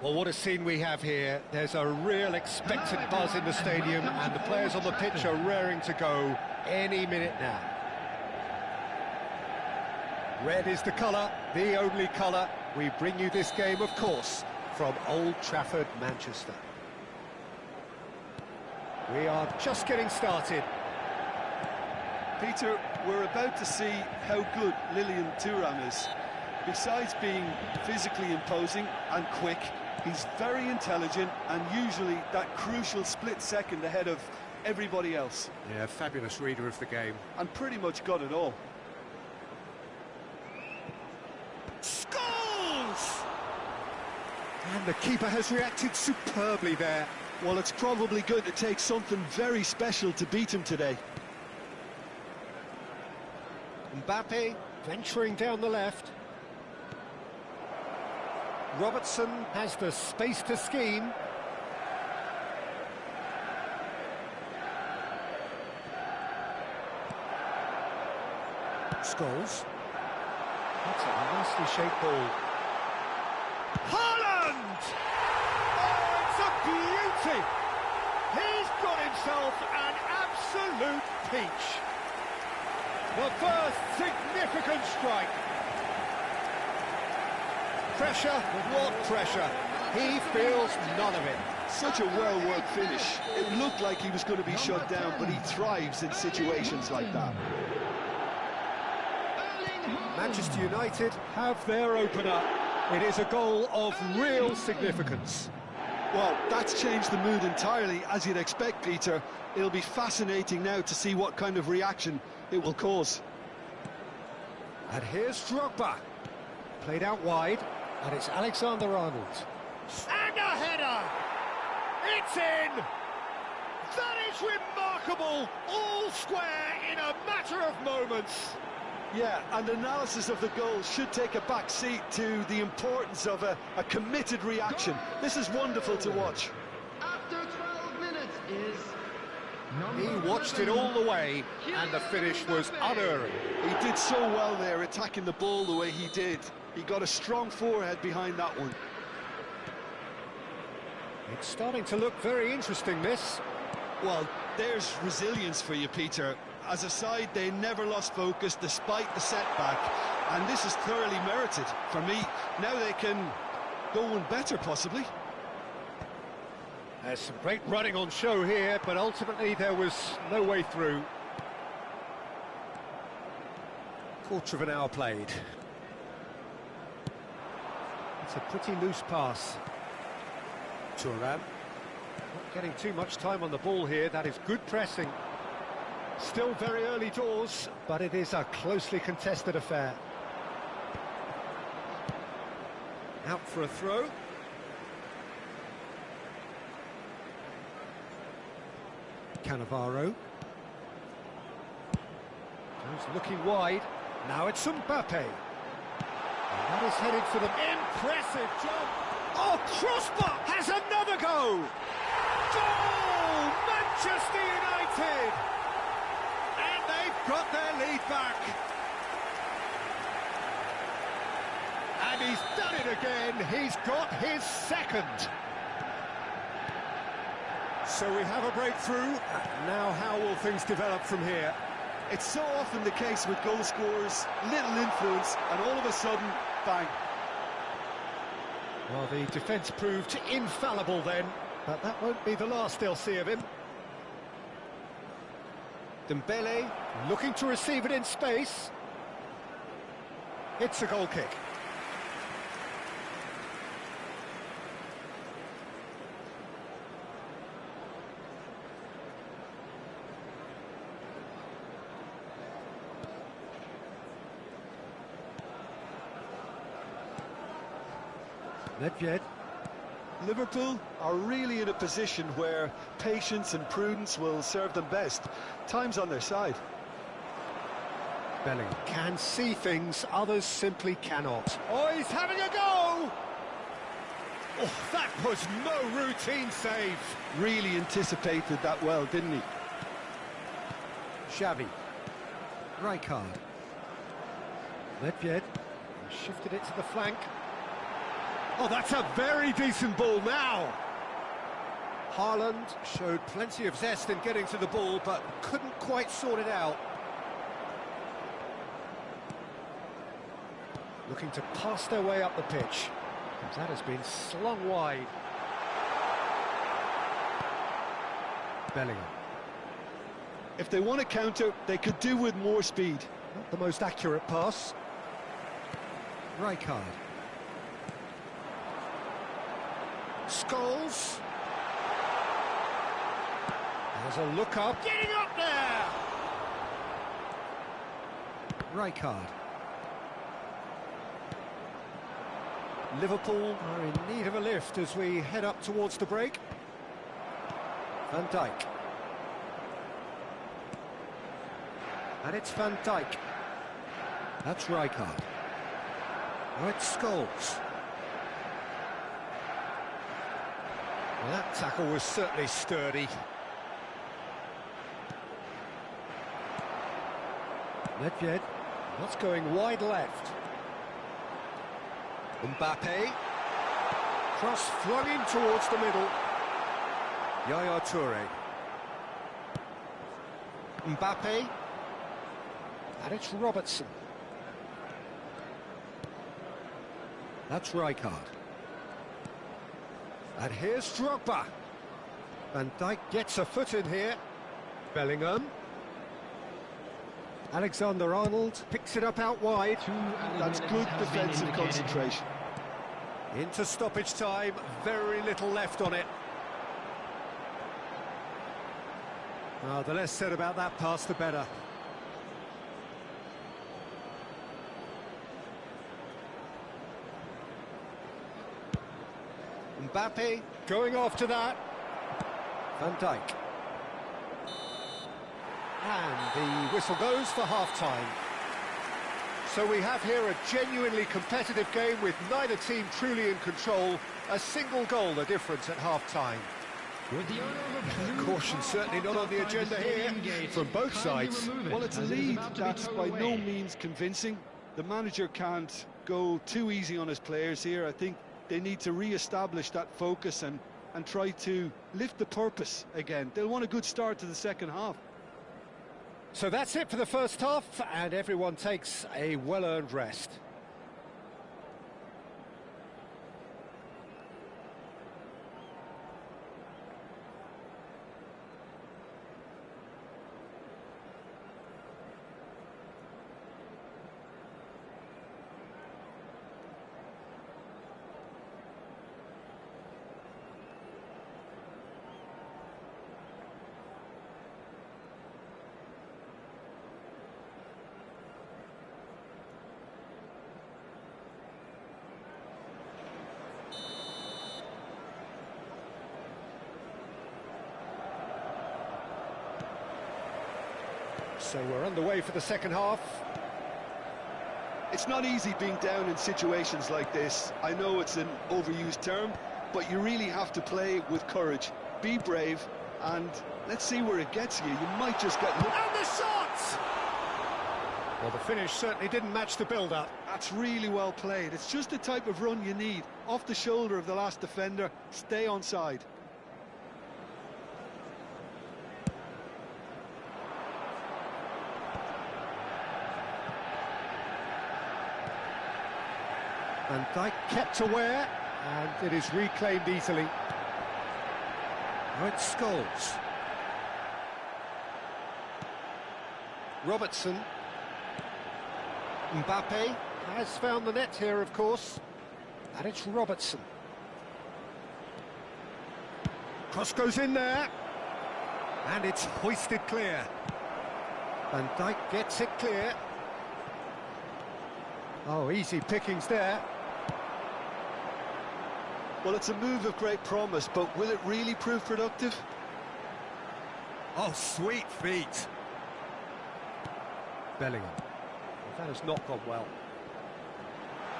Well, what a scene we have here. There's a real expectant buzz in the stadium, and the players on the pitch are raring to go any minute now. Red is the colour, the only colour. We bring you this game, of course, from Old Trafford, Manchester. We are just getting started. Peter, we're about to see how good Lilian Thuram is. Besides being physically imposing and quick, he's very intelligent and usually that crucial split second ahead of everybody else. Yeah, fabulous reader of the game. And pretty much got it all. Scores! And the keeper has reacted superbly there. Well, it's probably going to take something very special to beat him today. Mbappe venturing down the left. Robertson has the space to scheme. Scholes. That's a nicely shaped ball. Haaland! Oh, it's a beauty! He's got himself an absolute peach. The first significant strike. Pressure, what pressure? He feels none of it. Such a well-worked finish. It looked like he was going to be shut down, but he thrives in situations like that. Manchester United have their opener. It is a goal of real significance. Well, that's changed the mood entirely, as you'd expect, Peter. It'll be fascinating now to see what kind of reaction it will cause. And here's Drogba. Played out wide, and it's Alexander-Arnold. And a header! It's in! That is remarkable! All square in a matter of moments. Yeah, and analysis of the goal should take a back seat to the importance of a committed reaction. This is wonderful to watch. After 12 minutes is... He watched it all the way, and the finish was unerring. He did so well there, attacking the ball the way he did. He got a strong forehead behind that one. It's starting to look very interesting, this. Well, there's resilience for you, Peter. As a side, they never lost focus despite the setback, and this is thoroughly merited for me. Now they can go one better, possibly. There's some great running on show here, but ultimately there was no way through. Quarter of an hour played. It's a pretty loose pass. Thuram. Not getting too much time on the ball here. That is good pressing. Still very early doors, but it is a closely contested affair. Out for a throw. Cannavaro. He's looking wide. Now it's Mbappe. And that is headed for them. Impressive job. Oh, crossbar has another go. Goal! Manchester United! And they've got their lead back. And he's done it again. He's got his second. So we have a breakthrough. Now how will things develop from here? It's so often the case with goal scorers, little influence, and all of a sudden, bang. Well, the defence proved infallible then, but that won't be the last they'll see of him. Dembele looking to receive it in space. It's a goal kick. Nedved. Liverpool are really in a position where patience and prudence will serve them best. Time's on their side. Bellingham can see things others simply cannot. Oh, he's having a go! Oh, that was no routine save. Really anticipated that well, didn't he? Xavi. Rijkaard. Nedved shifted it to the flank. Oh, that's a very decent ball now. Haaland showed plenty of zest in getting to the ball, but couldn't quite sort it out. Looking to pass their way up the pitch. That has been slung wide. Bellingham. If they want to counter, they could do with more speed. Not the most accurate pass. Rijkaard. Scholes. There's a look up. Getting up there! Rijkaard. Liverpool are in need of a lift as we head up towards the break. Van Dijk. And it's Van Dijk. That's Rijkaard. Now it's Scholes. That tackle was certainly sturdy. Nedved, what's going wide left? Mbappe. Cross flung in towards the middle. Yaya Toure. Mbappe. And it's Robertson. That's Rijkaard. And here's Drogba. Van Dijk gets a foot in here. Bellingham. Alexander-Arnold picks it up out wide. That's good defensive concentration. Into stoppage time, very little left on it. Well, the less said about that pass, the better. Mbappe going after that. Van Dijk. And the whistle goes for half-time. So we have here a genuinely competitive game with neither team truly in control. A single goal the difference at half-time. Caution certainly not on the agenda here from both sides. Well, it's a lead that's by no means convincing. The manager can't go too easy on his players here. I think they need to re-establish that focus and try to lift the purpose again. They'll want a good start to the second half. So that's it for the first half, and everyone takes a well-earned rest. So we're underway for the second half. It's not easy being down in situations like this. I know it's an overused term, but you really have to play with courage. Be brave, and let's see where it gets you. You might just get... And the shot! Well, the finish certainly didn't match the build-up. That's really well played. It's just the type of run you need. Off the shoulder of the last defender, stay onside. Van Dijk kept aware, and it is reclaimed easily. Now it's Scholes. Robertson. Mbappe has found the net here, of course. And it's Robertson. Cross goes in there. And it's hoisted clear. Van Dijk gets it clear. Oh, easy pickings there. Well, it's a move of great promise, but will it really prove productive? Oh, sweet feet. Bellingham. That has not gone well.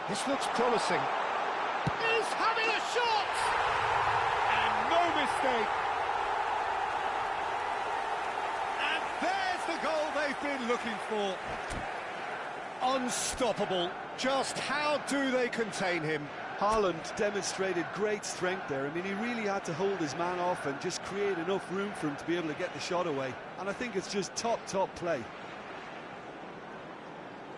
This looks promising. He's having a shot! And no mistake. And there's the goal they've been looking for. Unstoppable. Just how do they contain him? Haaland demonstrated great strength there. I mean, he really had to hold his man off and just create enough room for him to be able to get the shot away. And I think it's just top play.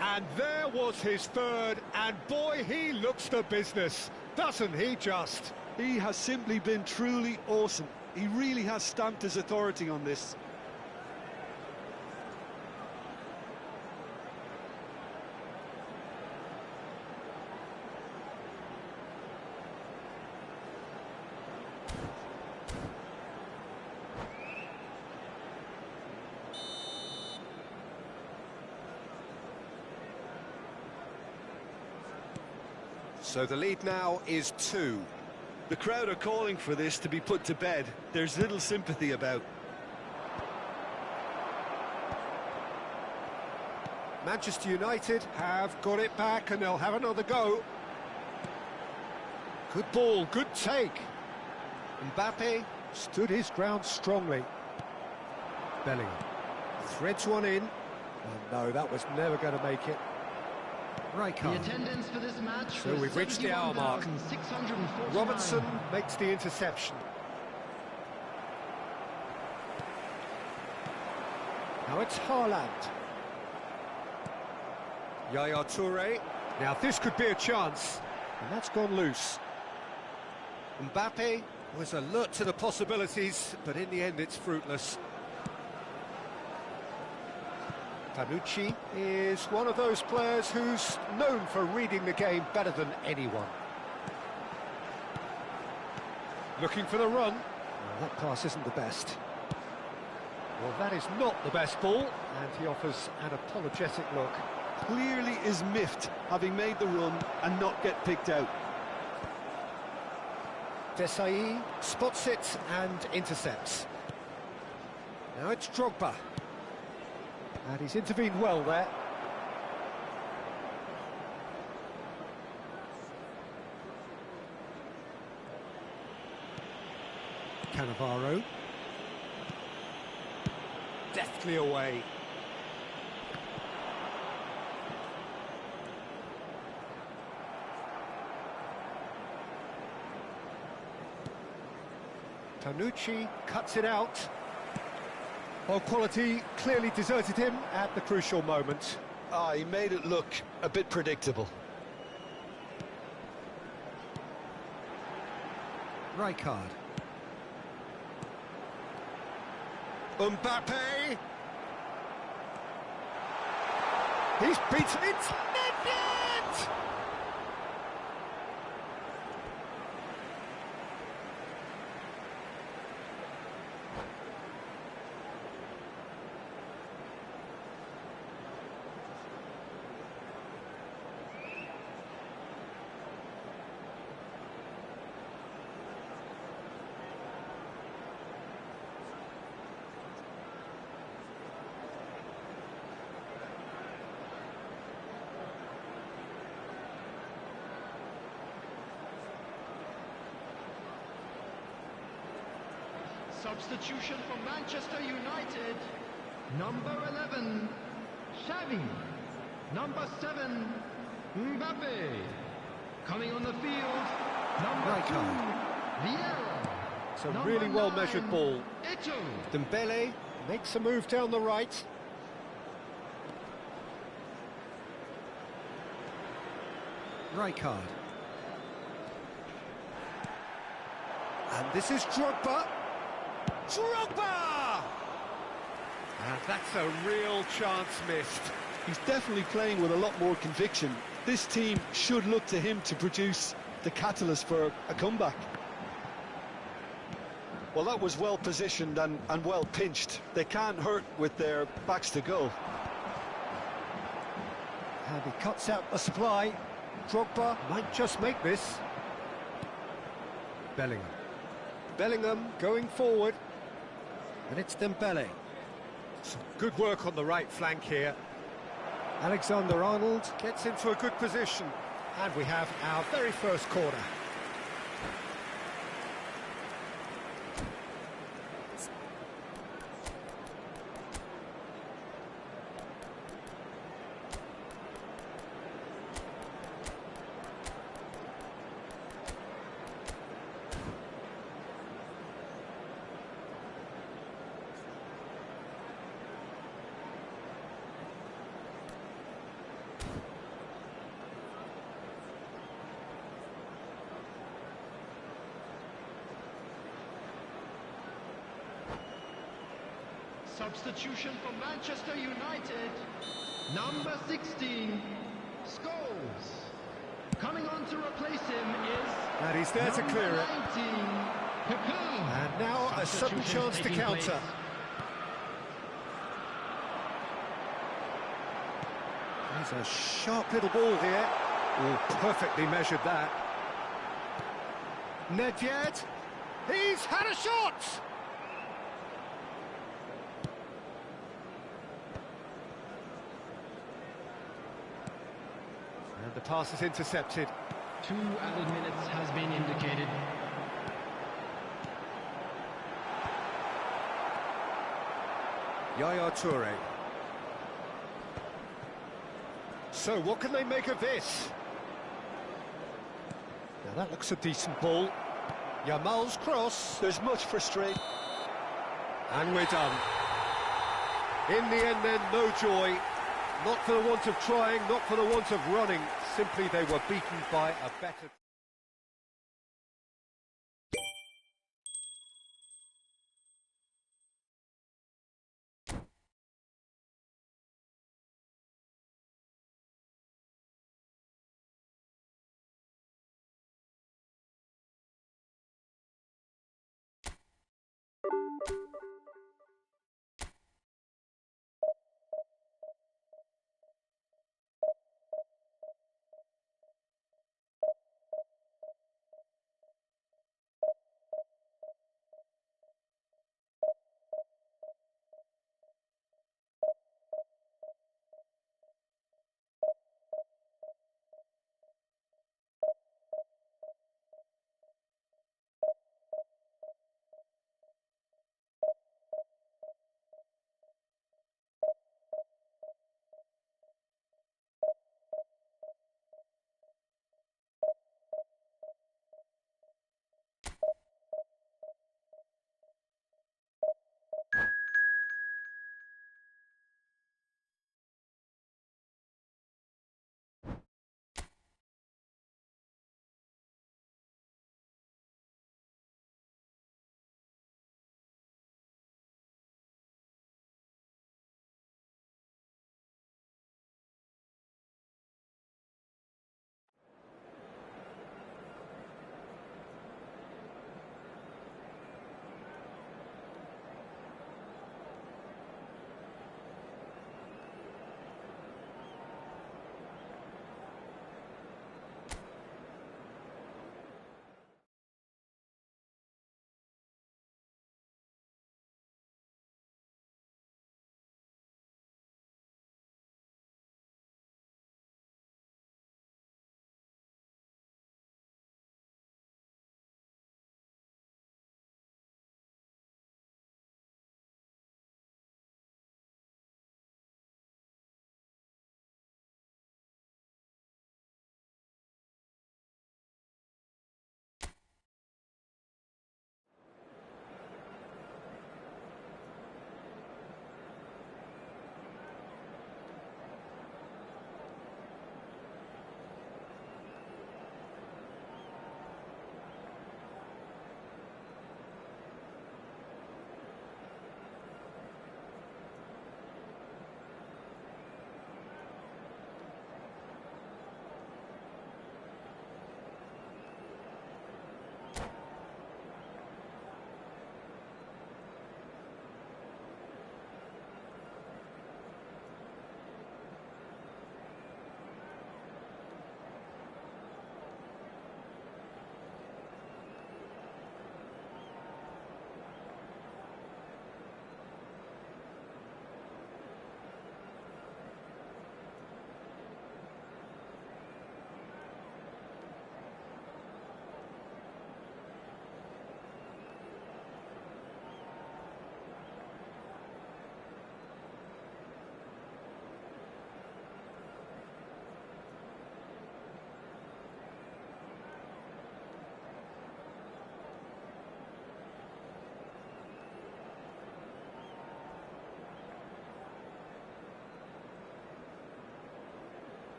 And there was his third, and boy, he looks the business, doesn't he just? He has simply been truly awesome. He really has stamped his authority on this. So the lead now is 2. The crowd are calling for this to be put to bed. There's little sympathy about. Manchester United have got it back and they'll have another go. Good ball, good take. Mbappe stood his ground strongly. Bellingham threads one in. Oh no, that was never going to make it. The Rijkaard. attendance for this match So was we've reached the hour mark. 71,649. Robertson makes the interception. Now it's Haaland. Yaya Toure. Now this could be a chance. And that's gone loose. Mbappe was alert to the possibilities, but in the end it's fruitless. Panucci is one of those players who's known for reading the game better than anyone. Looking for the run. Well, that pass isn't the best. Well, that is not the best ball, and he offers an apologetic look. Clearly is miffed, having made the run and not get picked out. Desai spots it and intercepts. Now it's Drogba. And he's intervened well there. Cannavaro. Deftly away. Panucci cuts it out. Well, quality clearly deserted him at the crucial moment. He made it look a bit predictable. Rijkaard. Mbappe! He's beaten it! Nedved! Substitution for Manchester United. Number 11, Xavi. Number 7, Mbappe. Coming on the field, number Rijkaard. 2, Vieira. It's a Number really well-measured 9, ball. Ito. Dembele makes a move down the right. Rijkaard. And this is Drogba. Drogba! And that's a real chance missed. He's definitely playing with a lot more conviction. This team should look to him to produce the catalyst for a comeback. Well, that was well positioned and well pinched. They can't hurt with their backs to goal. And he cuts out the supply. Drogba might just make this. Bellingham. Bellingham going forward. And it's Dembele. Some good work on the right flank here. Alexander-Arnold gets into a good position. And we have our very first corner. Substitution for Manchester United. Number 16, Scholes. Coming on to replace him is... And he's there to clear it. 19, Pepe. And now a sudden chance to counter. There's a sharp little ball here. Oh, perfectly measured that. Nedved. He's had a shot! And the pass is intercepted. 2 added minutes has been indicated. Yaya Toure. So, what can they make of this? Now, that looks a decent ball. Yamal's cross. There's much frustration. And we're done. In the end, then, no joy. Not for the want of trying, not for the want of running. Simply, they were beaten by a better...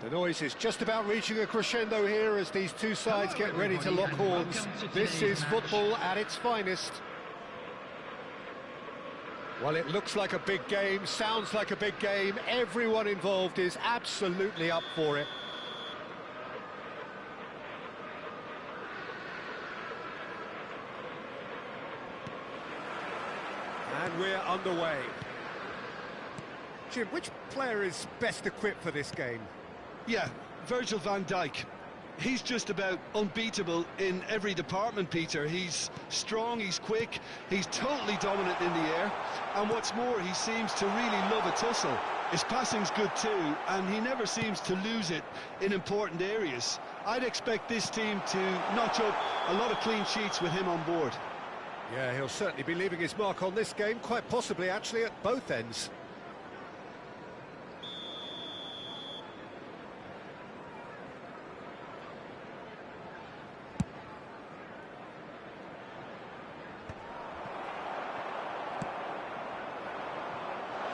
The noise is just about reaching a crescendo here as these two sides get ready to lock horns. This is football at its finest. Well, it looks like a big game, sounds like a big game. Everyone involved is absolutely up for it. And we're underway. Jim, which player is best equipped for this game? Yeah, Virgil van Dijk. He's just about unbeatable in every department, Peter. He's strong, he's quick, he's totally dominant in the air, and what's more, he seems to really love a tussle. His passing's good too, and he never seems to lose it in important areas. I'd expect this team to notch up a lot of clean sheets with him on board. Yeah, he'll certainly be leaving his mark on this game, quite possibly actually at both ends.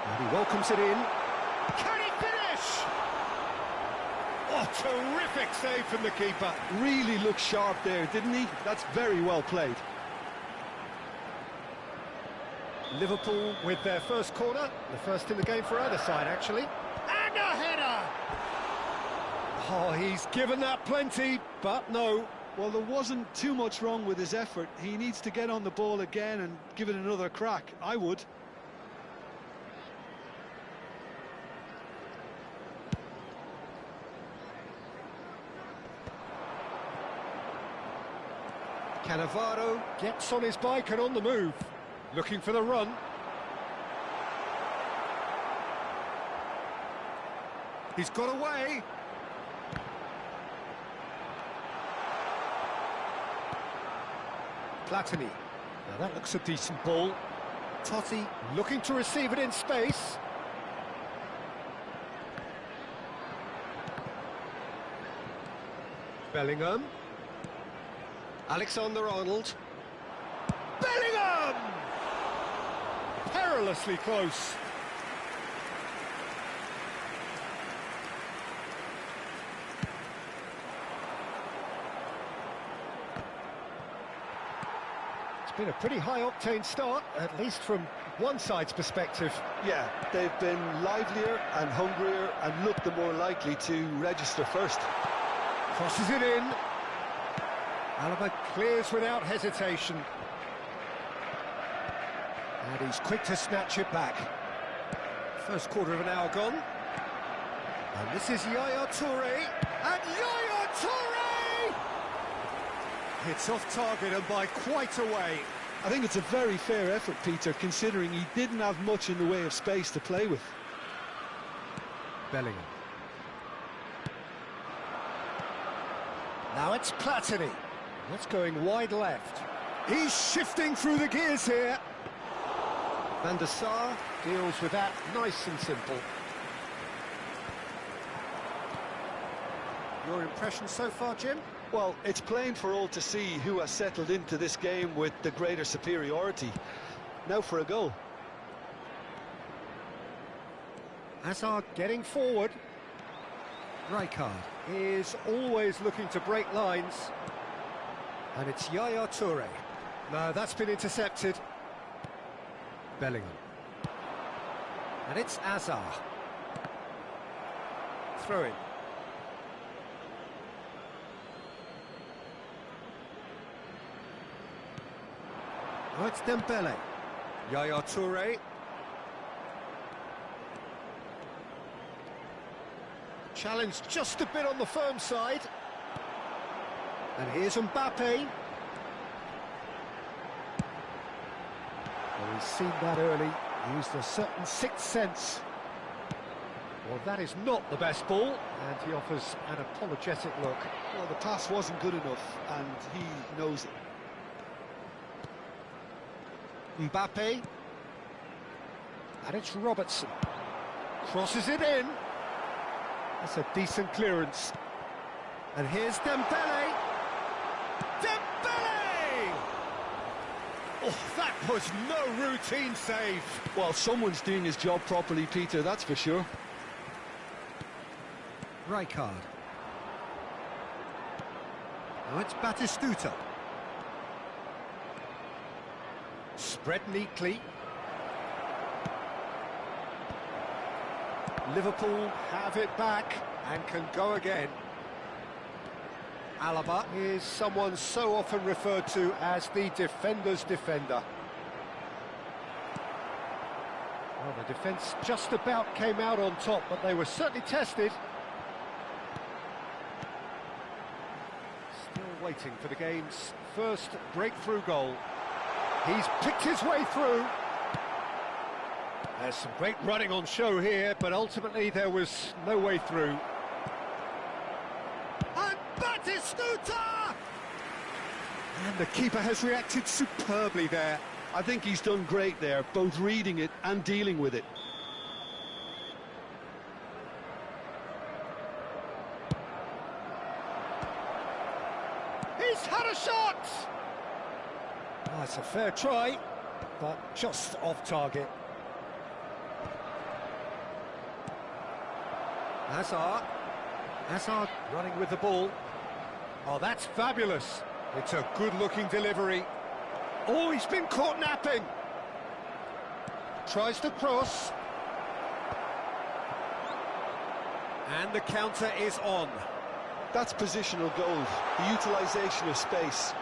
And he welcomes it in. Can he finish? Oh, terrific save from the keeper. Really looked sharp there, didn't he? That's very well played. Liverpool with their first corner, the first in the game for either side, actually. And a header! Oh, he's given that plenty, but no. Well, there wasn't too much wrong with his effort. He needs to get on the ball again and give it another crack. I would. Cannavaro gets on his bike and on the move, looking for the run. He's got away. Platini. Now that looks a decent ball. Totti looking to receive it in space. Bellingham. Alexander-Arnold. Bellingham! Perilously close. It's been a pretty high-octane start, at least from one side's perspective. Yeah, they've been livelier and hungrier and looked the more likely to register first. Crosses it in. Alaba clears without hesitation. And he's quick to snatch it back. First quarter of an hour gone. And this is Yaya Toure. And Yaya Toure! It's off target and by quite a way. I think it's a very fair effort, Peter, considering he didn't have much in the way of space to play with. Bellingham. Now it's Platini. That's going wide left. He's shifting through the gears here. Van der Sar deals with that nice and simple. Your impression so far, Jim? Well, it's plain for all to see who has settled into this game with the greater superiority. Now for a goal. Hazard getting forward. Rijkaard is always looking to break lines. And it's Yaya Toure. No, that's been intercepted. Bellingham. And it's Azar. Throw in. Oh, it's Dembele. Yaya Toure. Challenge just a bit on the firm side. And here's Mbappe. Well, he's seen that early, used a certain sixth sense. Well, that is not the best ball, and he offers an apologetic look. Well, the pass wasn't good enough, and he knows it. Mbappe. And it's Robertson. Crosses it in. That's a decent clearance. And here's Dembele. Dembele! Oh, that was no routine save. Well, someone's doing his job properly, Peter, that's for sure. Rijkaard. Now it's Batistuta. Spread neatly. Liverpool have it back and can go again. Alaba is someone so often referred to as the defender's defender. Well, the defence just about came out on top, but they were certainly tested. Still waiting for the game's first breakthrough goal. He's picked his way through. There's some great running on show here, but ultimately there was no way through. And Batistuta! And the keeper has reacted superbly there. I think he's done great there, both reading it and dealing with it. He's had a shot! Oh, it's a fair try, but just off target. Hazard running with the ball. Oh, that's fabulous. It's a good-looking delivery. Oh, he's been caught napping. Tries to cross. And the counter is on. That's positional goals, the utilisation of space.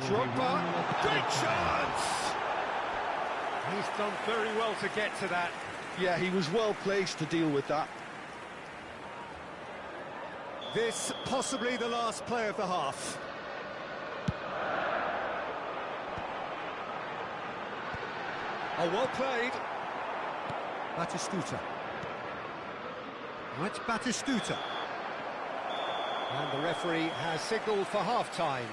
Drogba, great chance! He's done very well to get to that. Yeah, he was well placed to deal with that. This possibly the last play of the half. Oh, well played. Batistuta. Right, Batistuta. And the referee has signalled for half-time.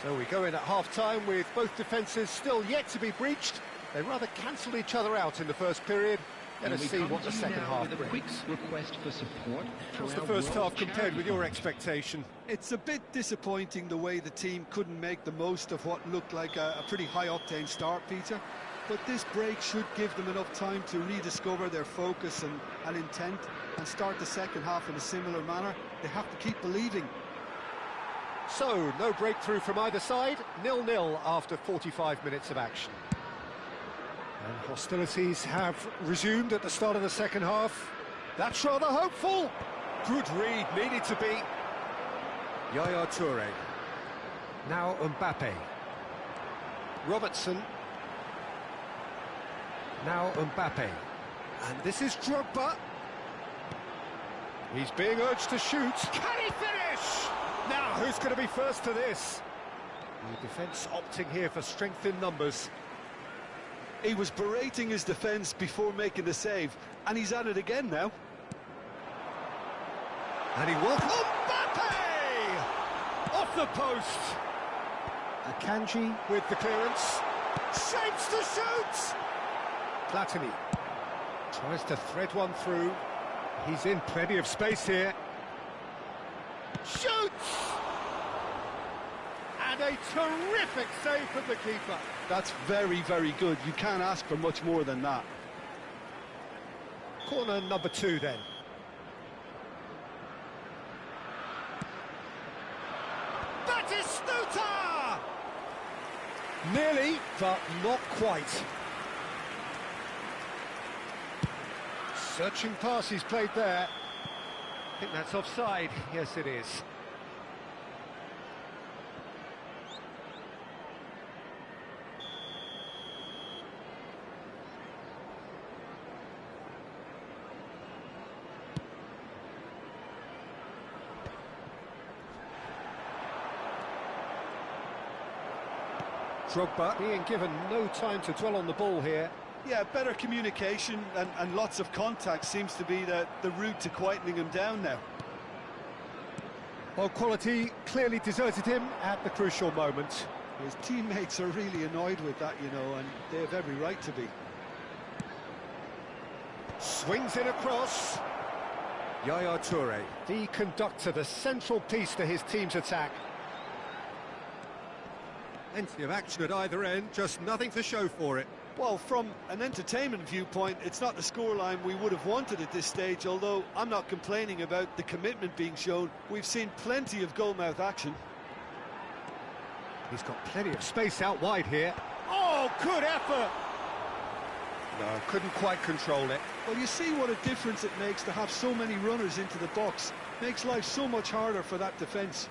So we go in at half-time with both defences still yet to be breached. They rather cancelled each other out in the first period. Let us see what the second half brings. Request for support. How's the first half compared with your expectation? It's a bit disappointing the way the team couldn't make the most of what looked like a pretty high-octane start, Peter. But this break should give them enough time to rediscover their focus and intent and start the second half in a similar manner. They have to keep believing. So, no breakthrough from either side, 0-0 after 45 minutes of action. And hostilities have resumed at the start of the second half. That's rather hopeful. Good read, needed to be. Yaya Toure. Now Mbappe. Robertson. Now Mbappe. And this is Drogba. He's being urged to shoot. Can he finish? Now, who's going to be first to this? The defence opting here for strength in numbers. He was berating his defence before making the save, and he's at it again now. And he will... Mbappe! Off the post! Akanji with the clearance. Shapes to shoot! Platini tries to thread one through. He's in plenty of space here. Shoots! And a terrific save from the keeper. That's very, very good. You can't ask for much more than that. Corner number 2 then. Batistuta! Nearly, but not quite. Searching pass he's played there. I think that's offside. Yes, it is. Drogba being given no time to dwell on the ball here. Yeah, better communication and lots of contact seems to be the route to quietening him down now. Well, quality clearly deserted him at the crucial moment. His teammates are really annoyed with that, you know, and they have every right to be. Swings in across. Yaya Toure, the conductor, the central piece to his team's attack. Plenty of action at either end, just nothing to show for it. Well, from an entertainment viewpoint, it's not the scoreline we would have wanted at this stage, although I'm not complaining about the commitment being shown. We've seen plenty of goalmouth action. He's got plenty of space out wide here. Oh, good effort! No, couldn't quite control it. Well, you see what a difference it makes to have so many runners into the box. Makes life so much harder for that defence.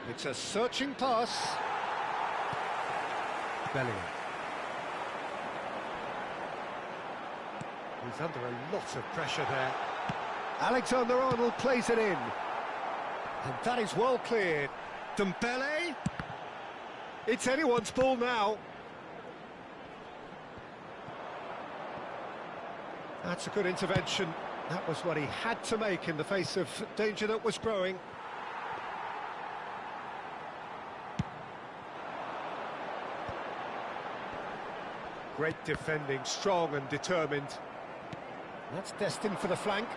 It's a searching pass. Bellingham. He's under a lot of pressure there. Alexander-Arnold plays it in. And that is well cleared. Dembele. It's anyone's ball now. That's a good intervention. That was what he had to make in the face of danger that was growing. Great defending, strong and determined. That's destined for the flank.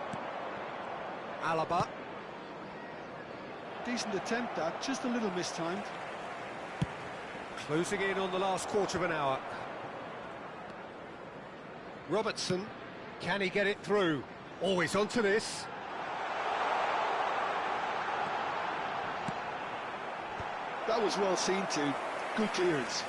Alaba. Decent attempt, that, just a little mistimed. Closing in on the last quarter of an hour. Robertson, can he get it through? Always onto this. That was well seen too. Good clearance.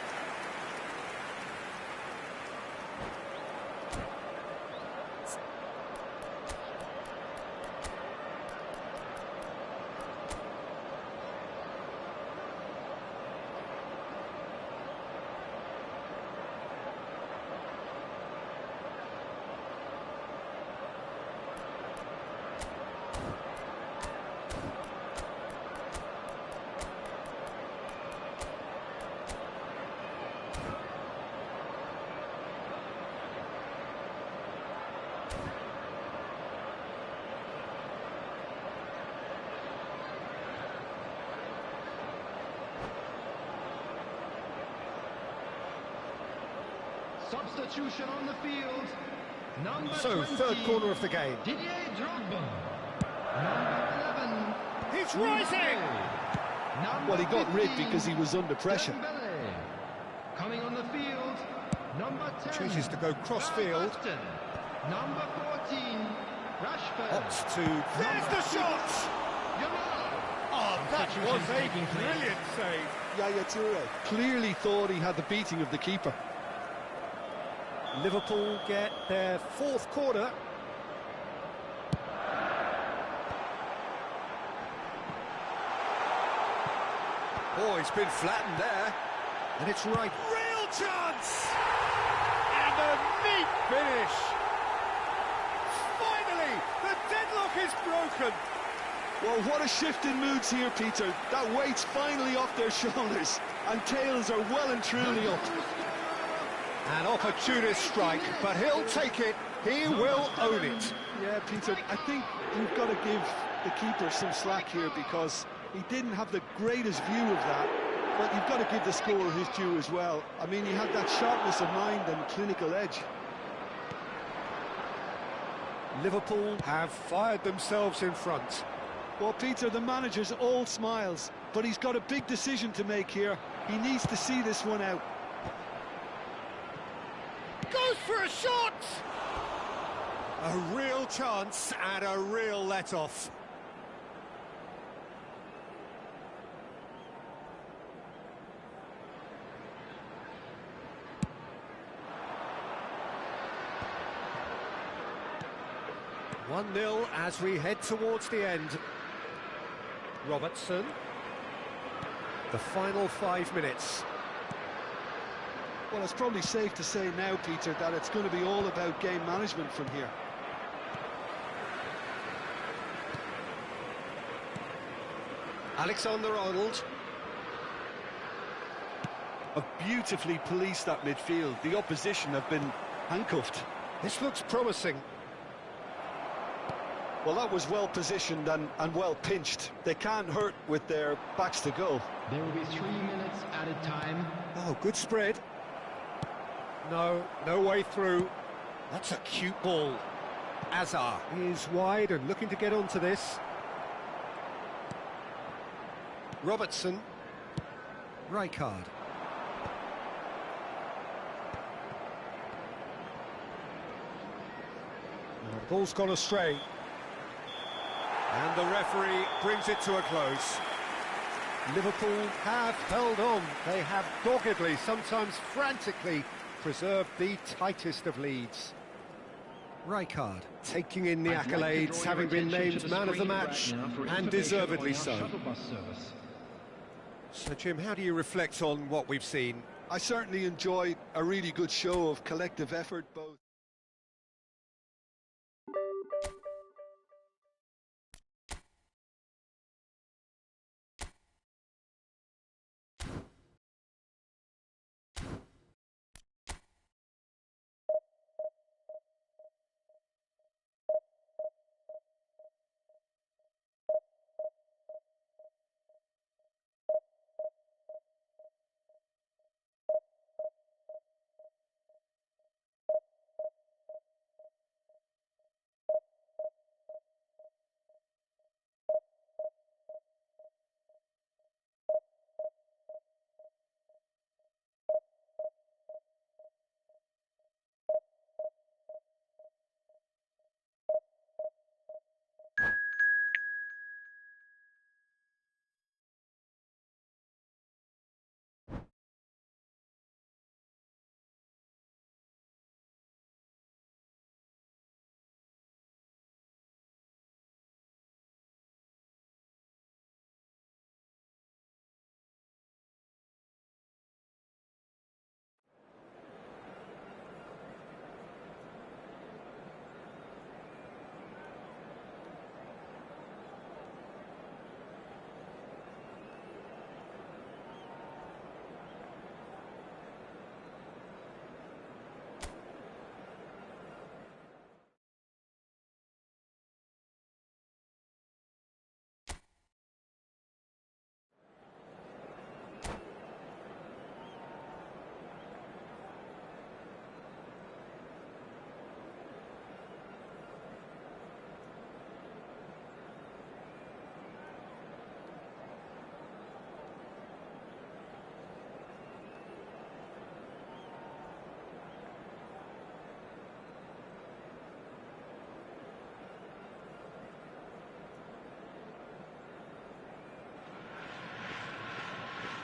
Substitution on the field. Number So, 20, third corner of the game. Didier Drogba. Number 11. He's rising! Number Well, he got rid 15, because he was under pressure. Dembele. Coming on the field. Number 10. Chooses to go cross-field. Burton. Number 14. Rashford. Opts to... There's the shot! Yamal. Oh, that Substitution was a taking place. brilliant save. Yaya Toure clearly thought he had the beating of the keeper. Liverpool get their fourth corner. Oh, he's been flattened there. And it's right. Real chance! And a neat finish. Finally, the deadlock is broken. Well, what a shift in moods here, Peter. That weight's finally off their shoulders, and tails are well and truly up. An opportunist strike, but he'll take it. He will own it. Yeah, Peter, I think you've got to give the keeper some slack here because he didn't have the greatest view of that, but you've got to give the scorer his due as well. I mean, he had that sharpness of mind and clinical edge. Liverpool have fired themselves in front. Well, Peter, the manager's all smiles, but he's got a big decision to make here. He needs to see this one out. Goes for a shot! A real chance and a real let-off. One 0 as we head towards the end. Robertson. The final 5 minutes. Well, it's probably safe to say now, Peter, that it's going to be all about game management from here. Alexander-Arnold. Have beautifully policed that midfield. The opposition have been handcuffed. This looks promising. Well, that was well positioned and well pinched. They can't hurt with their backs to goal. There will be 3 minutes added time. Oh, good spread. No way through. That's a cute ball. Azar is wide and looking to get onto this. Robertson. Rijkaard. The ball's gone astray. And the referee brings it to a close. Liverpool have held on. They have doggedly, sometimes frantically, preserved the tightest of leads. Rijkaard taking in the accolades, having been named man of the match, and deservedly so. So, Jim, how do you reflect on what we've seen? I certainly enjoyed a really good show of collective effort, both.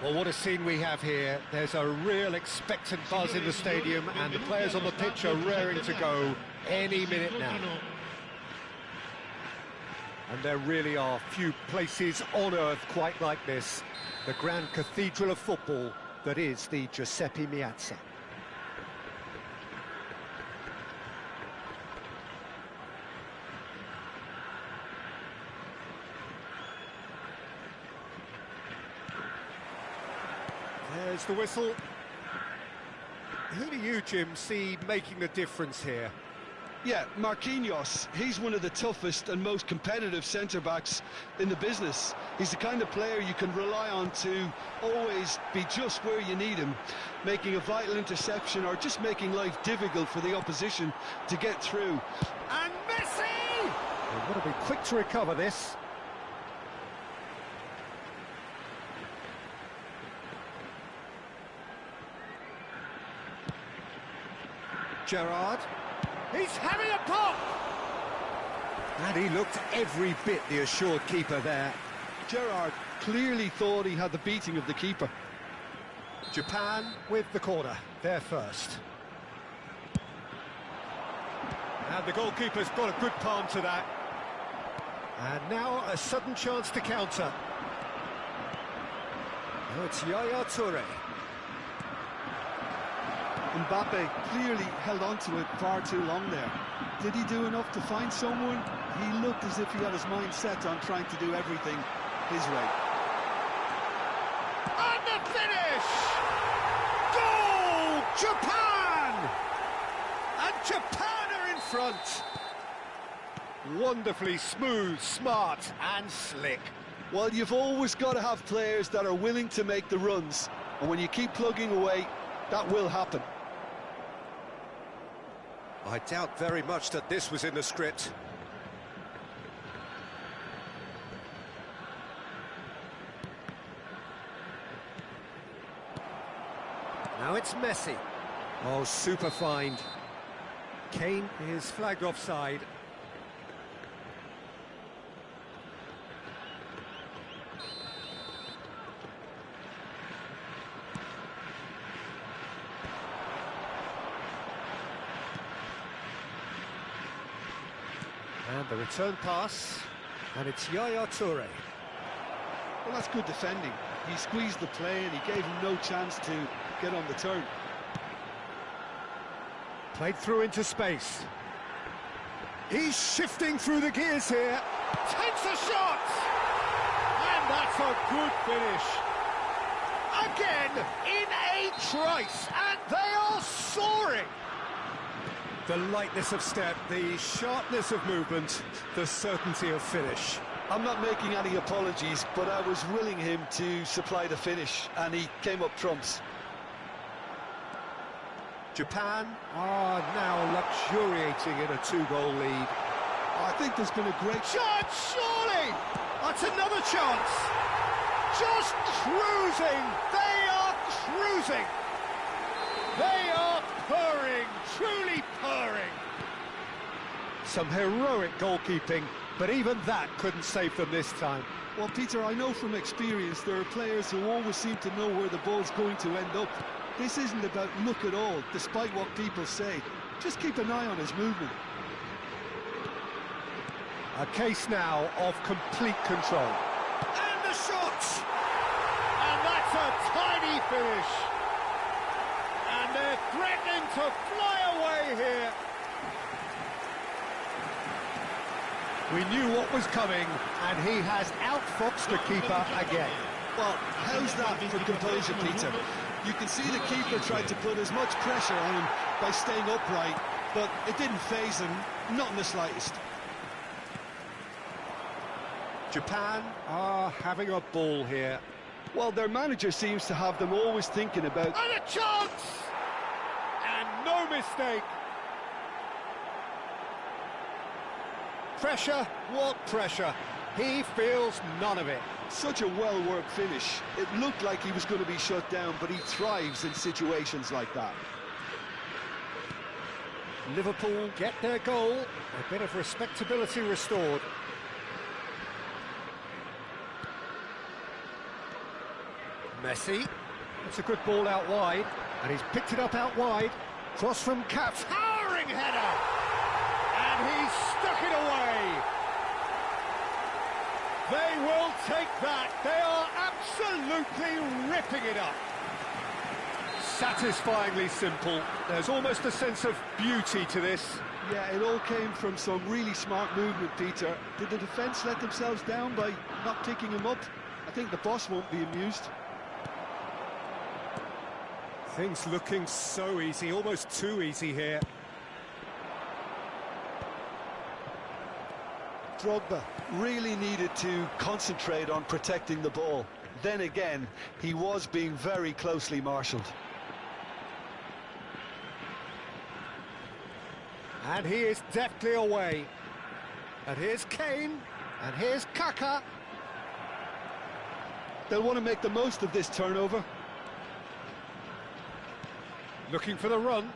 Well, what a scene we have here. There's a real expectant buzz in the stadium, and the players on the pitch are raring to go any minute now. And there really are few places on earth quite like this. The grand cathedral of football that is the Giuseppe Meazza. There's the whistle. Who do you, Jim, see making the difference here? Yeah, Marquinhos, he's one of the toughest and most competitive centre-backs in the business. He's the kind of player you can rely on to always be just where you need him, making a vital interception or just making life difficult for the opposition to get through. And Messi! They've got to be quick to recover this. Gerrard. He's having a pop! And he looked every bit the assured keeper there. Gerrard clearly thought he had the beating of the keeper. Japan with the corner, they're first. And the goalkeeper's got a good palm to that. And now a sudden chance to counter. Now it's Yaya Toure. Mbappe clearly held on to it far too long there. Did he do enough to find someone? He looked as if he had his mind set on trying to do everything his way. And the finish! Goal! Japan! And Japan are in front. Wonderfully smooth, smart and slick. Well, you've always got to have players that are willing to make the runs. And when you keep plugging away, that will happen. I doubt very much that this was in the script. Now it's Messi. Oh, super find. Kane is flagged offside. And the return pass, and it's Yaya Toure. Well, that's good defending. He squeezed the play and he gave him no chance to get on the turn. Played through into space. He's shifting through the gears here. Takes a shot! And that's a good finish. Again, in a trice, and they are soaring. The lightness of step, the sharpness of movement, the certainty of finish. I'm not making any apologies, but I was willing him to supply the finish, and he came up trumps. Japan are now luxuriating in a two-goal lead. I think there's been a great Chance, surely! That's another chance! Just cruising! They are cruising! They are purring, truly purring. Some heroic goalkeeping, but even that couldn't save them this time. Well, Peter, I know from experience there are players who always seem to know where the ball's going to end up. This isn't about luck at all, despite what people say. Just keep an eye on his movement. A case now of complete control. And the shot! And that's a tiny finish. And they're threatening to fly away here. We knew what was coming, and he has outfoxed the keeper again. Well, how's that for composure, Peter? You can see the keeper tried to put as much pressure on him by staying upright, but it didn't faze him, not in the slightest. Japan are having a ball here. Well, their manager seems to have them always thinking about... And a chance! And no mistake. Pressure? What pressure? He feels none of it. Such a well-worked finish. It looked like he was going to be shut down, but he thrives in situations like that. Liverpool get their goal. A bit of respectability restored. Messi. It's a good ball out wide, and he's picked it up out wide. Cross from Katz, towering header! And he's stuck it away! They will take that. They are absolutely ripping it up. Satisfyingly simple. There's almost a sense of beauty to this. Yeah, it all came from some really smart movement, Peter. Did the defence let themselves down by not picking him up? I think the boss won't be amused. Things looking so easy, almost too easy here. Drogba really needed to concentrate on protecting the ball. Then again, he was being very closely marshalled. And he is deftly away. And here's Kane, and here's Kaka. They'll want to make the most of this turnover. Looking for the run.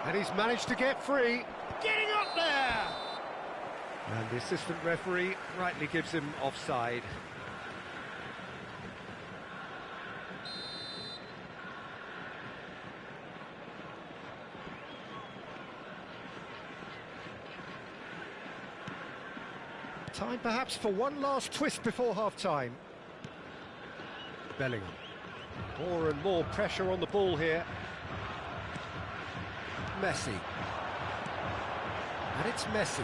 And he's managed to get free. Getting up there! And the assistant referee rightly gives him offside. Time perhaps for one last twist before half-time. Bellingham. More and more pressure on the ball here. Messi. And it's Messi.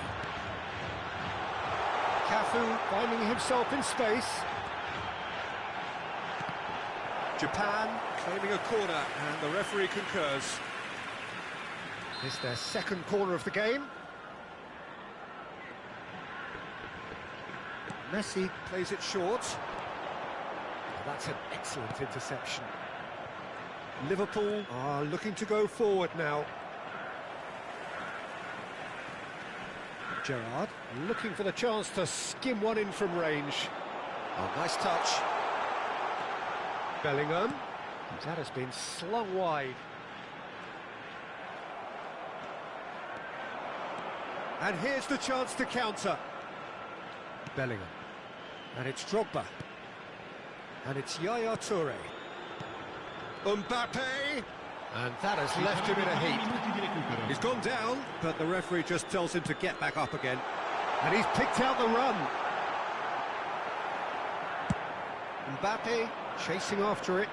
Cafu finding himself in space. Japan claiming a corner, and the referee concurs. It's their second corner of the game. Messi plays it short. That's an excellent interception. Liverpool are looking to go forward now. Gerrard looking for the chance to skim one in from range. Oh, nice touch. Bellingham. That has been slung wide. And here's the chance to counter. Bellingham. And it's Drogba. And it's Yaya Toure. Mbappe! And that has left him in a heap. He's gone down, but the referee just tells him to get back up again. And he's picked out the run. Mbappe chasing after it.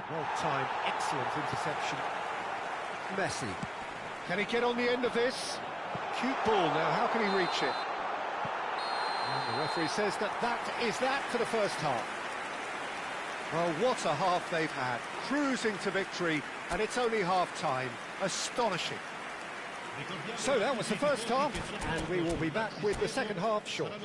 Well-timed, excellent interception. Messi. Can he get on the end of this? Cute ball now, how can he reach it? And the referee says that is that for the first half. Well, what a half they've had. Cruising to victory, and it's only half-time. Astonishing. So that was the first half, and we will be back with the second half shortly.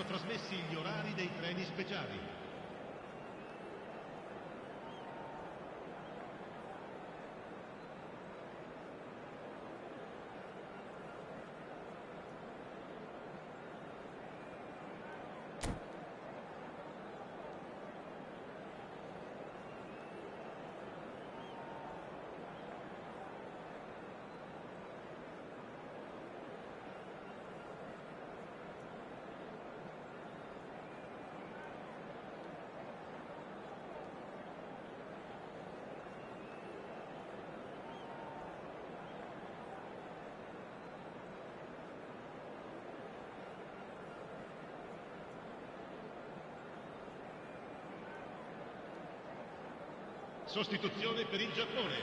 Sostituzione per il Giappone.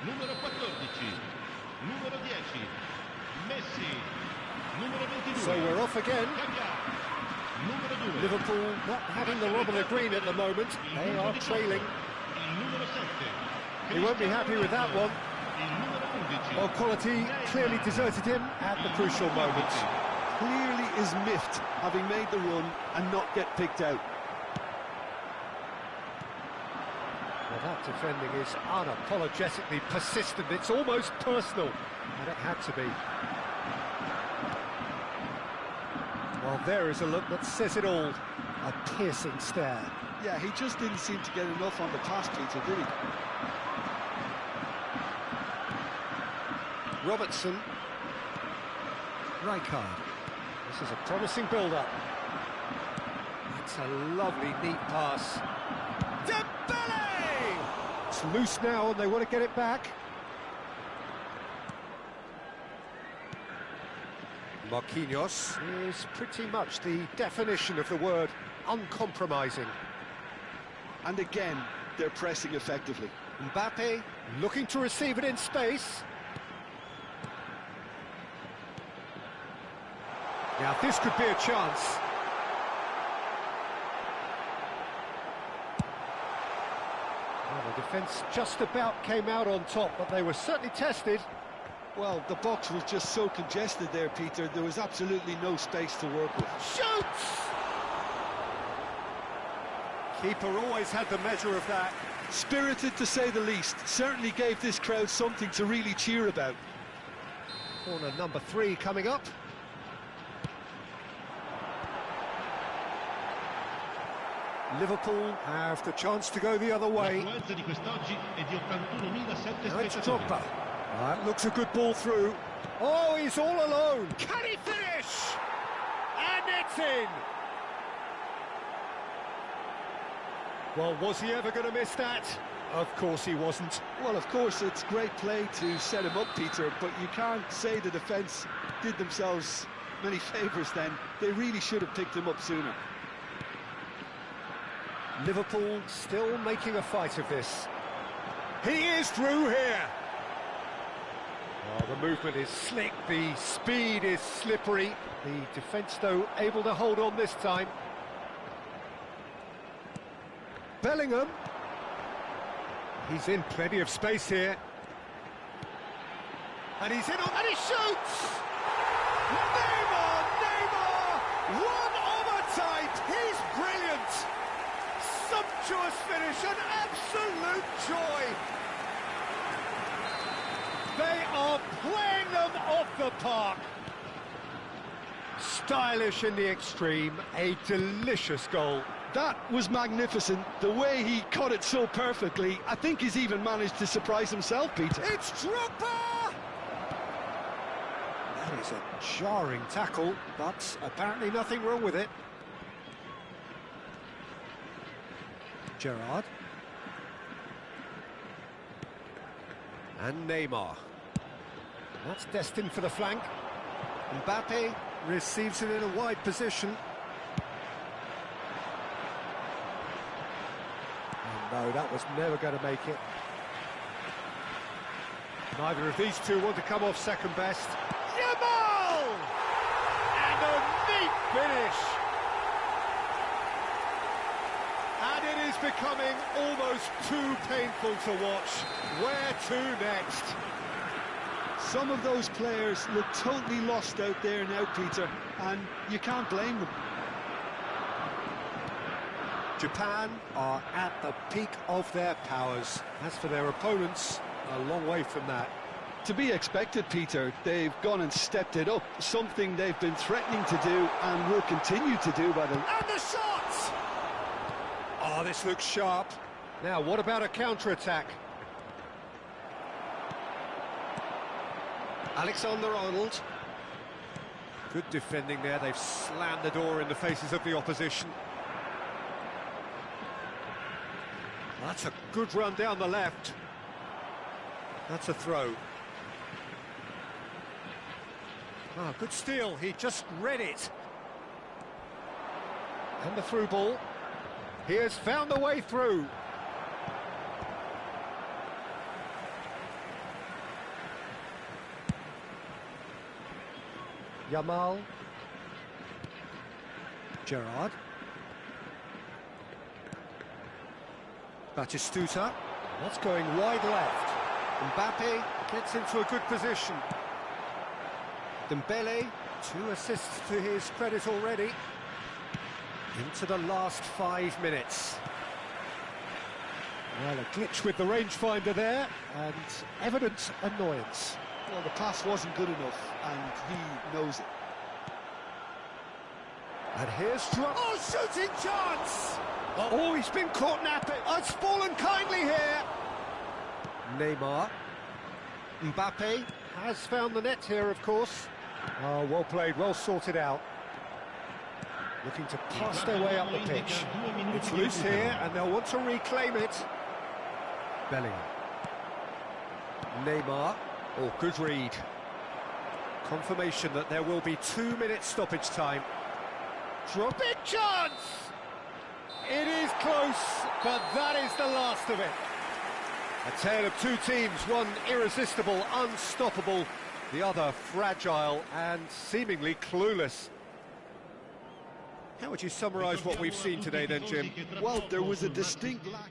Numero 14, numero 10, Messi, numero 22. So we're off again. Numero 2. Liverpool not having the rub of the green at the moment. They are trailing. Il numero 7. He won't be happy with that one. Il numero 11. Well, quality clearly deserted him at the crucial moment. Clearly is miffed, having made the run and not get picked out. Well, that defending is unapologetically persistent. It's almost personal, and it had to be. Well, there is a look that says it all. A piercing stare. Yeah, he just didn't seem to get enough on the pass, Peter, did he? Robertson. Rijkaard. This is a promising build-up. That's a lovely, neat pass. Dembele! It's loose now and they want to get it back. Marquinhos is pretty much the definition of the word uncompromising. And again, they're pressing effectively. Mbappe looking to receive it in space. Now this could be a chance. Well, the defence just about came out on top, but they were certainly tested. Well, the box was just so congested there, Peter. There was absolutely no space to work with. Shoots! Keeper always had the measure of that. Spirited, to say the least. Certainly gave this crowd something to really cheer about. Corner number 3 coming up. Liverpool have the chance to go the other way. L'affluenza di quest'oggi è di 81.007 Now it's spettatori. Drogba. That looks a good ball through. Oh, he's all alone. Can he finish? And it's in. Well, was he ever going to miss that? Of course he wasn't. Well, of course, it's great play to set him up, Peter, but you can't say the defence did themselves many favours then. They really should have picked him up sooner. Liverpool still making a fight of this. He is through here. Oh, the movement is slick, the speed is slippery. The defence, though, able to hold on this time. Bellingham. He's in plenty of space here. And he's in on... And he shoots! Neymar! One of a type! He's brilliant! Sumptuous finish, an absolute joy! They are playing them off the park. Stylish in the extreme, a delicious goal. That was magnificent. The way he cut it so perfectly, I think he's even managed to surprise himself, Peter. It's Drogba! That is a jarring tackle, but apparently nothing wrong with it. Gerrard. And Neymar. That's destined for the flank. Mbappe receives it in a wide position. No, that was never going to make it. Neither of these two want to come off second best. Yamal! And a neat finish! And it is becoming almost too painful to watch. Where to next? Some of those players look totally lost out there now, Peter, and you can't blame them. Japan are at the peak of their powers. As for their opponents, a long way from that. To be expected, Peter. They've gone and stepped it up, something they've been threatening to do and will continue to do by the... And the shot! Oh, this looks sharp. Now, what about a counter-attack? Alexander-Arnold. Good defending there. They've slammed the door in the faces of the opposition. That's a good run down the left. That's a throw. Ah, good steal. He just read it. And the through ball. He has found the way through. Yamal. Gerrard. Batistuta. That's going wide left. Mbappe gets into a good position. Dembele, 2 assists to his credit already. Into the last 5 minutes. Well, a glitch with the rangefinder there, and evident annoyance. Well, the pass wasn't good enough, and he knows it. And here's... Oh, shooting chance! Oh, he's been caught napping. Oh, it's fallen kindly here. Neymar. Mbappe has found the net here, of course. Oh, well played, well sorted out. Looking to pass their way up the pitch. It's loose here, and they'll want to reclaim it. Bellingham. Neymar. Oh, good read. Confirmation that there will be 2 minutes stoppage time. Big chance! It is close, but that is the last of it. A tale of two teams, one irresistible, unstoppable, the other fragile and seemingly clueless. How would you summarise what we've seen today then, Jim? Well, there was a distinct lack.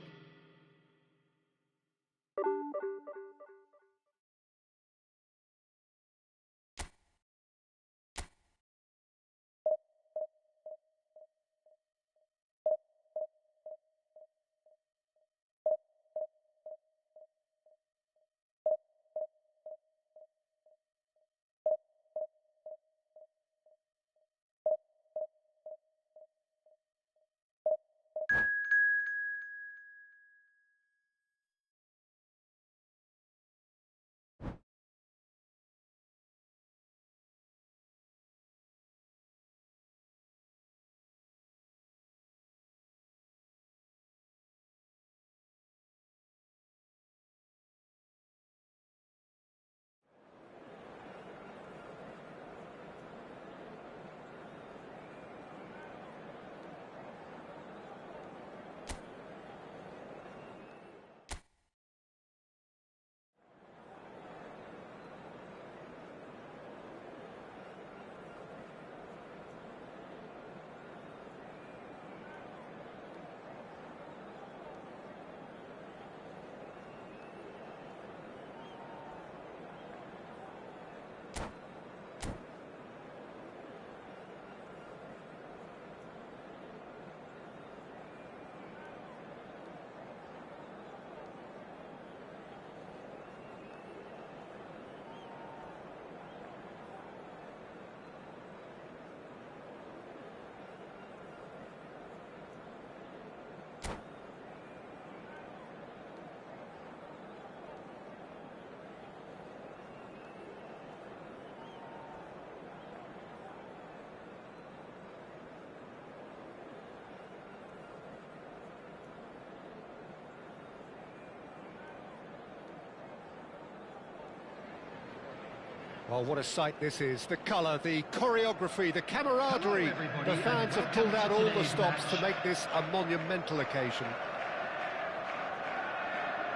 Well, what a sight this is. The colour, the choreography, the camaraderie. The fans have pulled out all the stops to make this a monumental occasion.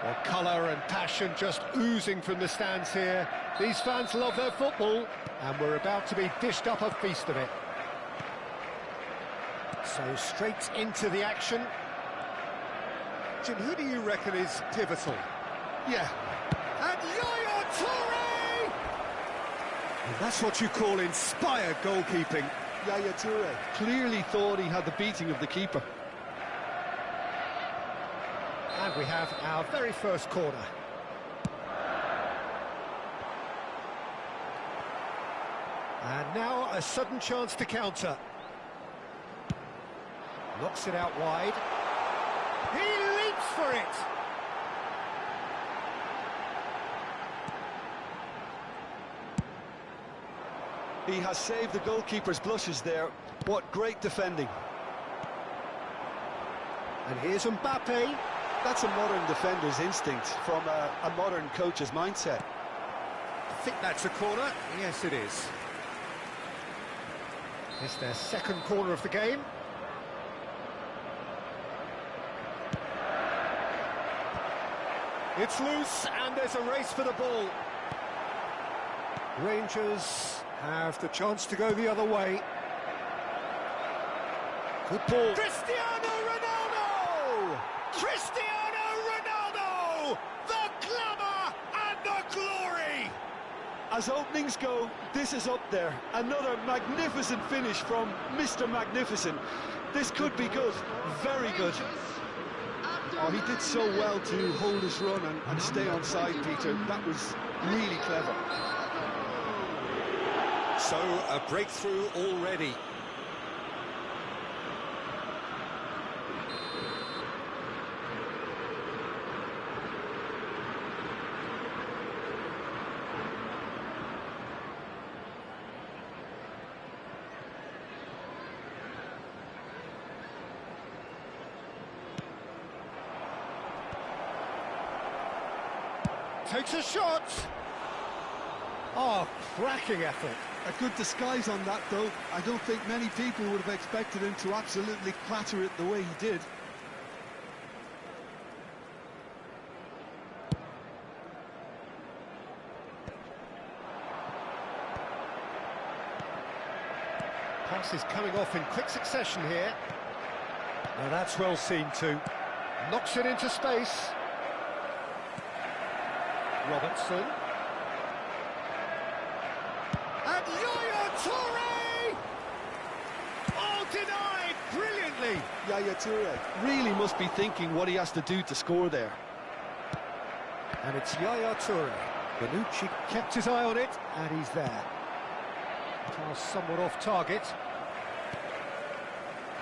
Well, colour and passion just oozing from the stands here. These fans love their football, and we're about to be dished up a feast of it. So straight into the action. Jim, who do you reckon is pivotal? Yeah. And Yaya Toure! And that's what you call inspired goalkeeping. Yaya Toure clearly thought he had the beating of the keeper. And we have our very first corner. And now a sudden chance to counter. Knocks it out wide. He leaps for it! He has saved the goalkeeper's blushes there. What great defending. And here's Mbappe. That's a modern defender's instinct from a modern coach's mindset. I think that's a corner. Yes, it is. It's their second corner of the game. It's loose, and there's a race for the ball. Rangers have the chance to go the other way. Good ball. Cristiano Ronaldo! Cristiano Ronaldo! The glamour and the glory! As openings go, this is up there. Another magnificent finish from Mr. Magnificent. This could be good, very good. Oh, he did so well to hold his run and stay on side, Peter. That was really clever. So, a breakthrough already. takes a shot. Oh, cracking effort. A good disguise on that, though. I don't think many people would have expected him to absolutely clatter it the way he did. Pass is coming off in quick succession here. Now that's well seen too. Knocks it into space. Robertson. And Yaya Toure! Oh, denied brilliantly! Yaya Toure really must be thinking what he has to do to score there. And it's Yaya Toure. Bonucci kept his eye on it, and he's there. Pass somewhat off target.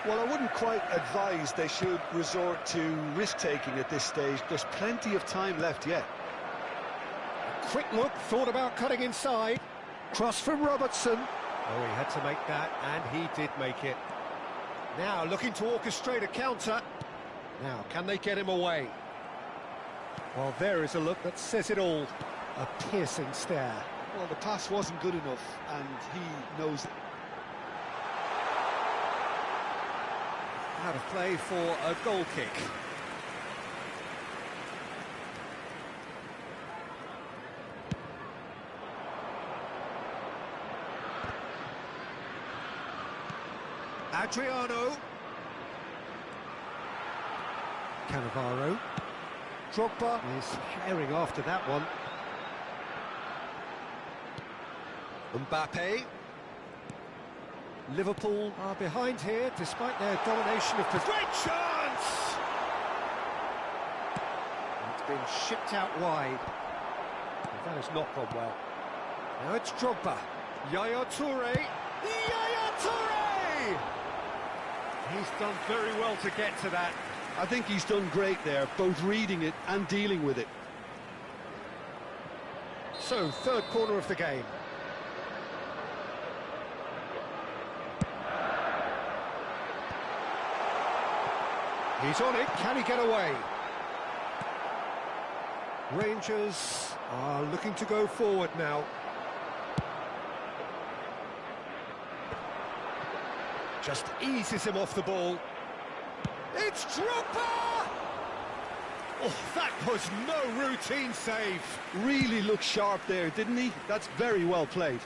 Well, I wouldn't quite advise they should resort to risk-taking at this stage. There's plenty of time left yet. Quick look, thought about cutting inside. Cross from Robertson. Oh, he had to make that, and he did make it. Now looking to orchestrate a counter. Now, can they get him away? Well, there is a look that says it all. A piercing stare. Well, the pass wasn't good enough, and he knows it. Out of play for a goal kick. Adriano. Cannavaro. Drogba is herring after that one. Mbappe. Liverpool are behind here, despite their domination of possession. Great chance! It's been shipped out wide. And that has not gone well. Now it's Drogba. Yaya Toure. Yaya Toure! He's done very well to get to that. I think he's done great there, both reading it and dealing with it. So, third corner of the game. He's on it, can he get away? Rangers are looking to go forward now. Just eases him off the ball. It's Drogba! Oh, that was no routine save. Really looked sharp there, didn't he? That's very well played.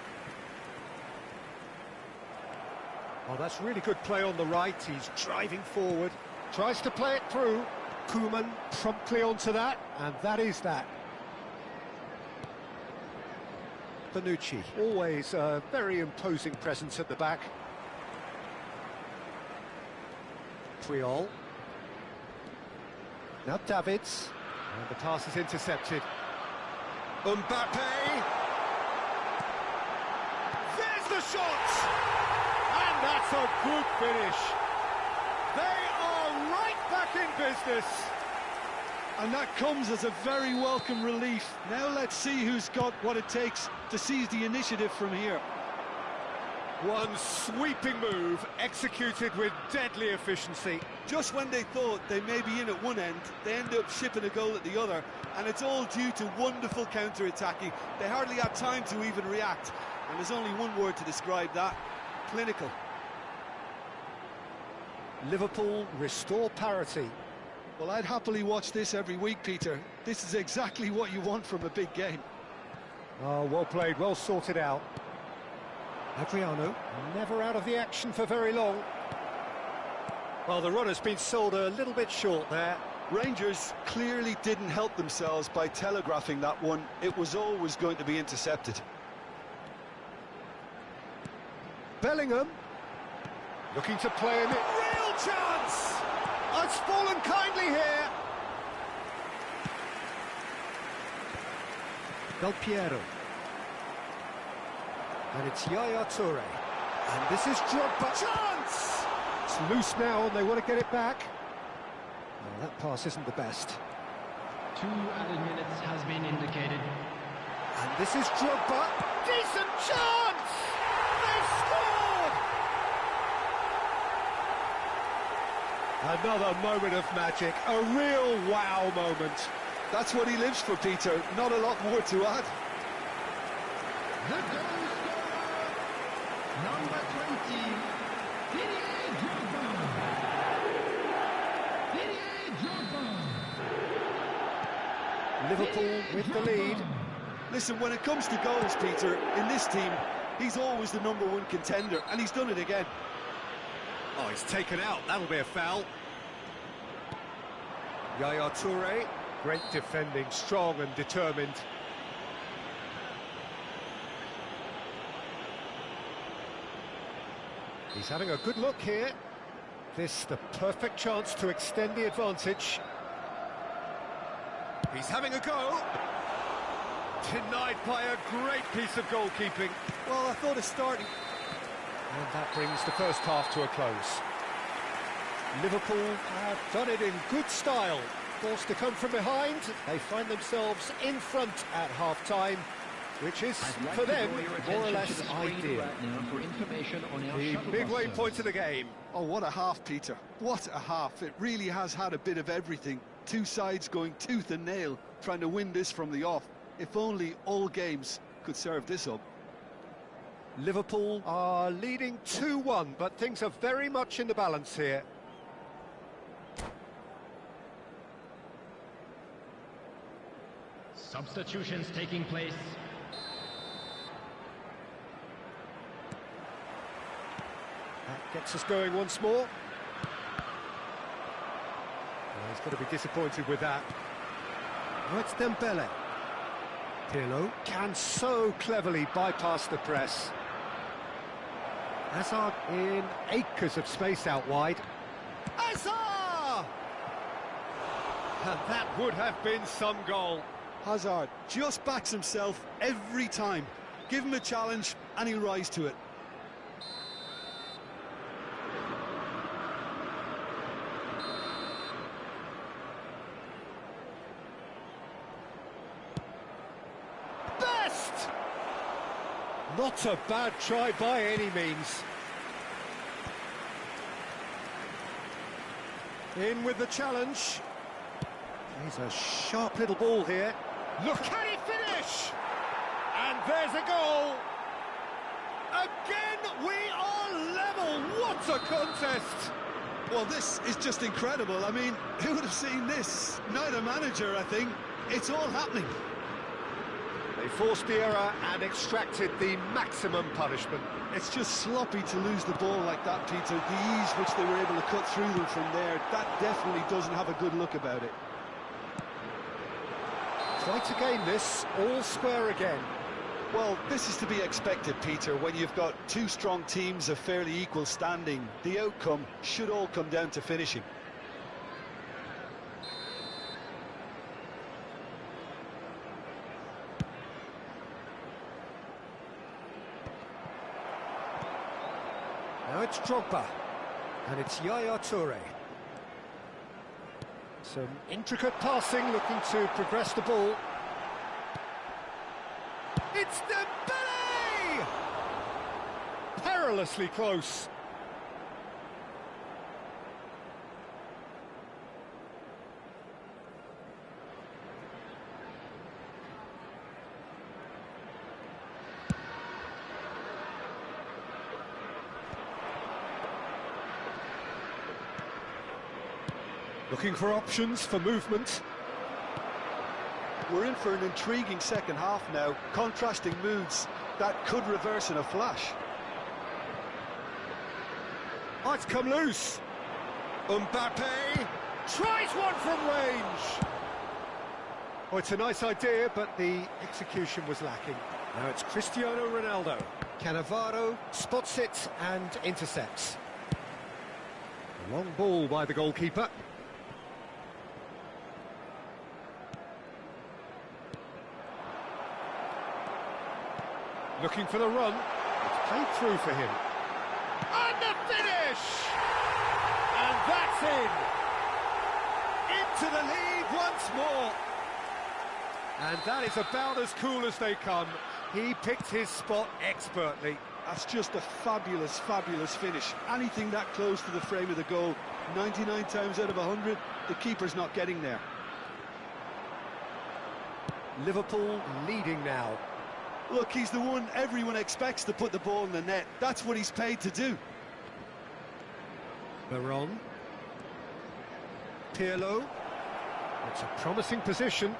Oh, that's really good play on the right. He's driving forward. Tries to play it through. Koeman promptly onto that, and that is that. Bonucci, always a very imposing presence at the back. Triol. Now Davids. And the pass is intercepted. Mbappe! There's the shot! And that's a good finish. They are right back in business. And that comes as a very welcome relief. Now let's see who's got what it takes to seize the initiative from here. One sweeping move, executed with deadly efficiency. Just when they thought they may be in at one end, they end up shipping a goal at the other, and it's all due to wonderful counter-attacking. They hardly had time to even react, and there's only one word to describe that: clinical. Liverpool restore parity. Well, I'd happily watch this every week, Peter. This is exactly what you want from a big game. Oh, well played, well sorted out. Adriano, never out of the action for very long. Well, the run has been sold a little bit short there. Rangers clearly didn't help themselves by telegraphing that one. It was always going to be intercepted. Bellingham, looking to play him in. Real chance! It's fallen kindly here. Del Piero. And it's Yaya Toure. And this is Drogba. Chance! It's loose now and they want to get it back. Well, that pass isn't the best. 2 added minutes has been indicated. And this is Drogba. Decent chance! They've scored! Another moment of magic. A real wow moment. That's what he lives for, Peter. Not a lot more to add. The goal scorer, number 20, Didier Drogba. Didier Drogba. Liverpool with the lead. Listen, when it comes to goals, Peter, in this team, he's always the #1 contender, and he's done it again. Oh, he's taken out. That'll be a foul. Yaya Toure. Great defending, strong and determined. He's having a good look here. This the perfect chance to extend the advantage. He's having a go. Denied by a great piece of goalkeeping. Well, I thought it's starting. And that brings the first half to a close. Liverpool have done it in good style. Forced to come from behind, they find themselves in front at half-time, which is, for them, more or less ideal. The midway point of the game. Oh, what a half, Peter. What a half. It really has had a bit of everything. Two sides going tooth and nail, trying to win this from the off. If only all games could serve this up. Liverpool are leading 2-1, but things are very much in the balance here. Substitutions taking place. That gets us going once more. Well, he's got to be disappointed with that. Oh, it's Dembele. Pirlo can so cleverly bypass the press. Hazard in acres of space out wide. Hazard! And that would have been some goal. Hazard just backs himself every time. Give him a challenge and he'll rise to it. Best! Not a bad try by any means. In with the challenge. He's a sharp little ball here. Look, can he finish? And there's a goal. Again, we are level. What a contest. Well, this is just incredible. I mean, who would have seen this? Neither manager, I think. It's all happening. They forced the error and extracted the maximum punishment. It's just sloppy to lose the ball like that, Peter. The ease which they were able to cut through them from there, that definitely doesn't have a good look about it. Try to gain this, all square again. Well, this is to be expected, Peter, when you've got two strong teams of fairly equal standing. The outcome should all come down to finishing. Now it's Drogba, and it's Yaya Toure. Some intricate passing, looking to progress the ball. It's Dembele! Perilously close. Looking for options for movement. We're in for an intriguing second half now, contrasting moods that could reverse in a flash. Oh, it's come loose. Mbappe tries one from range. Oh, it's a nice idea, but the execution was lacking. Now it's Cristiano Ronaldo. Cannavaro spots it and intercepts. A long ball by the goalkeeper. Looking for the run. It's played through for him. And the finish! And that's in! Into the lead once more. And that is about as cool as they come. He picked his spot expertly. That's just a fabulous, fabulous finish. Anything that close to the frame of the goal, 99 times out of 100, the keeper's not getting there. Liverpool leading now. Look, he's the one everyone expects to put the ball in the net. That's what he's paid to do. Baron. Pirlo. It's a promising position.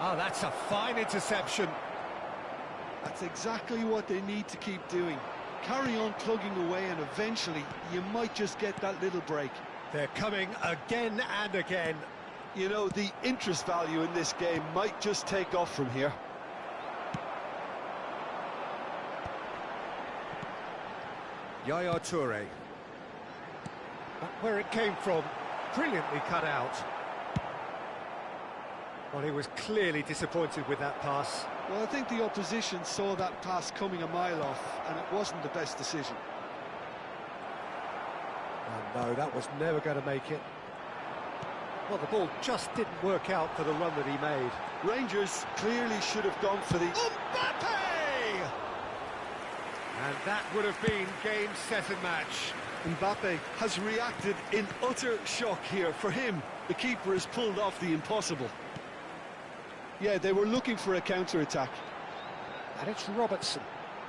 Oh, that's a fine interception. That's exactly what they need to keep doing. Carry on plugging away and eventually you might just get that little break. They're coming again and again. You know, the interest value in this game might just take off from here. Yaya Toure. But where it came from, brilliantly cut out. Well, he was clearly disappointed with that pass. Well, I think the opposition saw that pass coming a mile off, and it wasn't the best decision. Oh, no, that was never going to make it. Well, the ball just didn't work out for the run that he made. Rangers clearly should have gone for the... Mbappe! And that would have been game, set and match. Mbappe has reacted in utter shock here. For him, the keeper has pulled off the impossible. Yeah, they were looking for a counter-attack. And it's Robertson.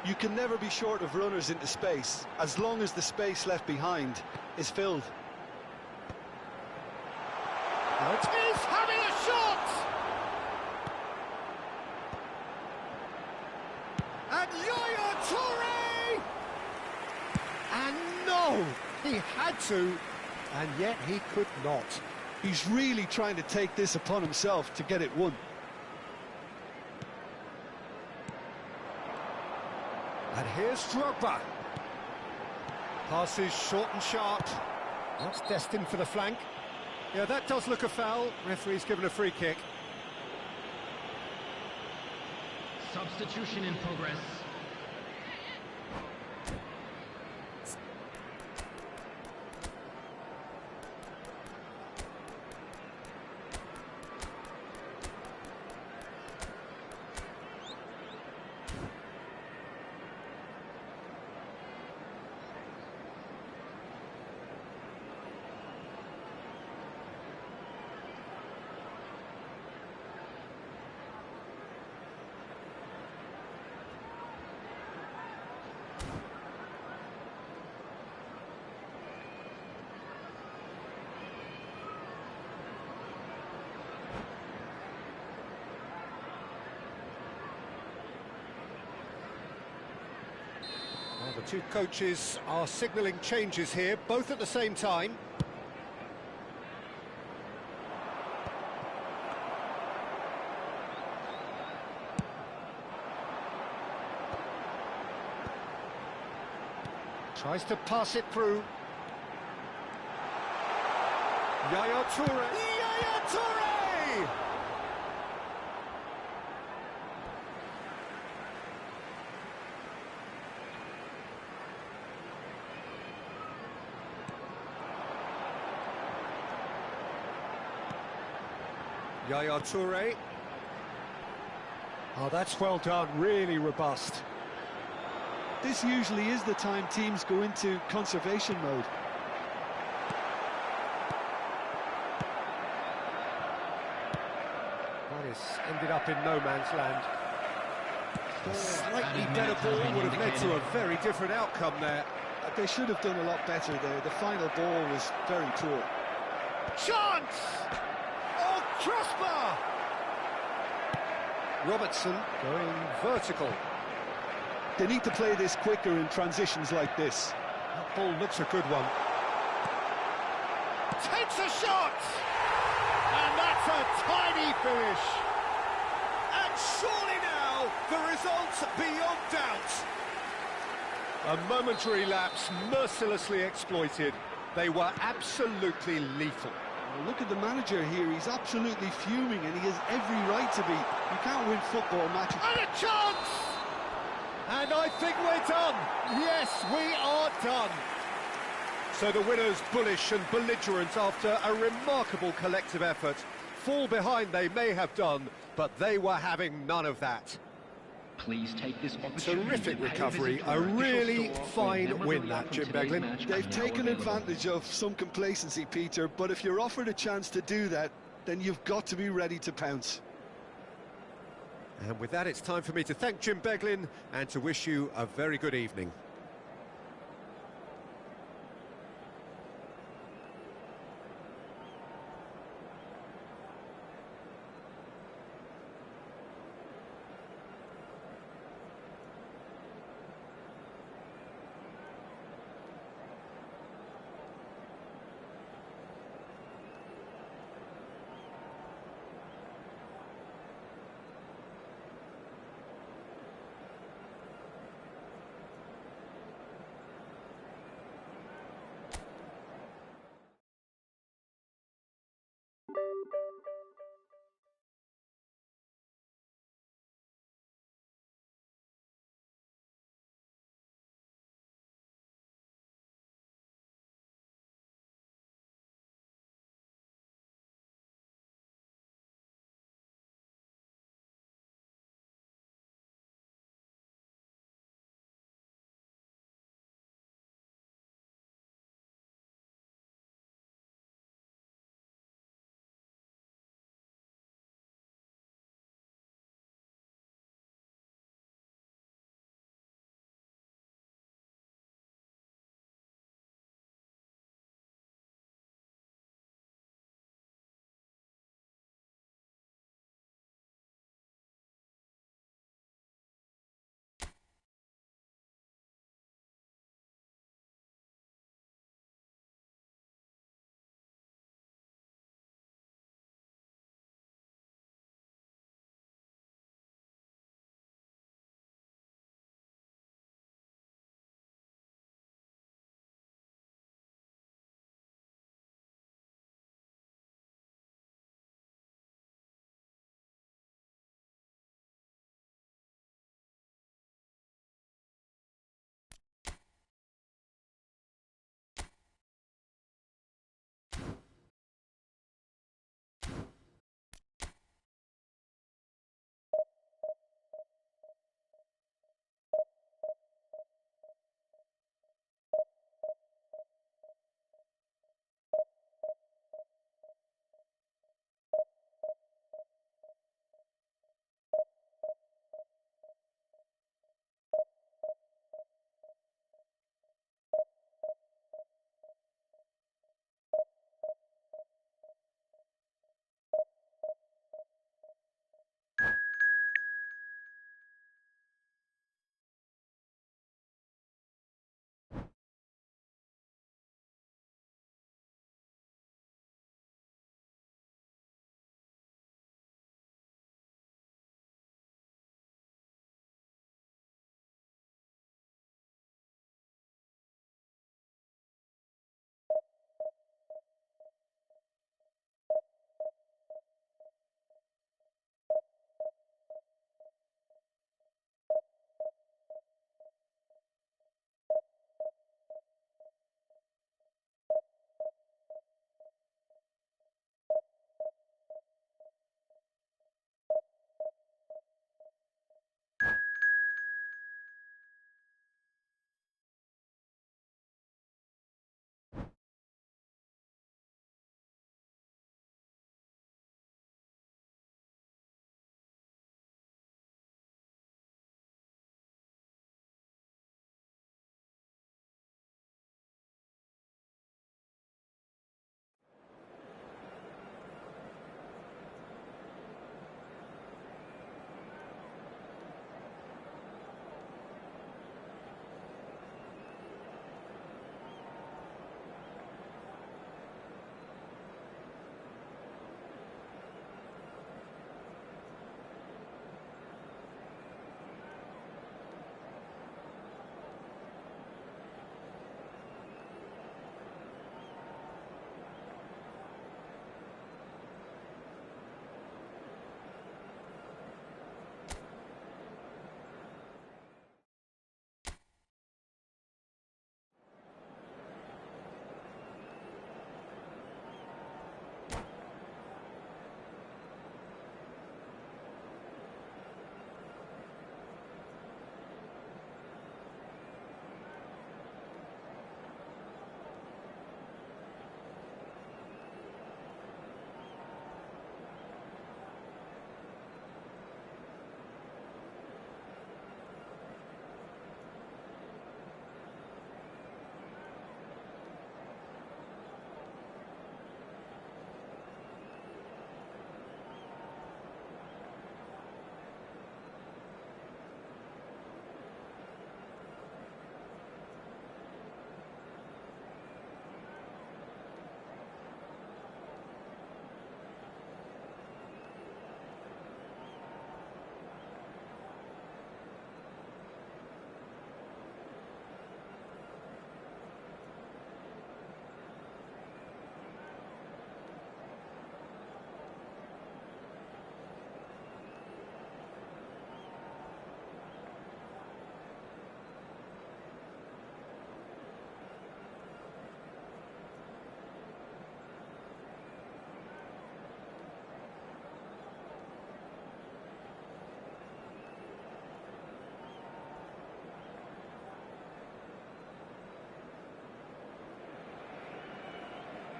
You can never be short of runners into space, as long as the space left behind is filled. Now it is having a shot! And Yaya Toure! And no! He had to, and yet he could not. He's really trying to take this upon himself to get it won. And here's Drogba. Passes short and sharp. That's destined for the flank. Yeah, that does look a foul. Referee's given a free kick. Substitution in progress. Well, the two coaches are signalling changes here, both at the same time. Tries to pass it through. Yaya Toure! Yaya Toure! Yaya Toure. Oh, that's well done, really robust. This usually is the time teams go into conservation mode. That is ended up in no man's land. A slightly better ball would have led to a very different outcome there. They should have done a lot better there. The final ball was very poor. Chance! Oh, crossbar! Robertson going vertical. They need to play this quicker in transitions like this. That ball looks a good one. Takes a shot! And that's a tiny finish. And surely now, the result's beyond doubt. A momentary lapse mercilessly exploited. They were absolutely lethal. Well, look at the manager here. He's absolutely fuming and he has every right to be. You can't win football matches. And a chance! And I think we're done. Yes, we are done. So the winners, bullish and belligerent after a remarkable collective effort. Fall behind they may have done, but they were having none of that. Please take this opportunity. Terrific recovery, a really fine win that, Jim Beglin. They've taken advantage of some complacency, Peter, but if you're offered a chance to do that, then you've got to be ready to pounce. And with that, it's time for me to thank Jim Beglin and to wish you a very good evening.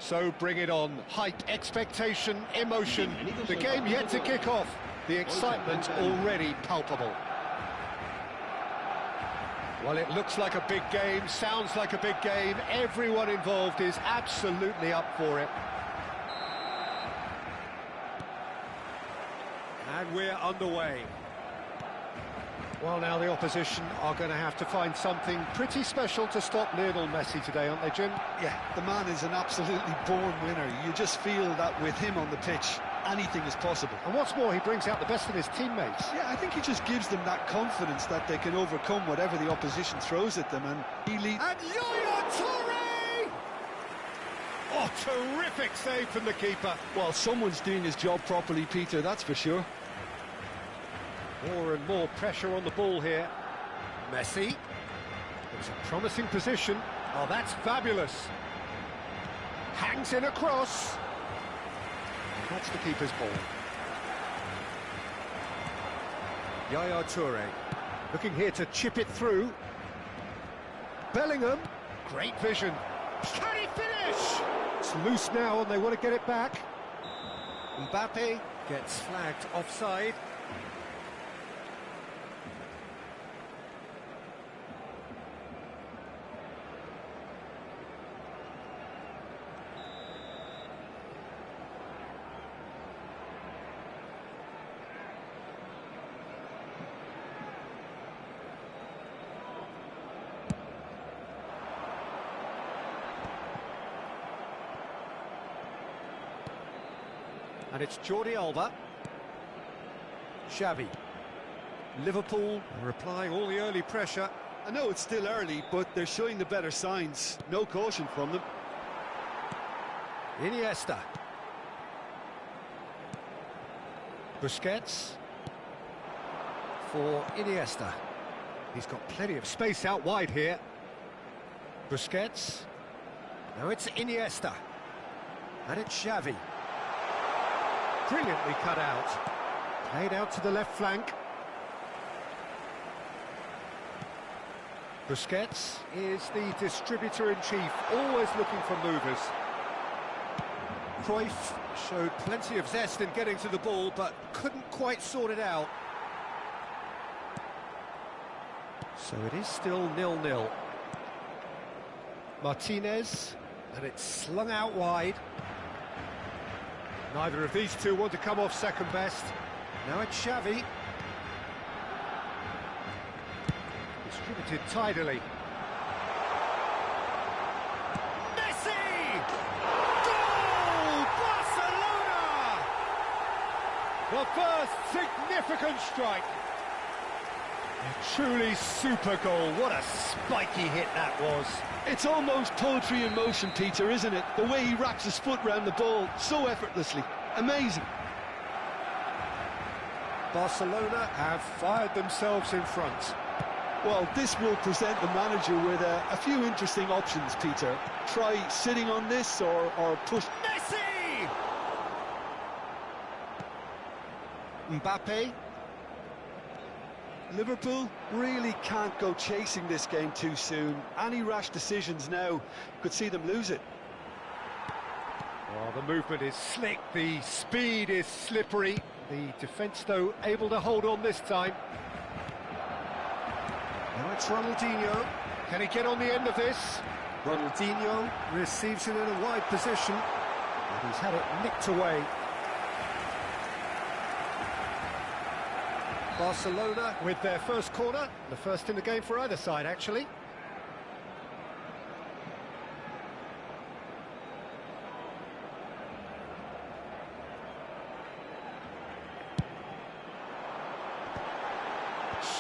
So bring it on. Hype, expectation, emotion. The game yet to kick off. The excitement already palpable. Well, it looks like a big game, sounds like a big game. Everyone involved is absolutely up for it. And we're underway. Well, now the opposition are going to have to find something pretty special to stop Lionel Messi today, aren't they, Jim? Yeah, the man is an absolutely born winner. You just feel that with him on the pitch, anything is possible. And what's more, he brings out the best in his teammates. Yeah, I think he just gives them that confidence that they can overcome whatever the opposition throws at them, and he leads. And Yaya Toure! Oh, terrific save from the keeper. Well, someone's doing his job properly, Peter, that's for sure. More and more pressure on the ball here. Messi. It's a promising position. Oh, that's fabulous. Hangs in a cross. And that's the keeper's ball. Yaya Toure. Looking here to chip it through. Bellingham. Great vision. Can he finish? It's loose now and they want to get it back. Mbappe gets flagged offside. And it's Jordi Alba. Xavi. Liverpool are applying all the early pressure. I know it's still early, but they're showing the better signs. No caution from them. Iniesta. Busquets. For Iniesta. He's got plenty of space out wide here. Busquets. Now it's Iniesta. And it's Xavi. Brilliantly cut out. Played out to the left flank. Busquets is the distributor-in-chief, always looking for movers. Cruyff showed plenty of zest in getting to the ball, but couldn't quite sort it out. So it is still 0-0. Martinez, and it's slung out wide. Neither of these two want to come off second best. Now it's Xavi. Distributed tidily. Messi! Goal! Barcelona! The first significant strike. A truly super goal. What a spiky hit that was. It's almost poetry in motion, Peter, isn't it? The way he wraps his foot round the ball so effortlessly. Amazing. Barcelona have fired themselves in front. Well, this will present the manager with a few interesting options, Peter. Try sitting on this or push. Messi! Mbappe. Liverpool really can't go chasing this game too soon. Any rash decisions now could see them lose it. Well, the movement is slick, the speed is slippery. The defence, though, able to hold on this time. Now it's Ronaldinho. Can he get on the end of this? Ronaldinho receives it in a wide position, and he's had it nicked away. Barcelona with their first corner, the first in the game for either side, actually.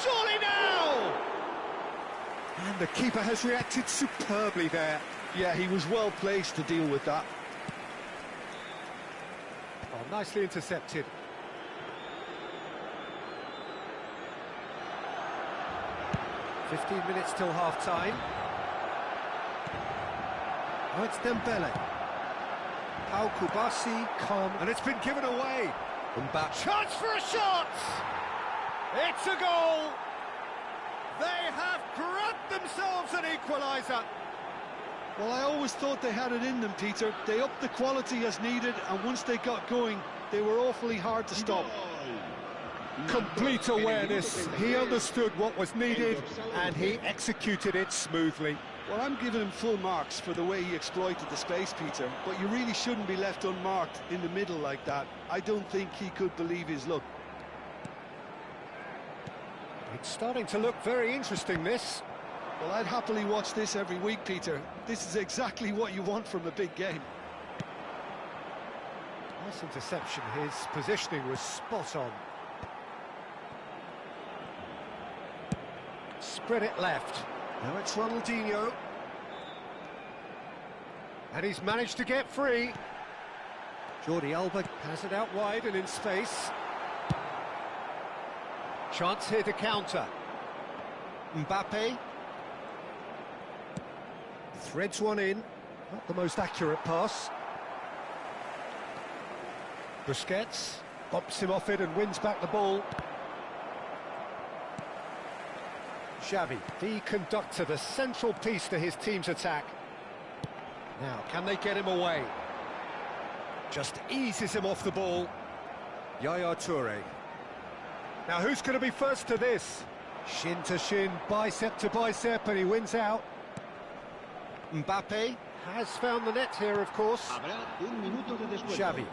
Surely now! And the keeper has reacted superbly there. Yeah, he was well placed to deal with that. Oh, nicely intercepted. "15 minutes till half-time. Oh, it's Dembele. Pau Kubasi, calm, and it's been given away. Mbappe. Chance for a shot! It's a goal! They have grabbed themselves an equaliser. Well, I always thought they had it in them, Peter. They upped the quality as needed, and once they got going, they were awfully hard to stop. Complete awareness. He understood what was needed, and he executed it smoothly. Well, I'm giving him full marks for the way he exploited the space, Peter, but you really shouldn't be left unmarked in the middle like that. I don't think he could believe his luck. It's starting to look very interesting, this. Well, I'd happily watch this every week, Peter. This is exactly what you want from a big game. Nice interception. His positioning was spot on. Spread it left. Now it's Ronaldinho. And he's managed to get free. Jordi Alba has it out wide and in space. Chance here to counter. Mbappe. Threads one in. Not the most accurate pass. Busquets bops him off it and wins back the ball. Xavi, the conductor, the central piece to his team's attack. Now, can they get him away? Just eases him off the ball. Yaya Toure. Now, who's going to be first to this? Shin to shin, bicep to bicep, and he wins out. Mbappe has found the net here, of course. Xavi.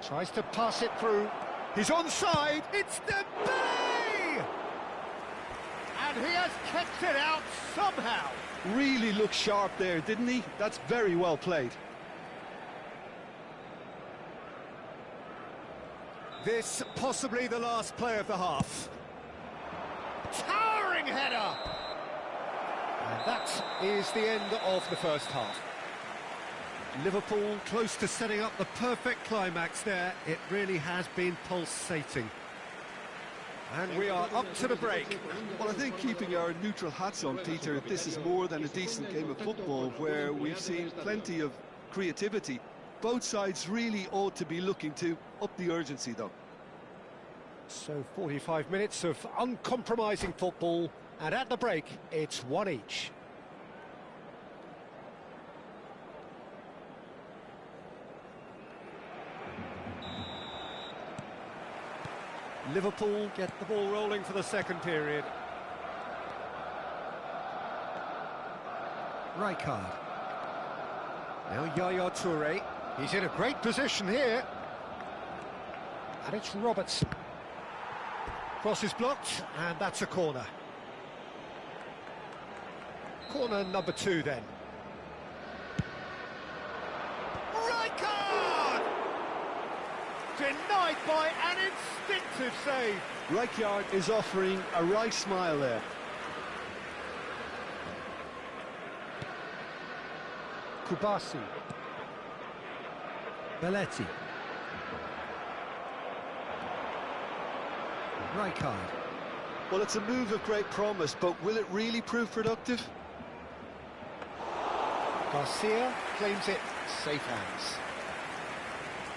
Tries to pass it through. He's onside. It's Dembele! And he has kept it out somehow. Really looked sharp there, didn't he? That's very well played. This possibly the last play of the half. Towering header! And that is the end of the first half. Liverpool close to setting up the perfect climax there. It really has been pulsating. And we are up to the break. Well, I think keeping our neutral hats on, Peter, this is more than a decent game of football where we've seen plenty of creativity. Both sides really ought to be looking to up the urgency, though. So 45 minutes of uncompromising football, and at the break, it's one each. Liverpool get the ball rolling for the second period. Rijkaard. Now Yaya Toure. He's in a great position here. And it's Robertson. Cross is blocked, and that's a corner. Corner number 2 then. Rijkaard! Denied by an instinctive save. Rijkaard is offering a right smile there. Kubasi. Belletti. Rijkaard. Well, it's a move of great promise, but will it really prove productive? Garcia claims it. Safe hands.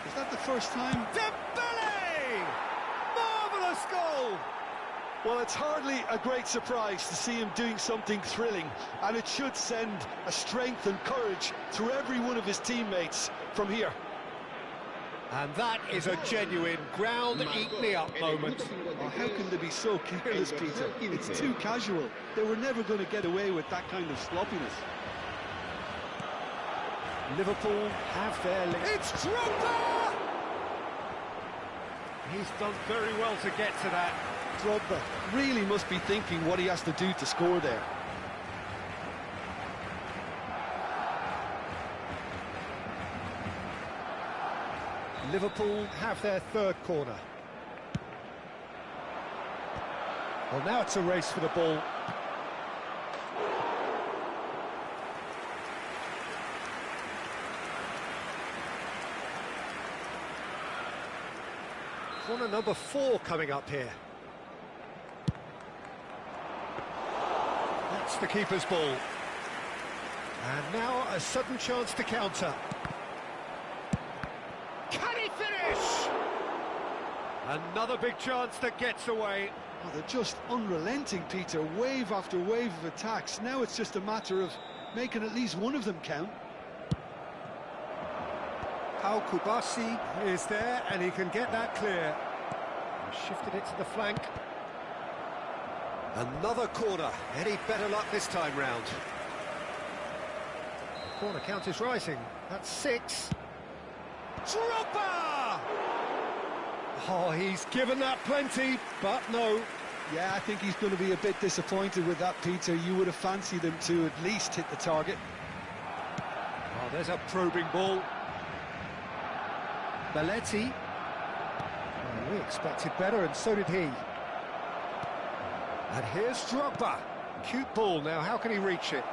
Is that the first time? Dembele! Marvellous goal! Well, it's hardly a great surprise to see him doing something thrilling, and it should send a strength and courage through every one of his teammates from here. And that is a genuine ground-eat-me-up moment. Oh, how can they be so careless, Peter? It's too casual. They were never going to get away with that kind of sloppiness. Liverpool have their lead. It's Drogba! He's done very well to get to that. Drogba really must be thinking what he has to do to score there. Liverpool have their third corner. Well, now it's a race for the ball. Corner number 4 coming up here. That's the keeper's ball. And now a sudden chance to counter. Can he finish? Another big chance that gets away. Oh, they're just unrelenting, Peter. Wave after wave of attacks. Now it's just a matter of making at least one of them count. Pau Kubasi is there, and he can get that clear. He shifted it to the flank. Another corner. Any better luck this time round? Corner count is rising. That's 6. Drogba! Oh, he's given that plenty, but no. Yeah, I think he's going to be a bit disappointed with that, Peter. You would have fancied him to at least hit the target. Oh, there's a probing ball. Belletti. Oh, we expected better, and so did he. And here's Drogba. Cute ball now, how can he reach it?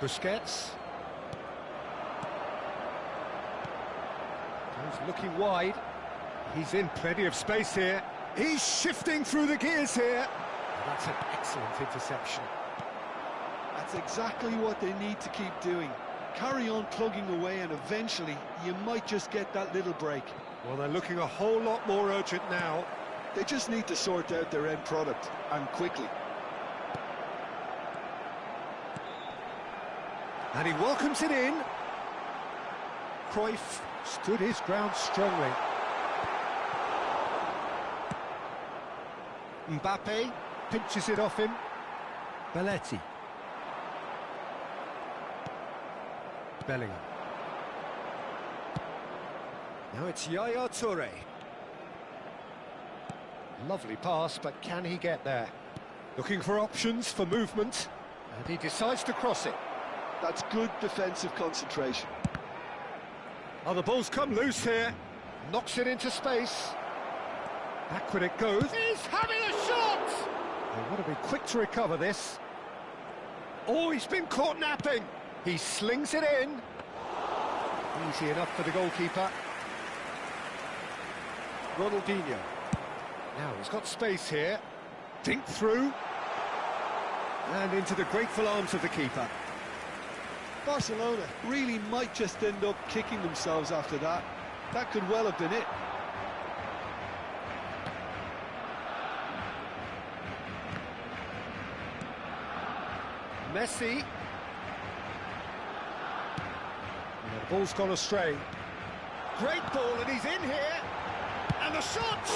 Busquets. He's looking wide. He's in plenty of space here. He's shifting through the gears here. That's an excellent interception. That's exactly what they need to keep doing. Carry on plugging away, and eventually you might just get that little break. Well, they're looking a whole lot more urgent now. They just need to sort out their end product, and quickly. And he welcomes it in. Cruyff stood his ground strongly. Mbappe pinches it off him. Belletti. Bellingham. Now it's Yaya Toure. Lovely pass, but can he get there? Looking for options for movement, and he decides to cross it. That's good defensive concentration. Oh, the ball's come loose here. Knocks it into space. Backward it goes. He's having a shot! They want to be quick to recover this. Oh, he's been caught napping. He slings it in. Easy enough for the goalkeeper. Ronaldinho. Now he's got space here. Dink through. And into the grateful arms of the keeper. Barcelona really might just end up kicking themselves after that. That could well have been it. Messi. And the ball's gone astray. Great ball, and he's in here. And the shot!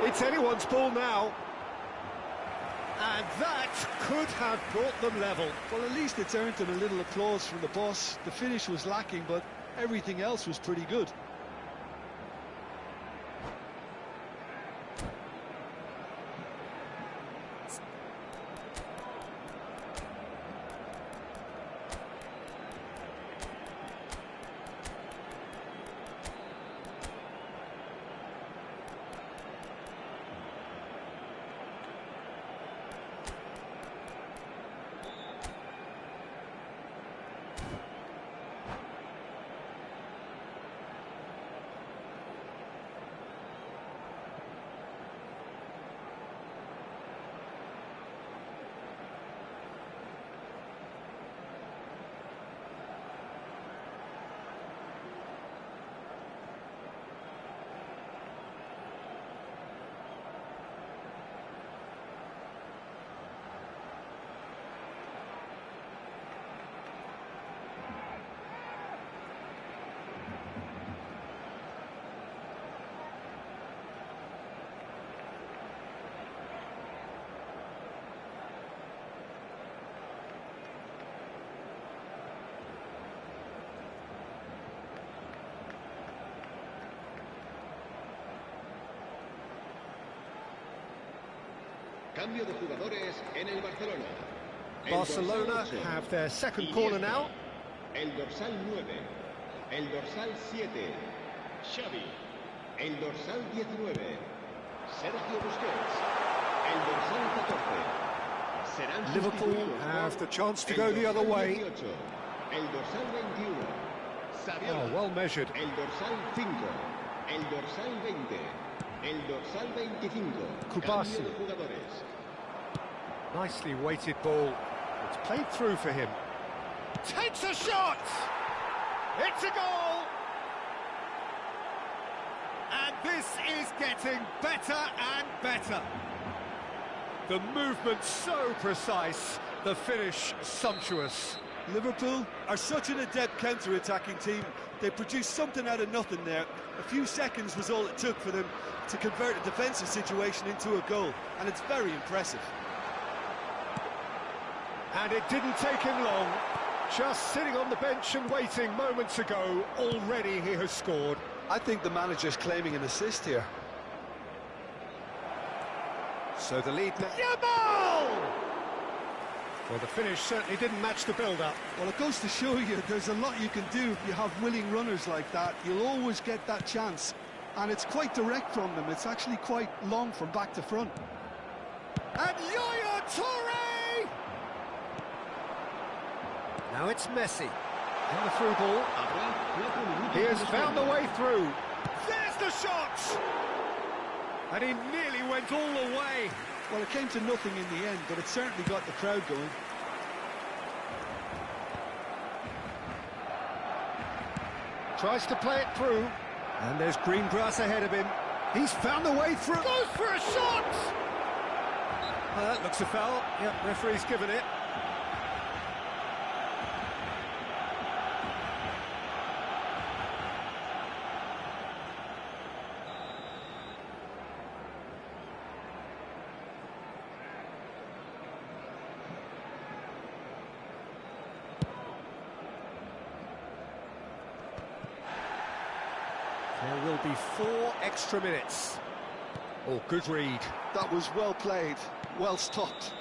It's anyone's ball now. And that could have brought them level. Well, at least it's earned them a little applause from the boss. The finish was lacking, but everything else was pretty good. Cambio de jugadores en el Barcelona. Barcelona have their second corner now. El dorsal 9. El dorsal 7. Xavi. El dorsal 19. Sergio Busquets. El dorsal 14. Serán Liverpool have the chance to go the other way. El dorsal 21. Oh, well measured. El dorsal 5. El dorsal 20. El dorsal 25. Kubasi. Cambio de jugadores. Nicely weighted ball. It's played through for him. Takes a shot! It's a goal! And this is getting better and better. The movement so precise, the finish sumptuous. Liverpool are such an adept counter-attacking team. They produced something out of nothing there. A few seconds was all it took for them to convert a defensive situation into a goal, and it's very impressive. And it didn't take him long. Just sitting on the bench and waiting moments ago, already he has scored. I think the manager's claiming an assist here. So the lead now. Yamal! Well, the finish certainly didn't match the build-up. Well, it goes to show you there's a lot you can do if you have willing runners like that. You'll always get that chance. And it's quite direct from them. It's actually quite long from back to front. And Yaya Toure! Now it's Messi. And the through ball. He has found the way through. There's the shot! And he nearly went all the way. Well, it came to nothing in the end, but it certainly got the crowd going. Tries to play it through. And there's green grass ahead of him. He's found the way through. Goes for a shot! That looks a foul. Yep, referee's given it. There will be 4 extra minutes. Oh, good read. That was well played, well stopped.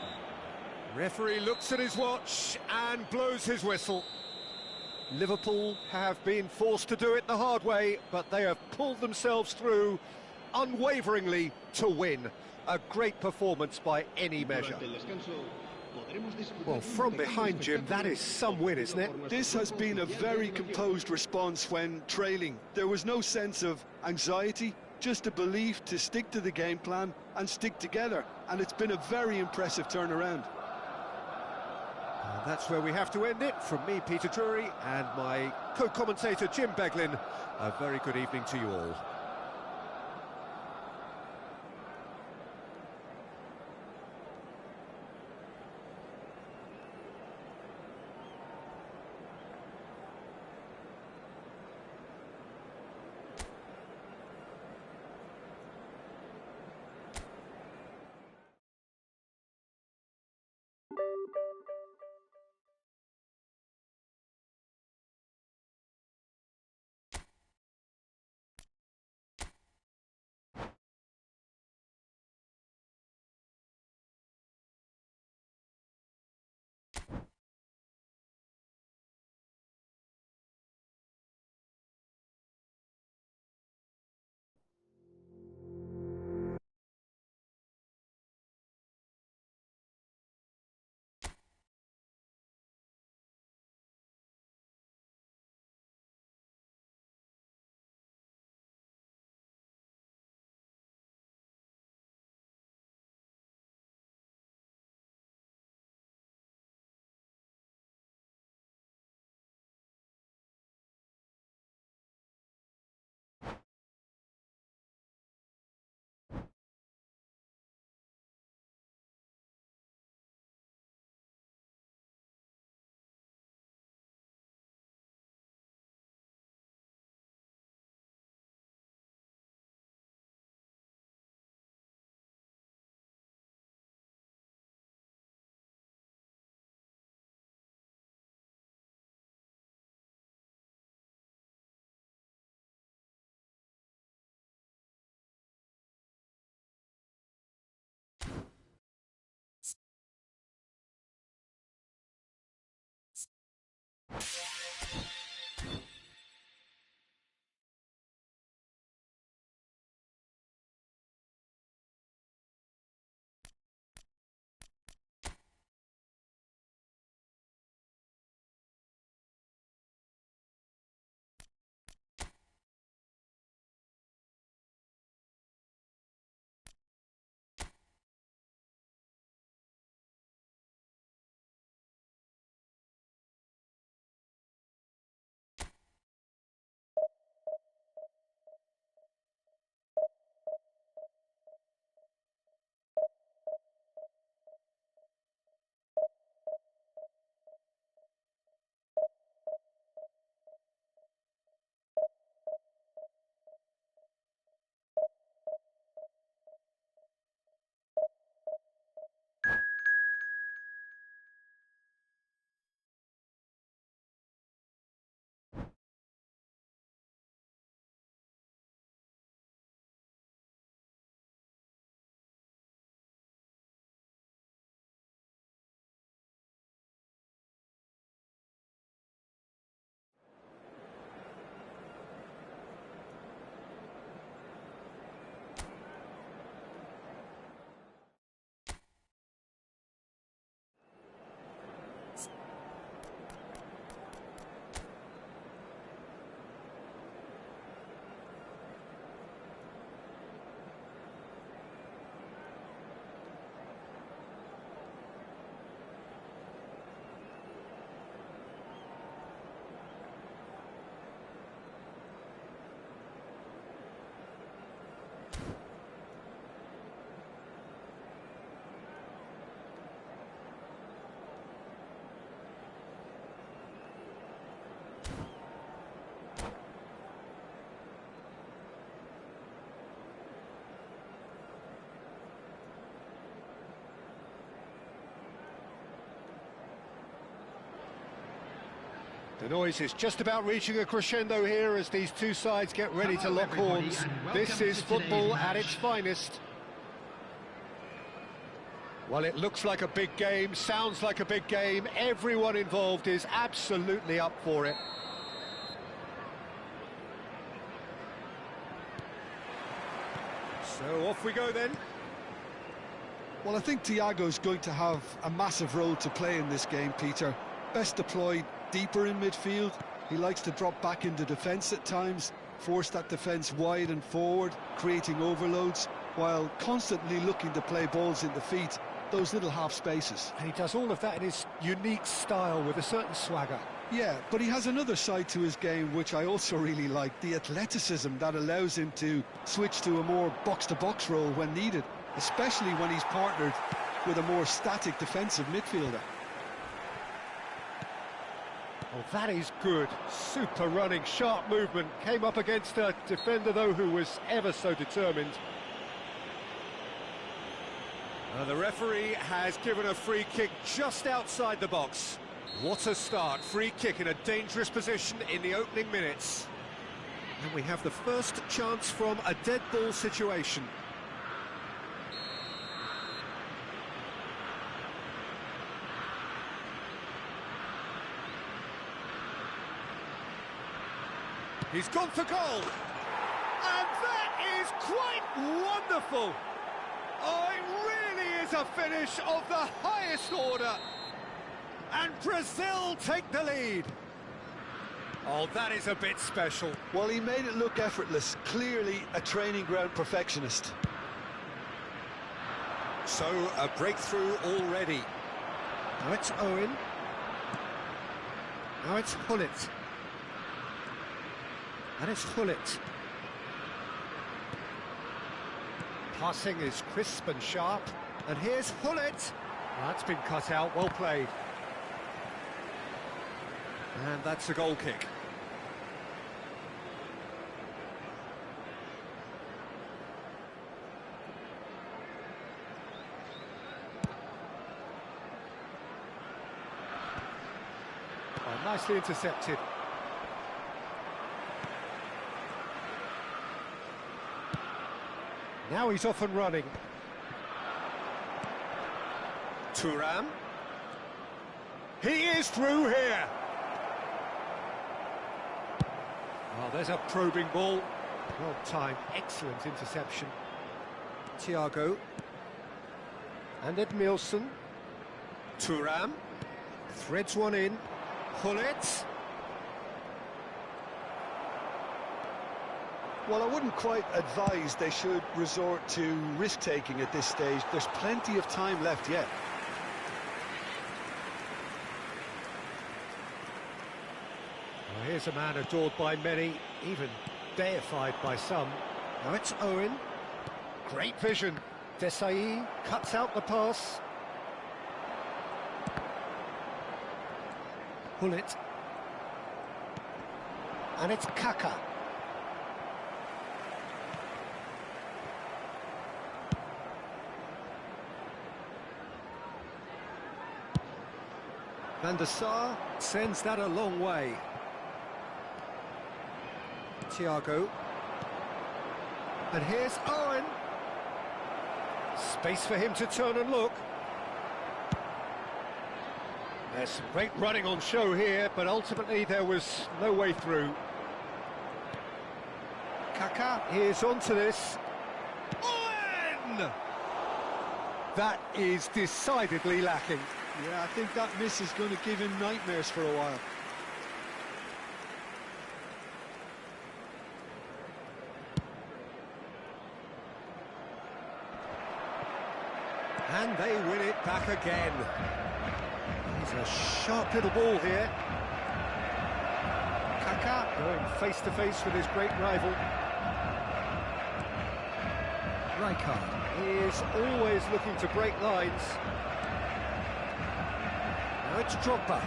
Referee looks at his watch and blows his whistle. Liverpool have been forced to do it the hard way, but they have pulled themselves through unwaveringly to win. A great performance by any measure. Well, from behind, Jim, that is some win, isn't it? This has been a very composed response when trailing. There was no sense of anxiety, just a belief to stick to the game plan and stick together. And it's been a very impressive turnaround. And that's where we have to end it. From me, Peter Drury, and my co-commentator, Jim Beglin, a very good evening to you all. The noise is just about reaching a crescendo here as these two sides get ready to lock horns. This is football at its finest. Well, it looks like a big game, sounds like a big game. Everyone involved is absolutely up for it. So off we go then. Well, I think Thiago's going to have a massive role to play in this game, Peter. Best deployed deeper in midfield. He likes to drop back into defence at times, force that defence wide and forward, creating overloads, while constantly looking to play balls in the feet, those little half spaces. And he does all of that in his unique style with a certain swagger. Yeah, but he has another side to his game which I also really like, the athleticism that allows him to switch to a more box-to-box role when needed, especially when he's partnered with a more static defensive midfielder. Oh, that is good. Super running, sharp movement. Came up against a defender, though, who was ever so determined. The referee has given a free kick just outside the box. What a start. Free kick in a dangerous position in the opening minutes. And we have the first chance from a dead ball situation. He's gone for goal. And that is quite wonderful. Oh, it really is a finish of the highest order. And Brazil take the lead. Oh, that is a bit special. Well, he made it look effortless. Clearly a training ground perfectionist. So, a breakthrough already. Now it's Owen. Now it's Hullet. And it's Hullet. Passing is crisp and sharp. And here's Hullet. That's been cut out, well played. And that's a goal kick. Oh, nicely intercepted. Now he's off and running. Thuram. He is through here. Oh, there's a probing ball. Well timed, excellent interception. Thiago. And Edmilson. Thuram. Threads one in. Hullet. Well, I wouldn't quite advise they should resort to risk-taking at this stage. There's plenty of time left yet. Well, here's a man adored by many, even deified by some. Now it's Owen. Great vision. Desai cuts out the pass. Hullet. And it's Kaka. Van der Sar sends that a long way. Thiago. And here's Owen. Space for him to turn and look. There's some great running on show here, but ultimately there was no way through. Kaka is onto this. Owen! That is decidedly lacking. Yeah, I think that miss is going to give him nightmares for a while. And they win it back again. He's a sharp little ball here. Kaka going face to face with his great rival. Rijkaard is always looking to break lines. Now it's Drogba.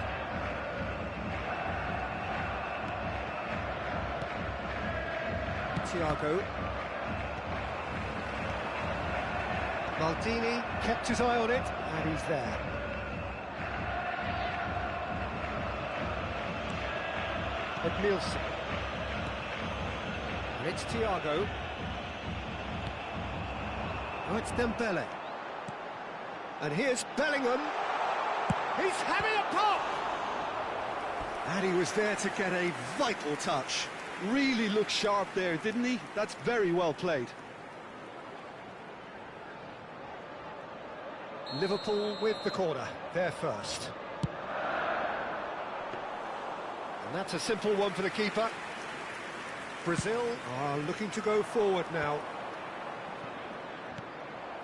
Thiago. Maldini kept his eye on it, and he's there. Nielsen. And it's Thiago. Oh, it's Dembele. And here's Bellingham. He's having a pop! And he was there to get a vital touch. Really looked sharp there, didn't he? That's very well played. Liverpool with the corner, they're first. And that's a simple one for the keeper. Brazil are looking to go forward now.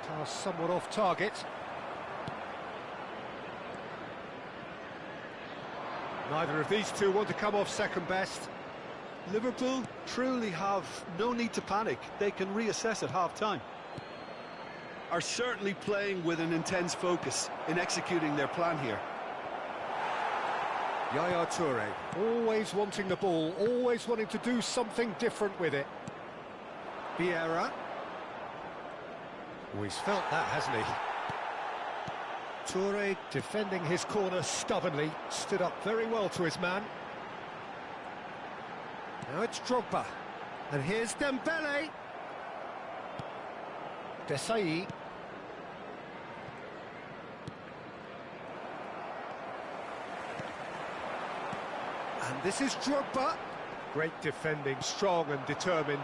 Pass somewhat off target. Neither of these two want to come off second best. Liverpool truly have no need to panic. They can reassess at half-time. Are certainly playing with an intense focus in executing their plan here. Yaya Toure, always wanting the ball, always wanting to do something different with it. Vieira. Oh, he's felt that, hasn't he? Toure defending his corner stubbornly, stood up very well to his man. Now it's Drogba, and here's Dembele. Desai. And this is Drogba. Great defending, strong and determined.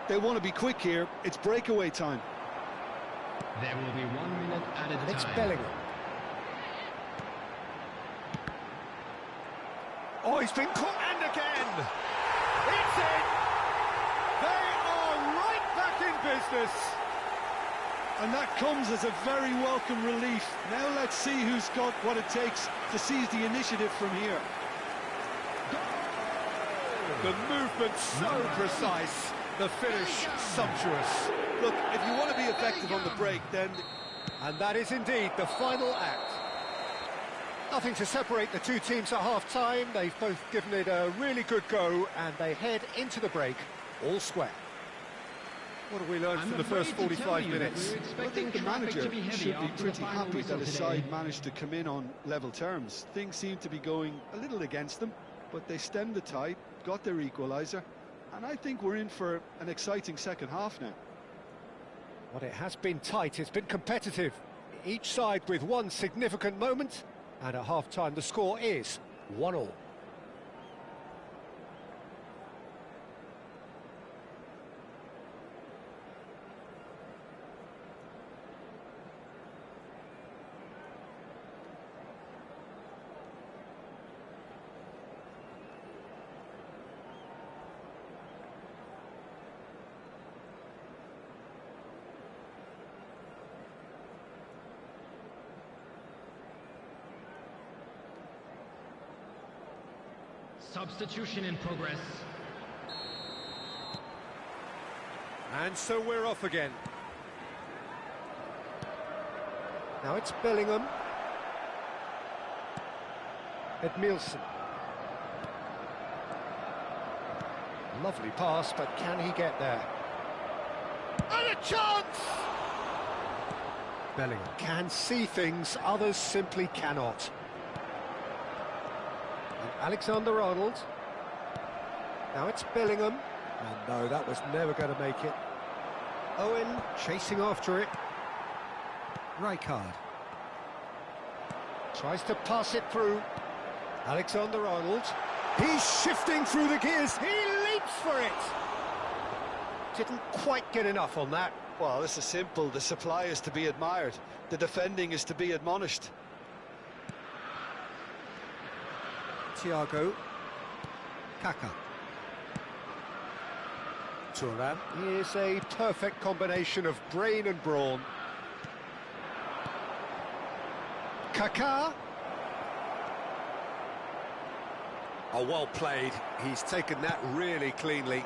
They want to be quick here. It's breakaway time. There will be 1 minute added time. It's Bellingham. Oh, he's been caught, and again! It's in! They are right back in business! And that comes as a very welcome relief. Now let's see who's got what it takes to seize the initiative from here. The movement so precise, the finish sumptuous. Look, if you want to be effective on the break, then... And that is indeed the final act. Nothing to separate the two teams at half-time. They've both given it a really good go, and they head into the break all square. What have we learned from the first 45 minutes? I think the manager should be pretty happy that his side managed to come in on level terms. Things seem to be going a little against them, but they stemmed the tide, got their equaliser, and I think we're in for an exciting second half now. Well, it has been tight, it's been competitive. Each side with one significant moment, and at half-time the score is 1-1. Substitution in progress. And so we're off again. Now it's Bellingham. Nielsen. Lovely pass, but can he get there? And a chance! Bellingham can see things others simply cannot. Alexander-Arnold. Now it's Bellingham. And no, that was never going to make it. Owen chasing after it. Rijkaard. Tries to pass it through. Alexander-Arnold. He's shifting through the gears. He leaps for it. Didn't quite get enough on that. Well, this is simple. The supply is to be admired. The defending is to be admonished. Thiago. Kaká. Thuram is a perfect combination of brain and brawn. Kaká. Oh, well played. He's taken that really cleanly.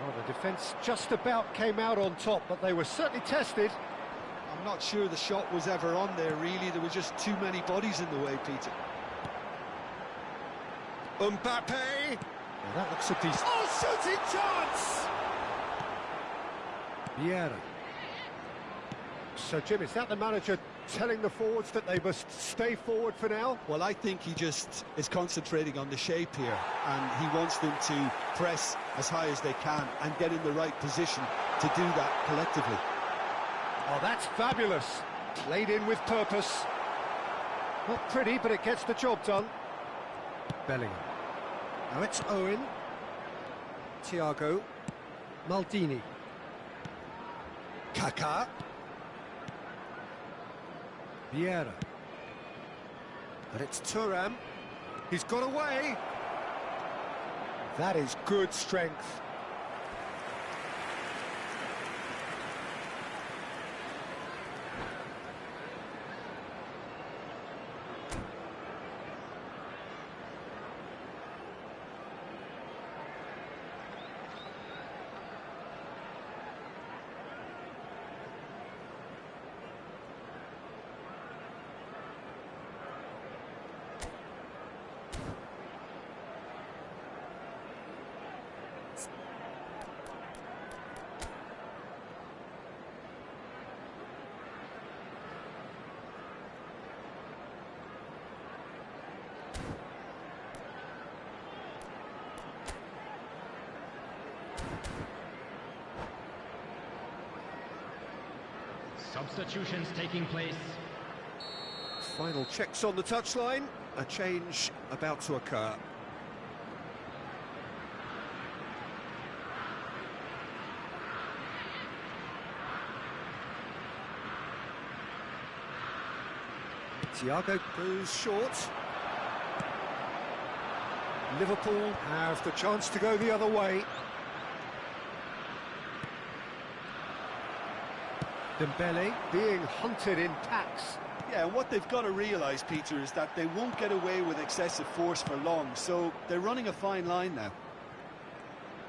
Well, the defence just about came out on top, but they were certainly tested. I'm not sure the shot was ever on there, really. There were just too many bodies in the way, Peter. Mbappe! Well, that looks a decent... Oh, shooting chance! Vieira. So, Jim, is that the manager telling the forwards that they must stay forward for now? Well, I think he just is concentrating on the shape here, and he wants them to press as high as they can and get in the right position to do that collectively. Oh, that's fabulous. Played in with purpose. Not pretty, but it gets the job done. Bellingham. Now it's Owen. Thiago. Maldini. Kaká. Vieira. But it's Thuram. He's got away. That is good strength. Substitutions taking place. Final checks on the touchline. A change about to occur. Thiago goes short. Liverpool have the chance to go the other way. Dembele being hunted in packs. Yeah, and what they've got to realise, Peter, is that they won't get away with excessive force for long, so they're running a fine line now.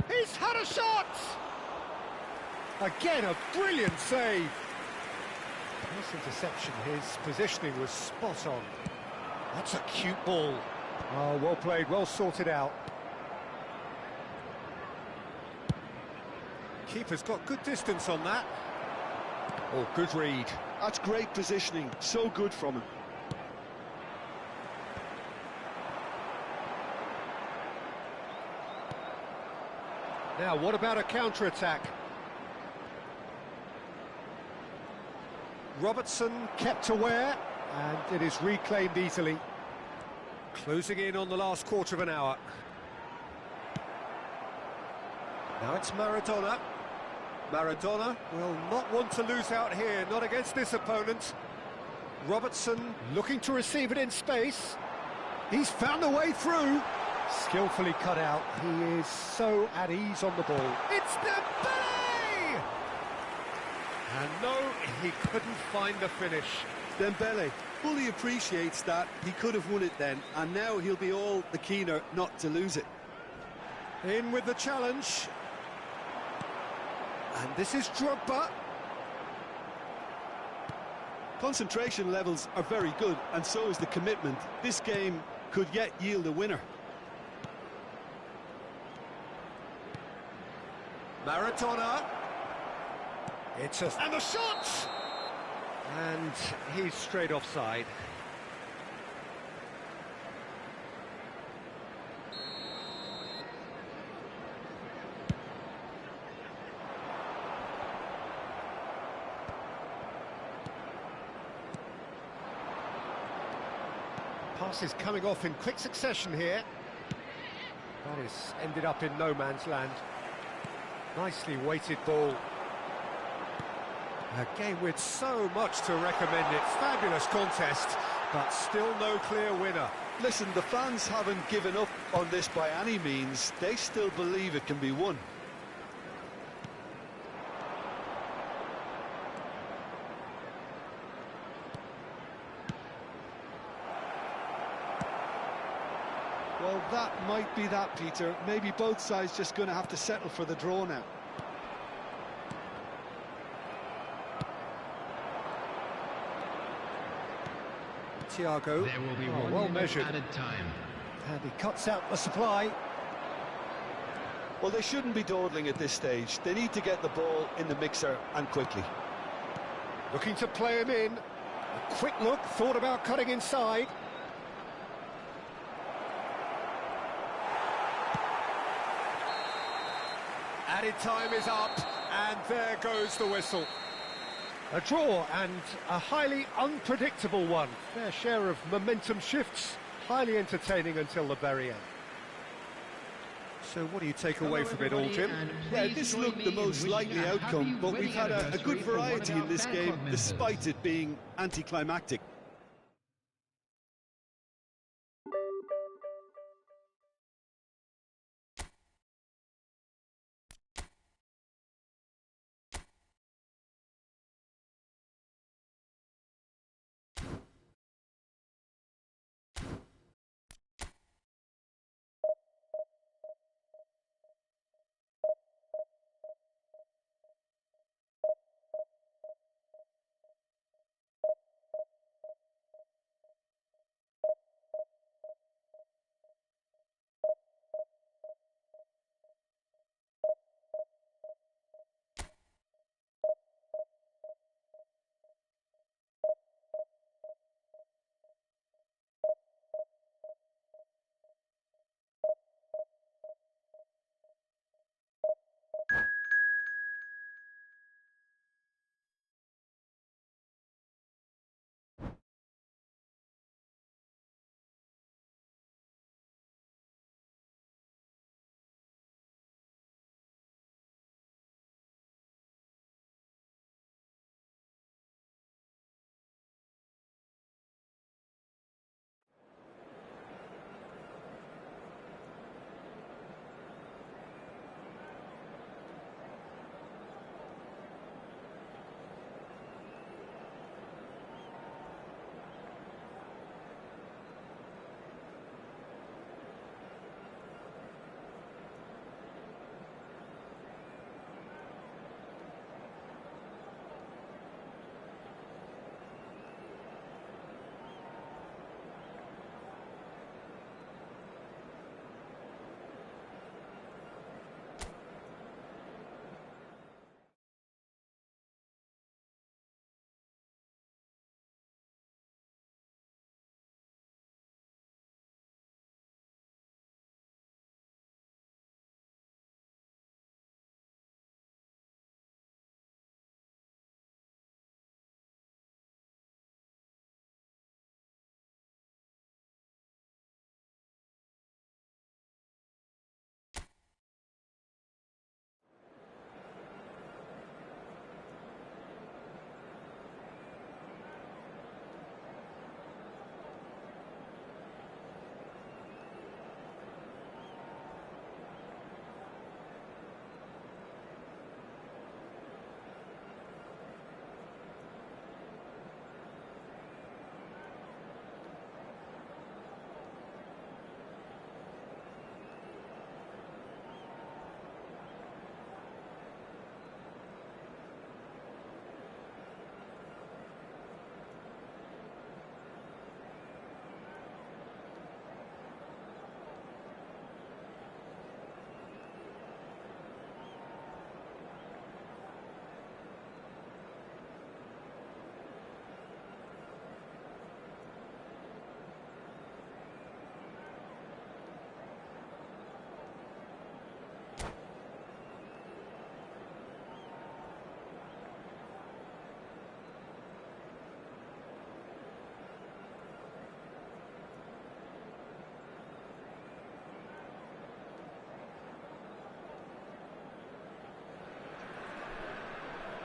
He's had a shot! Again, a brilliant save. Nice interception, his positioning was spot on. That's a cute ball. Oh, well played, well sorted out. Keeper's got good distance on that. Oh, good read. That's great positioning, so good from him. Now, what about a counter-attack? Robertson kept aware, and it is reclaimed easily. Closing in on the last quarter of an hour. Now it's Maradona. Maradona will not want to lose out here, not against this opponent. Robertson looking to receive it in space. He's found a way through. Skillfully cut out. He is so at ease on the ball. It's Dembele! And no, he couldn't find the finish. Dembele fully appreciates that he could have won it then, and now he'll be all the keener not to lose it. In with the challenge. And this is Drogba. Concentration levels are very good, and so is the commitment. This game could yet yield a winner. Maradona. And the shot! And he's straight offside. Pass is coming off in quick succession here. That is ended up in no man's land. Nicely weighted ball. A game with so much to recommend it. Fabulous contest, but still no clear winner. Listen, the fans haven't given up on this by any means. They still believe it can be won. Well, that might be that, Peter. Maybe both sides just going to have to settle for the draw now. Thiago. There will be one well minute measured. added time. And he cuts out the supply. Well, they shouldn't be dawdling at this stage. They need to get the ball in the mixer and quickly. Looking to play him in. A quick look, thought about cutting inside. Added time is up, and there goes the whistle. A draw, and a highly unpredictable one. Fair share of momentum shifts, highly entertaining until the very end. So what do you take away from it all, Jim? Yeah, this looked the most likely outcome, but we've had a good variety in this game, despite it being anticlimactic.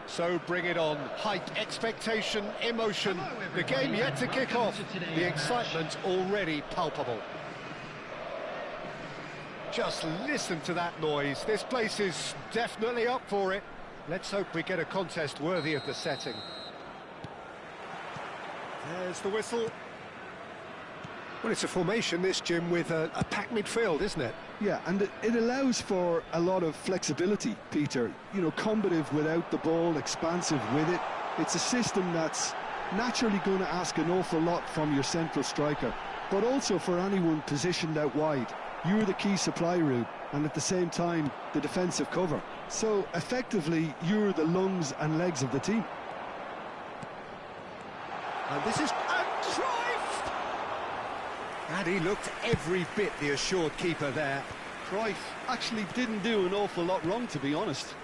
So bring it on. Hype, expectation, emotion. The game yet to kick off. The excitement already palpable. Just listen to that noise. This place is definitely up for it. Let's hope we get a contest worthy of the setting. There's the whistle. Well, it's a formation, this, Jim, with a packed midfield, isn't it? Yeah, and it allows for a lot of flexibility, Peter. You know, combative without the ball, expansive with it. It's a system that's naturally going to ask an awful lot from your central striker, but also for anyone positioned out wide. You're the key supply route, and at the same time, the defensive cover. So, effectively, you're the lungs and legs of the team. And this is... And Cruyff! And he looked every bit the assured keeper there. Cruyff actually didn't do an awful lot wrong, to be honest.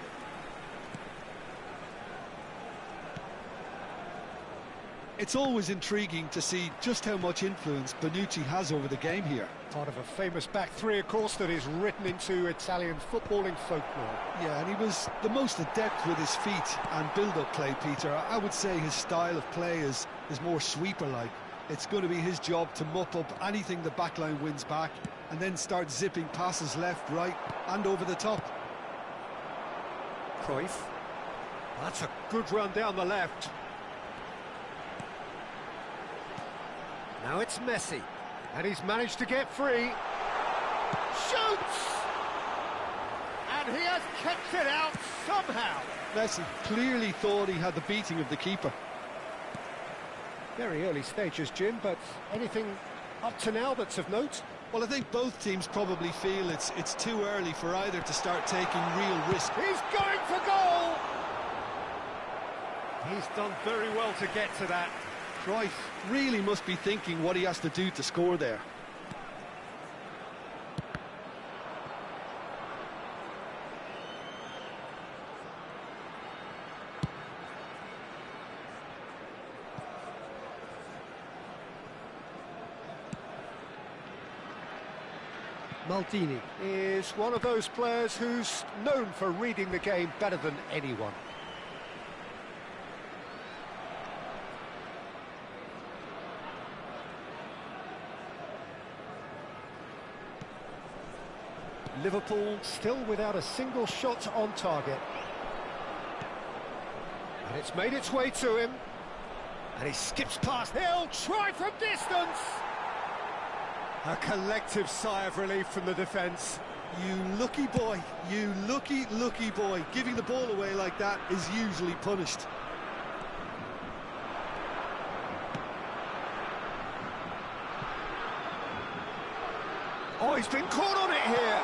It's always intriguing to see just how much influence Bonucci has over the game here. Part of a famous back three, of course, that is written into Italian footballing folklore. Yeah, and he was the most adept with his feet and build-up play, Peter. I would say his style of play is more sweeper-like. It's going to be his job to mop up anything the backline wins back and then start zipping passes left, right and over the top. Cruyff. That's a good run down the left. Now it's Messi, and he's managed to get free. Shoots! And he has kept it out somehow. Messi clearly thought he had the beating of the keeper. Very early stages, Jim, but anything up to now that's of note? Well, I think both teams probably feel it's too early for either to start taking real risk. He's going for goal! He's done very well to get to that. Cruyff really must be thinking what he has to do to score there. Maldini is one of those players who's known for reading the game better than anyone. Liverpool still without a single shot on target. And it's made its way to him. And he skips past. He'll try from distance. A collective sigh of relief from the defence. You lucky boy, you lucky boy. Giving the ball away like that is usually punished. Oh, he's been caught on it here.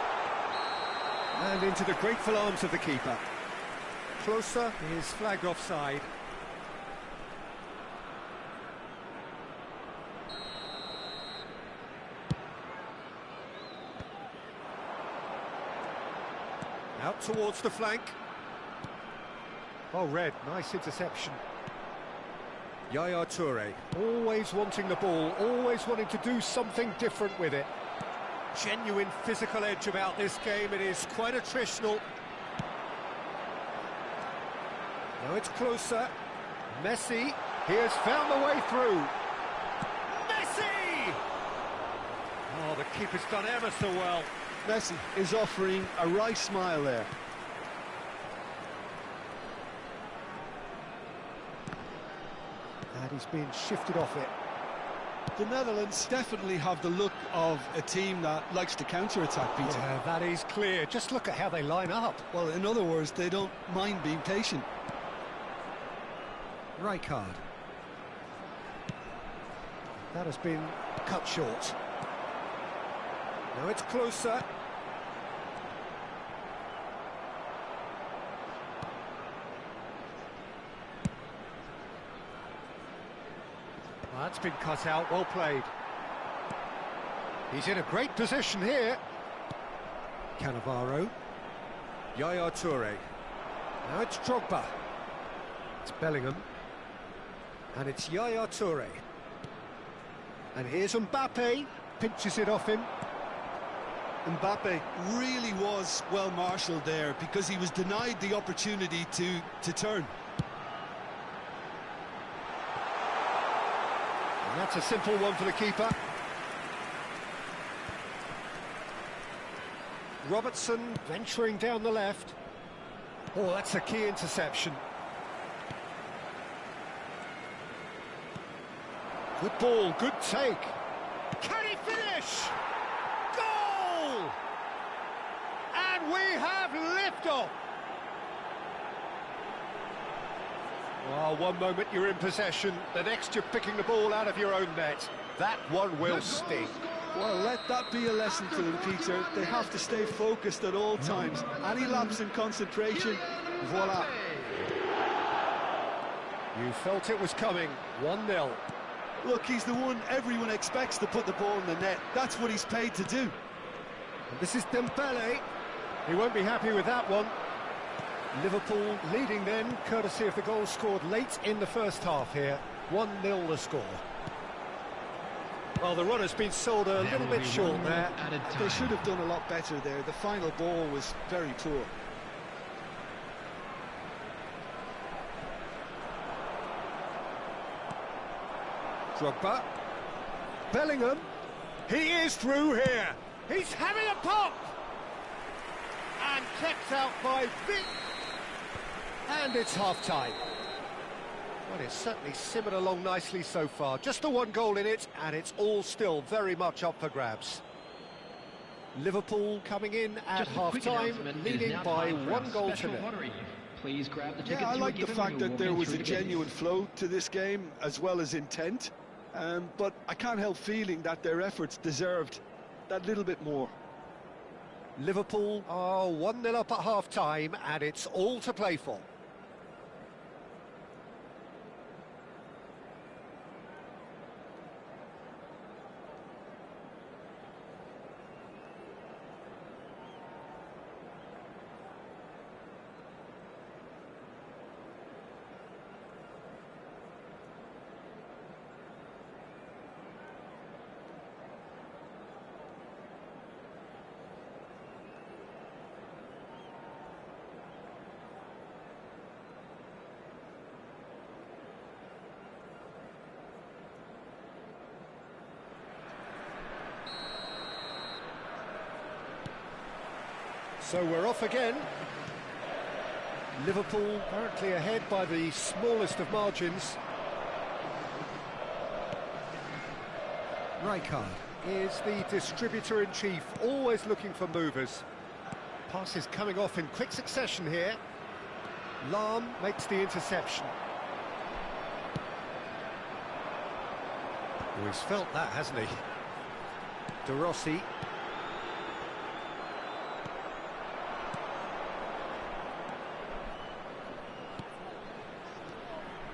And into the grateful arms of the keeper. Closer, he is flagged offside. Out towards the flank. Oh, red, nice interception. Yaya Toure, always wanting the ball, always wanting to do something different with it. Genuine physical edge about this game, it is quite attritional. Now it's closer. Messi, he has found the way through. Messi! Oh, the keeper's done ever so well. Messi is offering a right smile there. And he's been shifted off it. The Netherlands definitely have the look of a team that likes to counter-attack, Peter. Yeah, that is clear. Just look at how they line up. Well, in other words, they don't mind being patient. Rijkaard. That has been cut short. Now it's closer. That's been cut out, well played. He's in a great position here. Cannavaro. Yaya Toure. Now it's Drogba. It's Bellingham. And it's Yaya Toure. And here's Mbappe. Pinches it off him. Mbappe really was well marshalled there because he was denied the opportunity to turn. And that's a simple one for the keeper. Robertson venturing down the left. Oh, that's a key interception. Good ball, good take. Can he finish? Goal! And we have liftoff. Well, one moment you're in possession, the next you're picking the ball out of your own net. That one will sting. Well, let that be a lesson to them, Peter. They have to stay focused at all times. Any lapse in concentration, voila. You felt it was coming. 1-0. Look, he's the one everyone expects to put the ball in the net. That's what he's paid to do. And this is Dembele. He won't be happy with that one. Liverpool leading then, courtesy of the goal scored late in the first half here. 1-0 the score. Well, the run has been sold a little bit short there. They should have done a lot better there. The final ball was very poor. Drogba. Bellingham. He is through here. He's having a pop. And kept out by Vic. And it's half-time. Well, it's certainly simmered along nicely so far. Just the one goal in it, and it's all still very much up for grabs. Liverpool coming in at half-time, leading by 1-0. Please grab the tickets. Yeah, I like the fact that there was a genuine flow to this game, as well as intent. But I can't help feeling that their efforts deserved that little bit more. Liverpool are 1-0 up at half-time, and it's all to play for. So we're off again. Liverpool currently ahead by the smallest of margins. Rijkaard is the distributor-in-chief, always looking for movers. Passes coming off in quick succession here. Lahm makes the interception. Oh, he's felt that, hasn't he? De Rossi.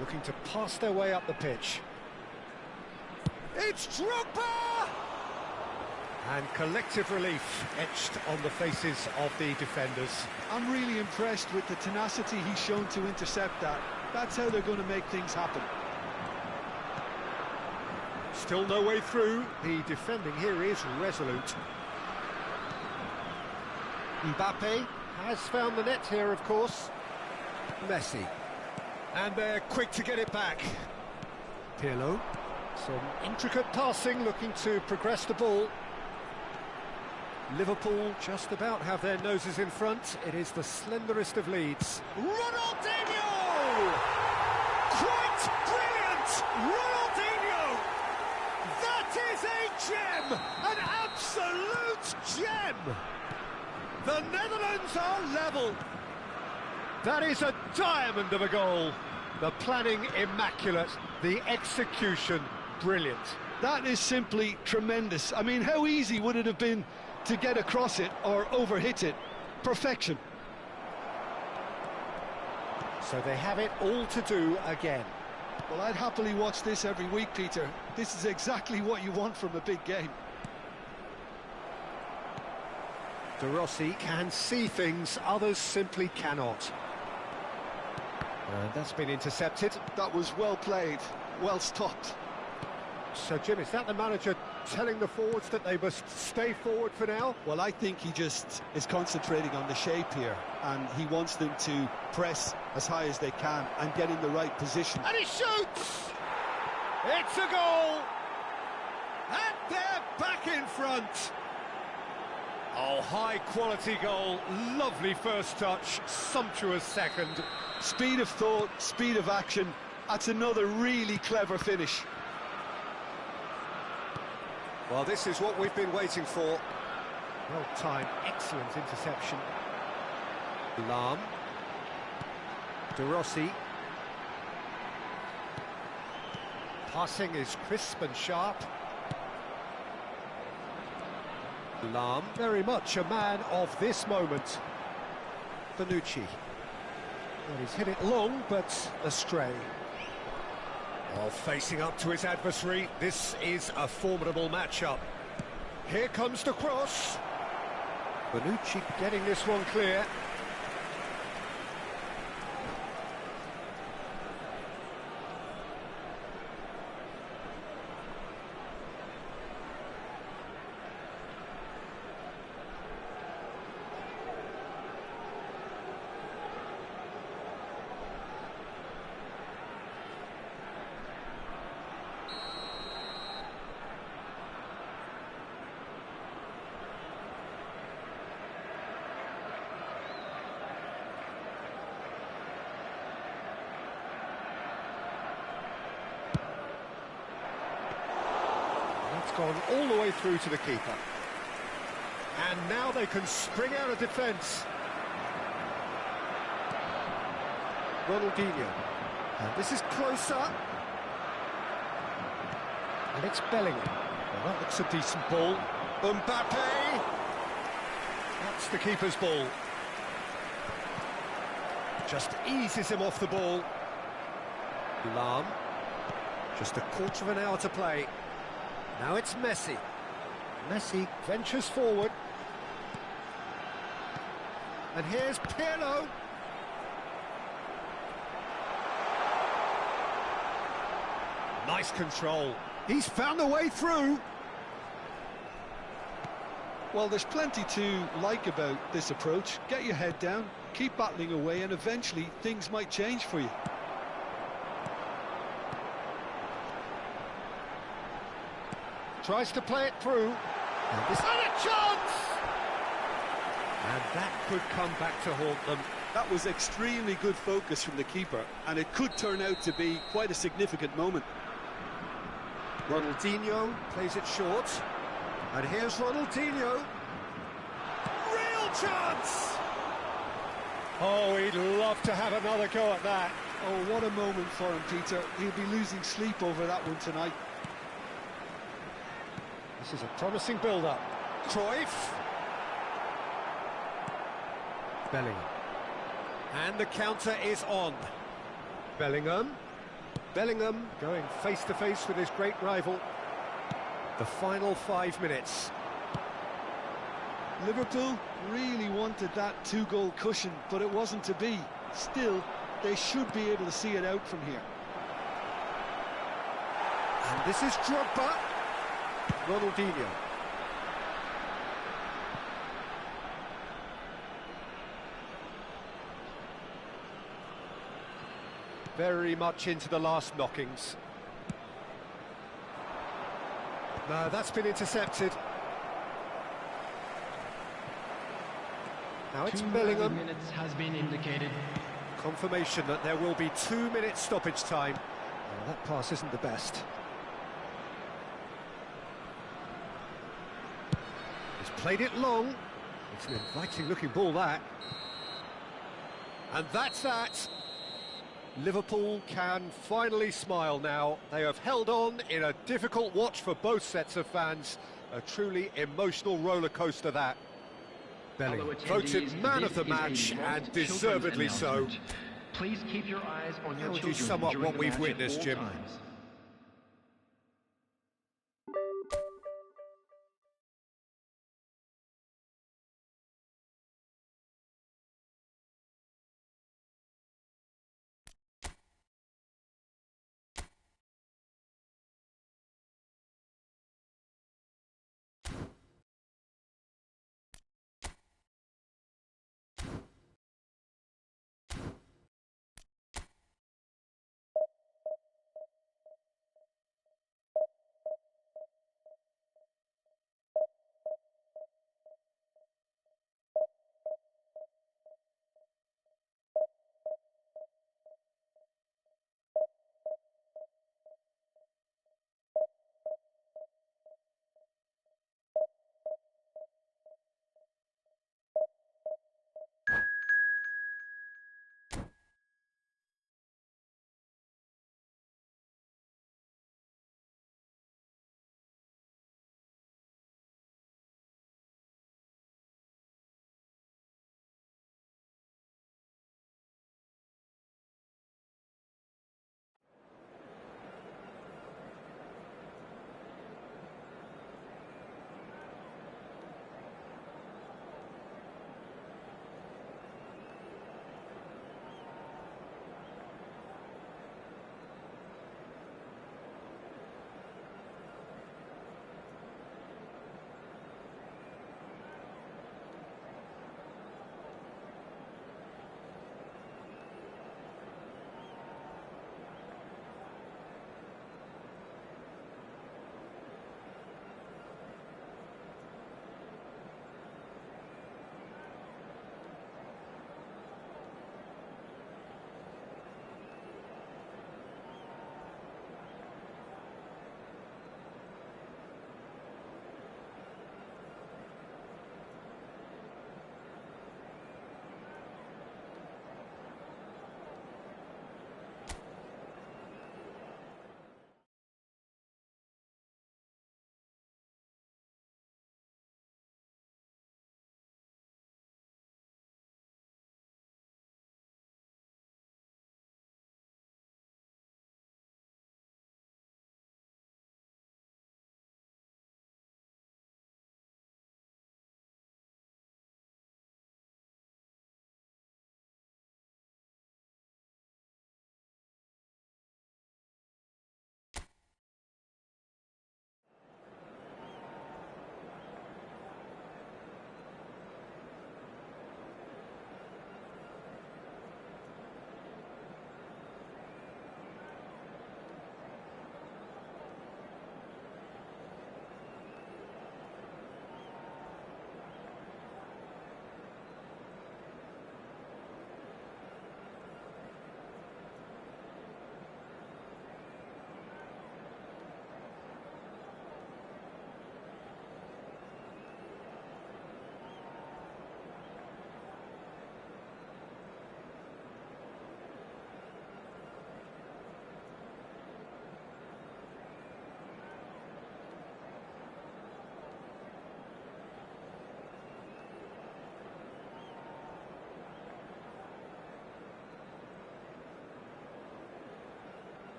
Looking to pass their way up the pitch. It's Drogba! And collective relief etched on the faces of the defenders. I'm really impressed with the tenacity he's shown to intercept that. That's how they're going to make things happen. Still no way through. The defending here is resolute. Mbappe has found the net here, of course. Messi. And they're quick to get it back. Pirlo. Some intricate passing, looking to progress the ball. Liverpool just about have their noses in front. It is the slenderest of leads. Ronaldinho! Quite brilliant! Ronaldinho! That is a gem! An absolute gem! The Netherlands are level. That is a diamond of a goal. The planning immaculate, the execution brilliant. That is simply tremendous. I mean, how easy would it have been to get across it or overhit it? Perfection. So they have it all to do again. Well, I'd happily watch this every week, Peter. This is exactly what you want from a big game. De Rossi can see things others simply cannot. That's been intercepted. That was well played, well stopped. So, Jim, is that the manager telling the forwards that they must stay forward for now? Well, I think he just is concentrating on the shape here, and he wants them to press as high as they can and get in the right position. And he shoots! It's a goal! And they're back in front! Oh, high-quality goal, lovely first touch, sumptuous second. Speed of thought, speed of action, that's another really clever finish. Well, this is what we've been waiting for. Well-timed, excellent interception. Lahm. De Rossi. Passing is crisp and sharp. Lahm, very much a man of this moment. Bonucci. Well, he's hit it long, but astray. While facing up to his adversary, this is a formidable matchup. Here comes the cross. Bonucci getting this one clear. It's gone all the way through to the keeper. And now they can spring out of defence. Ronaldinho. And this is closer. And it's Bellingham. Well, that looks a decent ball. Mbappe! That's the keeper's ball. Just eases him off the ball. Lam. Just a quarter of an hour to play. Now it's Messi. Messi ventures forward. And here's Pirlo. Nice control. He's found a way through. Well, there's plenty to like about this approach. Get your head down, keep battling away, and eventually things might change for you. Tries to play it through. And this and a chance! And that could come back to haunt them. That was extremely good focus from the keeper, and it could turn out to be quite a significant moment. Ronaldinho plays it short. And here's Ronaldinho. Real chance! Oh, he'd love to have another go at that. Oh, what a moment for him, Peter. He'll be losing sleep over that one tonight. This is a promising build-up. Cruyff. Bellingham. And the counter is on. Bellingham. Bellingham going face-to-face with his great rival. The final 5 minutes. Liverpool really wanted that two-goal cushion, but it wasn't to be. Still, they should be able to see it out from here. And this is Drogba. Ronaldinho. Very much into the last knockings. No, that's been intercepted. Now it's Bellingham. 2 minutes has been indicated. Confirmation that there will be 2 minutes stoppage time. Well, that pass isn't the best. He's played it long. It's an inviting looking ball, that. And that's that. Liverpool can finally smile now. They have held on in a difficult watch for both sets of fans. A truly emotional roller coaster, that. Bellingham voted man of the match, and deservedly so. Please keep your eyes on your How would children you sum up during what the we've match at witnessed, all Jim? times.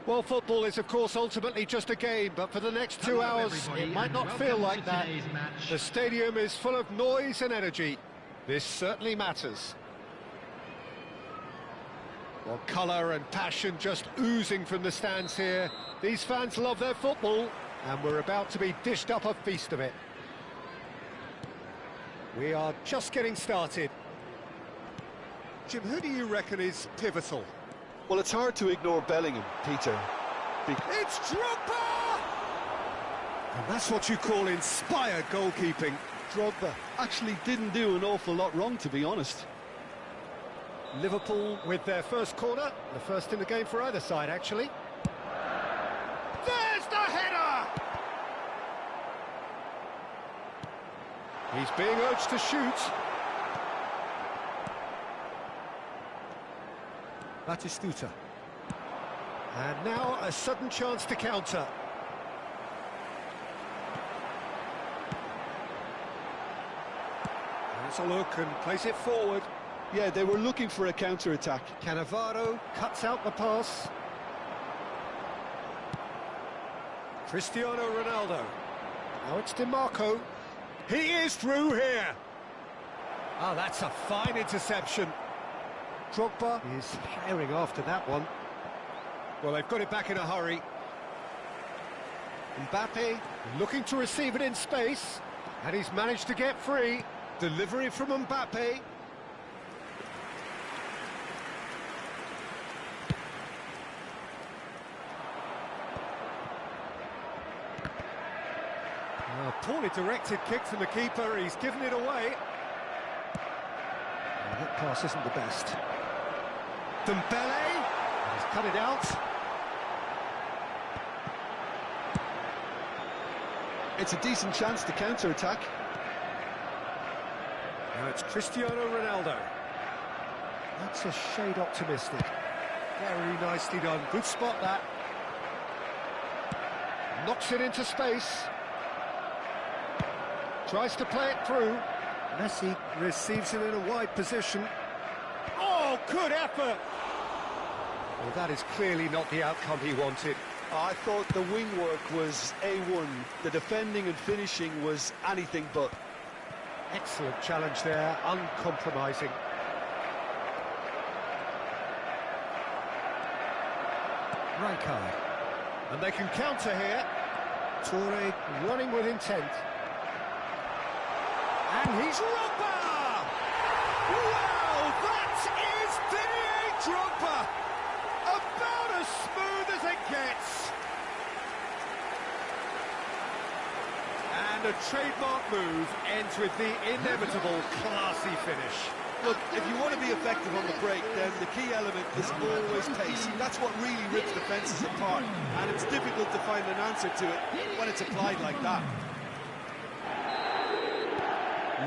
Well, football is, of course, ultimately just a game, but for the next 2 hours, it might not feel like that. The stadium is full of noise and energy. This certainly matters. Well, colour and passion just oozing from the stands here. These fans love their football, and we're about to be dished up a feast of it. We are just getting started. Jim, who do you reckon is pivotal? Well, it's hard to ignore Bellingham, Peter. It's Drogba! And that's what you call inspired goalkeeping. Drogba actually didn't do an awful lot wrong, to be honest. Liverpool with their first corner, the first in the game for either side, actually. There's the header! He's being urged to shoot. Batistuta. And now a sudden chance to counter. Has a look and plays it forward. Yeah, they were looking for a counter-attack. Cannavaro cuts out the pass. Cristiano Ronaldo. Now it's DiMarco. He is through here. Oh, that's a fine interception. Drogba is herring after that one. Well, they've got it back in a hurry. Mbappe looking to receive it in space, and he's managed to get free. Delivery from Mbappe. A poorly directed kick from the keeper. He's given it away. That pass isn't the best. Dembele, he's cut it out. It's a decent chance to counter-attack. Now it's Cristiano Ronaldo. That's a shade optimistic. Very nicely done. Good spot, that. Knocks it into space. Tries to play it through. Messi receives it in a wide position. Oh, good effort! Well, that is clearly not the outcome he wanted. I thought the wing work was A1. The defending and finishing was anything but. Excellent challenge there, uncompromising. Rijkaard. And they can counter here. Toure running with intent. And he's Drogba! Wow, that is Didier Drogba! About as smooth as it gets. And a trademark move ends with the inevitable classy finish. Look, if you want to be effective on the break, then the key element is always pace. That's what really rips defences apart, and it's difficult to find an answer to it when it's applied like that.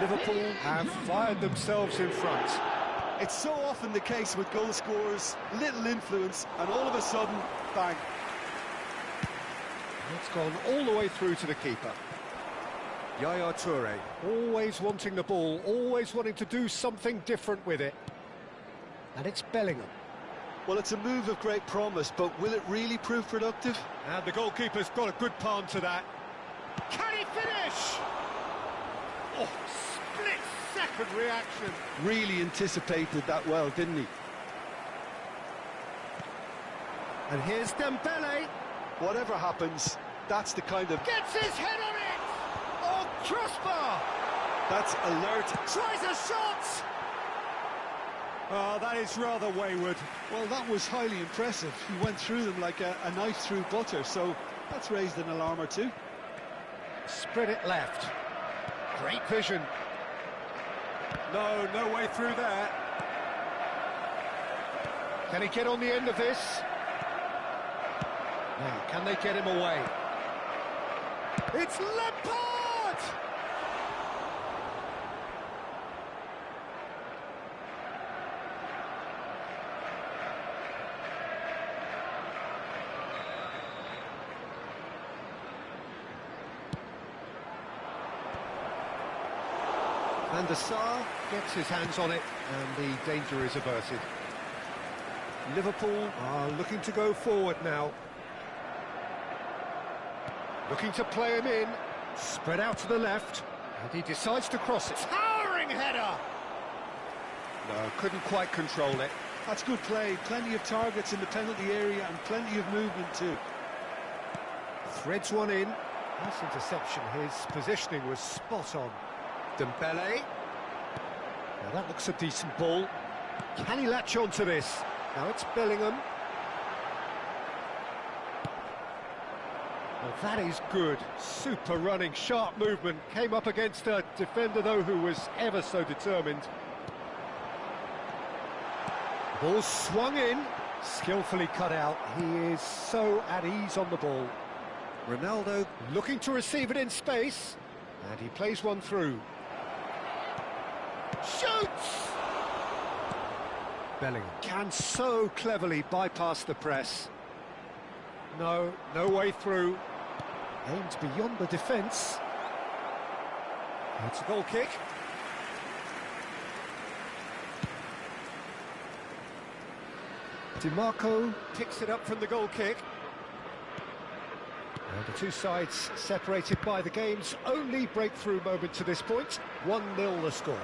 Liverpool have fired themselves in front. It's so often the case with goal scorers, little influence, and all of a sudden, bang. It's gone all the way through to the keeper. Yaya Toure, always wanting the ball, always wanting to do something different with it. And it's Bellingham. Well, it's a move of great promise, but will it really prove productive? And the goalkeeper's got a good palm to that. Can he finish? Oh, split-second reaction. Really anticipated that well, didn't he? And here's Dembele. Whatever happens, that's the kind of... Gets his head on it! Oh, crossbar! That's alert. Tries a shot! Oh, that is rather wayward. Well, that was highly impressive. He went through them like a knife through butter, so that's raised an alarm or two. Spread it left. Great vision. No way through there. Can he get on the end of this? Now, can they get him away? It's Lampard! Van der Sar gets his hands on it, and the danger is averted. Liverpool are looking to go forward now. Looking to play him in. Spread out to the left. And he decides to cross it. Towering header! No, couldn't quite control it. That's good play. Plenty of targets in the penalty area and plenty of movement too. Threads one in. Nice interception. His positioning was spot on. Dembele. Now that looks a decent ball. Can he latch on to this? Now it's Bellingham. Well, that is good. Super running, sharp movement. Came up against a defender, though, who was ever so determined. Ball swung in. Skillfully cut out. He is so at ease on the ball. Ronaldo looking to receive it in space. And he plays one through. Shoots! Bellingham can so cleverly bypass the press. No way through. Aimed beyond the defence. It's a goal kick. DiMarco picks it up from the goal kick. And the two sides separated by the game's only breakthrough moment to this point. 1-0 the score.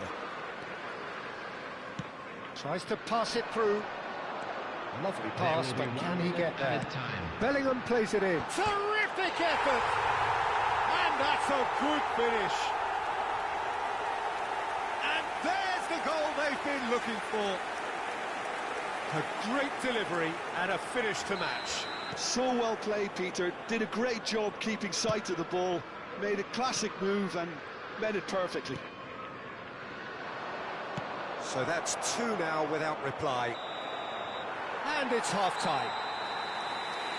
Tries to pass it through. Lovely pass, but can he get there? Bellingham plays it in. Terrific effort! And that's a good finish. And there's the goal they've been looking for. A great delivery and a finish to match. So well played, Peter. Did a great job keeping sight of the ball. Made a classic move and met it perfectly. So that's 2 now without reply. And it's half-time.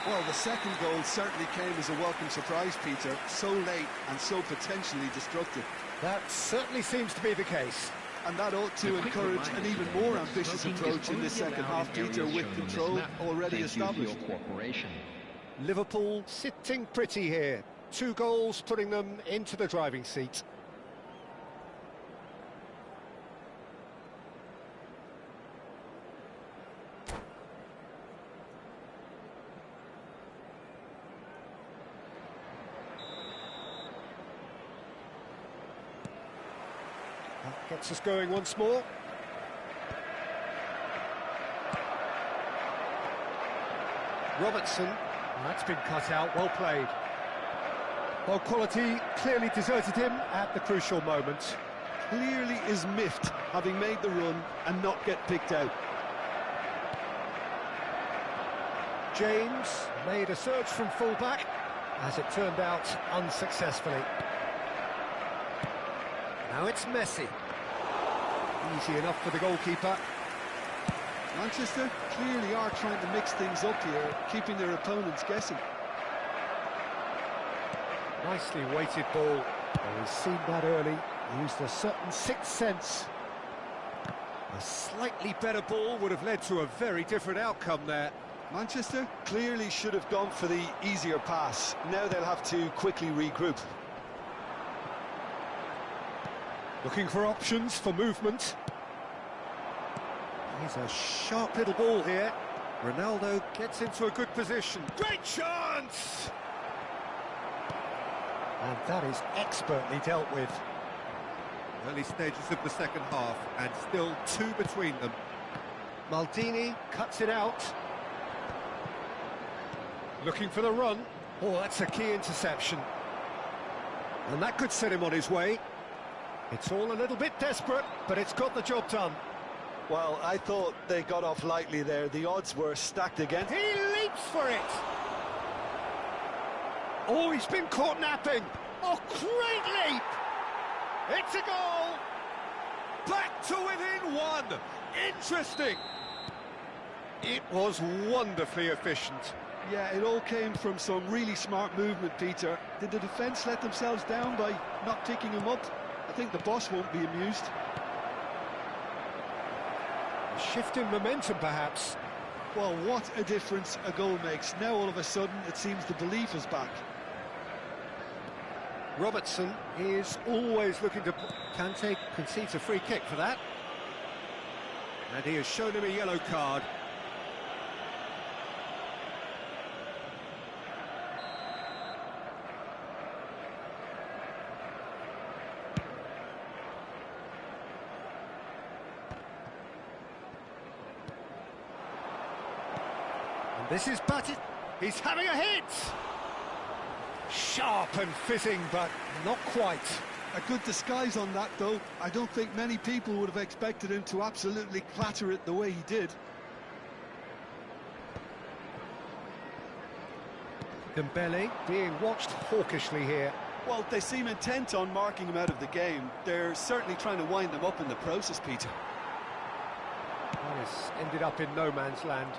Well, the second goal certainly came as a welcome surprise, Peter. So late and so potentially destructive. That certainly seems to be the case. And that ought to encourage an even more ambitious approach in this second half, Peter, with control already established. Liverpool sitting pretty here. 2 goals putting them into the driving seat. That gets us going once more. Robertson, that's been cut out, well played. Well, quality clearly deserted him at the crucial moment. Clearly is miffed, having made the run and not get picked out. James made a surge from full-back, as it turned out unsuccessfully. Now it's Messi. Easy enough for the goalkeeper. Manchester clearly are trying to mix things up here, keeping their opponents guessing. Nicely weighted ball. Oh, he's seen that early. Used a certain sixth sense. A slightly better ball would have led to a very different outcome there. Manchester clearly should have gone for the easier pass. Now they'll have to quickly regroup. Looking for options for movement. Here's a sharp little ball here. Ronaldo gets into a good position. Great chance! And that is expertly dealt with. Early stages of the second half, and still 2 between them. Maldini cuts it out. Looking for the run. Oh, that's a key interception. And that could set him on his way. It's all a little bit desperate, but it's got the job done. Well, I thought they got off lightly there. The odds were stacked against. He leaps for it! Oh, he's been caught napping. Oh, great leap! It's a goal! Back to within 1. Interesting. It was wonderfully efficient. Yeah, it all came from some really smart movement, Peter. Did the defence let themselves down by not picking him up? I think the boss won't be amused. A shift in momentum, perhaps. Well, what a difference a goal makes. Now, all of a sudden, it seems the belief is back. Robertson is always looking to... Kante concedes a free kick for that. And he has shown him a yellow card. This is batted. He's having a hit! Sharp and fitting, but not quite. A good disguise on that, though. I don't think many people would have expected him to absolutely clatter it the way he did. Dembele being watched hawkishly here. Well, they seem intent on marking him out of the game. They're certainly trying to wind them up in the process, Peter. That has ended up in no man's land.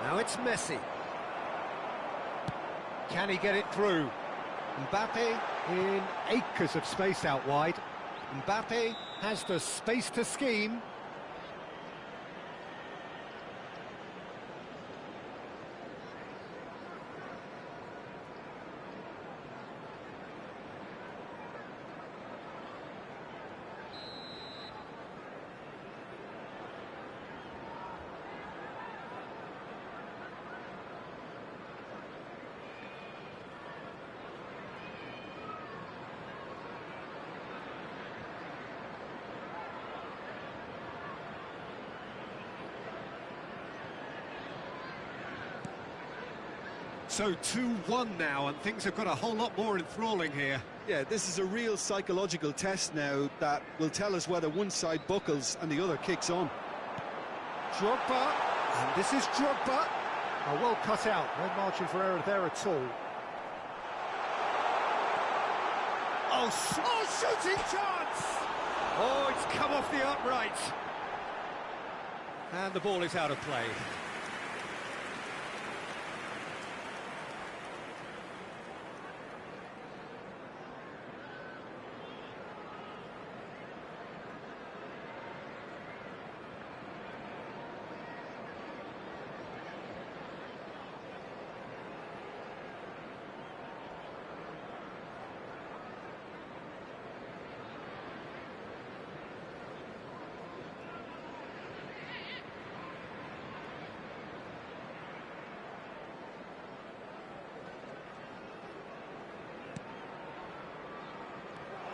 Now it's Messi. Can he get it through? Mbappe in acres of space out wide. Mbappe has the space to scheme. So 2-1 now, and things have got a whole lot more enthralling here. Yeah, this is a real psychological test now that will tell us whether one side buckles and the other kicks on. Drogba, and this is Drogba. Oh, well cut out, no margin for error there at all. Oh, shooting chance! Oh, it's come off the upright. And the ball is out of play.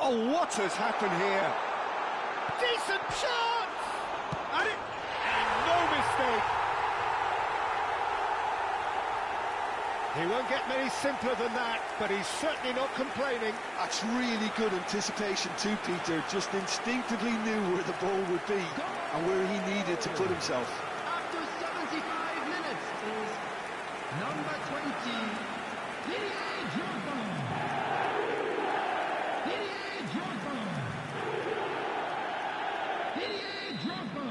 Oh, what has happened here? Decent chance! And no mistake! He won't get many simpler than that, but he's certainly not complaining. That's really good anticipation too, Peter. Just instinctively knew where the ball would be and where he needed to put himself. After 75 minutes is number 20, Didier Drogba. Didier Drogba. Didier Drogba.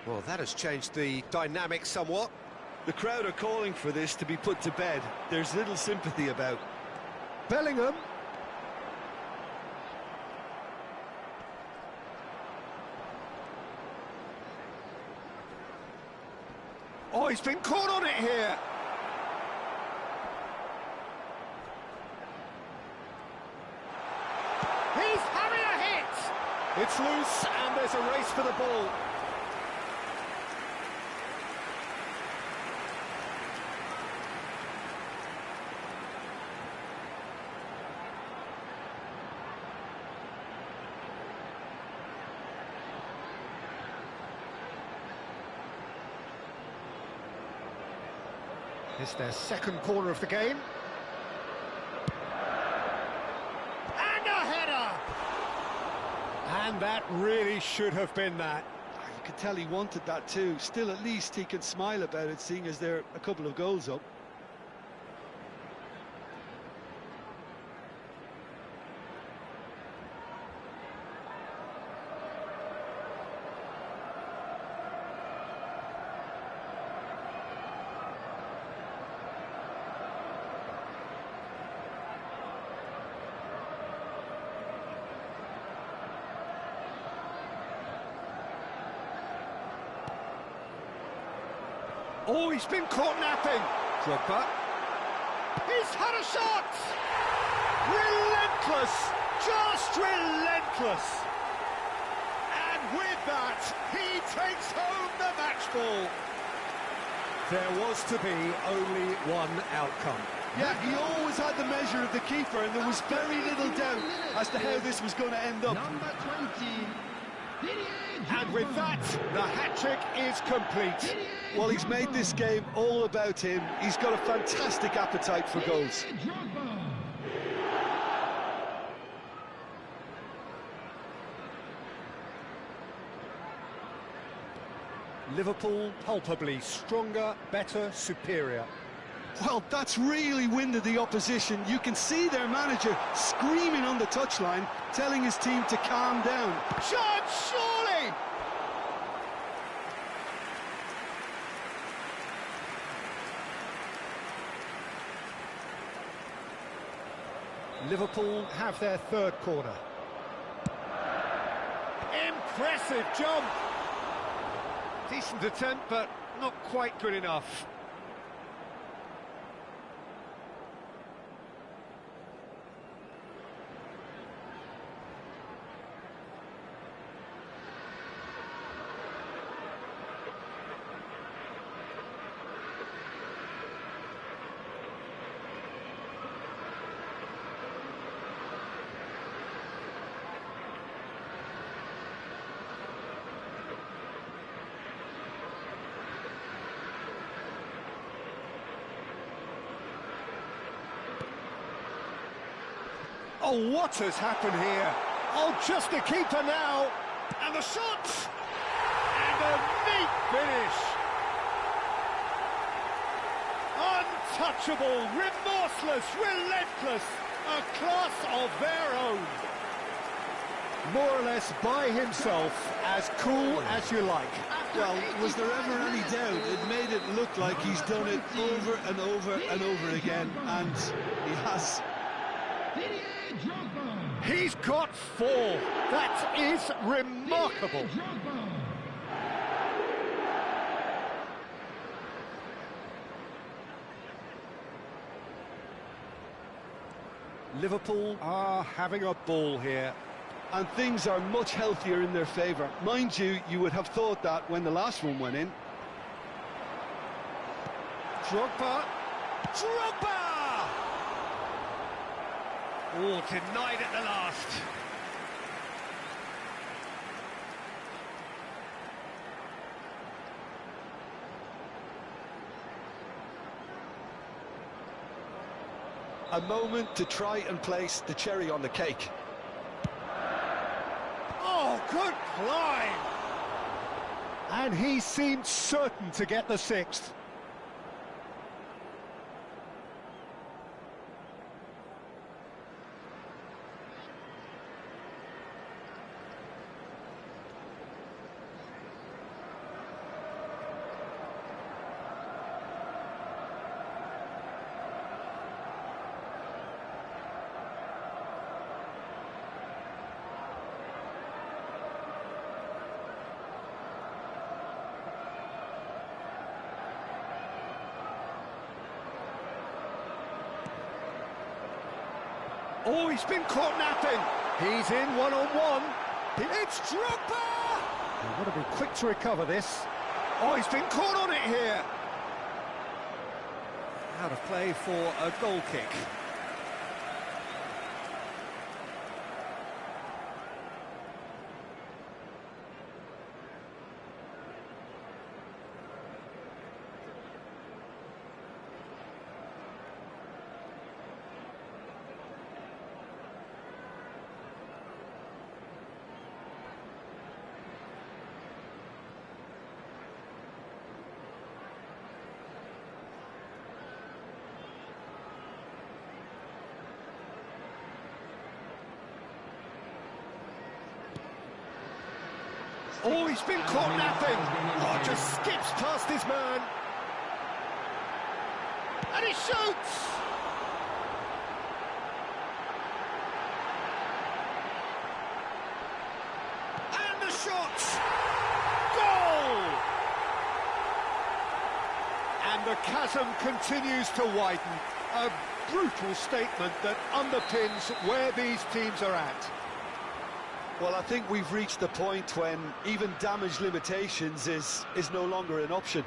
Well, that has changed the dynamic somewhat. The crowd are calling for this to be put to bed. There's little sympathy about. Bellingham. Oh, he's been caught on it here. He's having a hit. It's loose and there's a race for the ball. It's their second corner of the game. And a header! And that really should have been that. You could tell he wanted that too. Still, at least he can smile about it, seeing as they're a couple of goals up. Oh, he's been caught napping. Drogba. He's had a shot! Relentless! Just relentless! with that, he takes home the match ball. There was to be only one outcome. Yeah, he always had the measure of the keeper, and there was very little doubt as to how this was going to end up. Number 20. And with that, the hat-trick is complete. Well, he's made this game all about him. He's got a fantastic appetite for goals. Liverpool palpably stronger, better, superior. Well, that's really winded the opposition. You can see their manager screaming on the touchline, telling his team to calm down. Chance, surely! Liverpool have their third corner. Impressive jump! Decent attempt, but not quite good enough. Oh, what has happened here? Oh, just the keeper now. And the shot! And a neat finish. Untouchable, remorseless, relentless. A class of their own. More or less by himself, as cool as you like. Well, was there ever any doubt? It made it look like he's done it over and over and over again, and he has. He's got 4. That is remarkable. Liverpool are having a ball here. And things are much healthier in their favour. Mind you, you would have thought that when the last one went in. Drogba! Drogba! Oh, denied at the last. A moment to try and place the cherry on the cake. Oh, good climb! And he seemed certain to get the 6th. Oh, he's been caught napping. He's in one-on-one. It's Drogba! He's got to be quick to recover this. Oh, he's been caught on it here. Out of play for a goal kick. Oh, he's been caught napping. Oh, just skips past his man. And he shoots! And the shot! Goal! And the chasm continues to widen. A brutal statement that underpins where these teams are at. Well, I think we've reached the point when even damage limitations is no longer an option.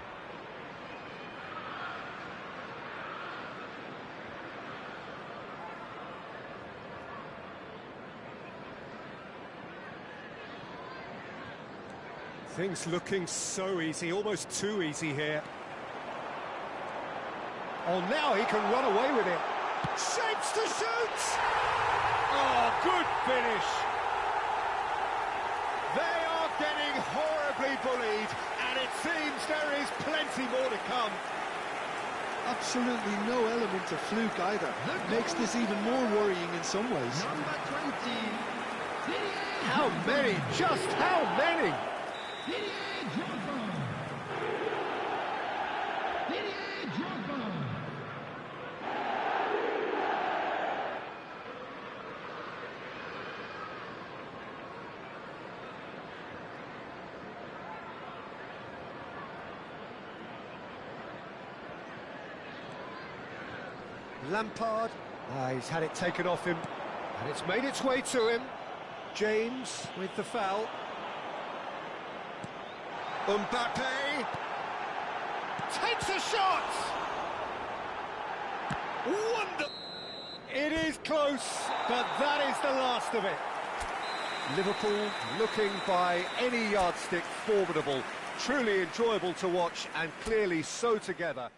Things looking so easy, almost too easy here. Oh, now he can run away with it. Shapes to shoot! Oh, good finish. They are getting horribly bullied, and it seems there is plenty more to come. Absolutely no element of fluke either. Makes this even more worrying in some ways. Number 20. How many? Just how many? Didier Drogba. Didier Drogba. Lampard, he's had it taken off him, and it's made its way to him. James with the foul. Mbappe takes a shot! Wonder! It is close, but that is the last of it. Liverpool looking by any yardstick formidable, truly enjoyable to watch and clearly so together.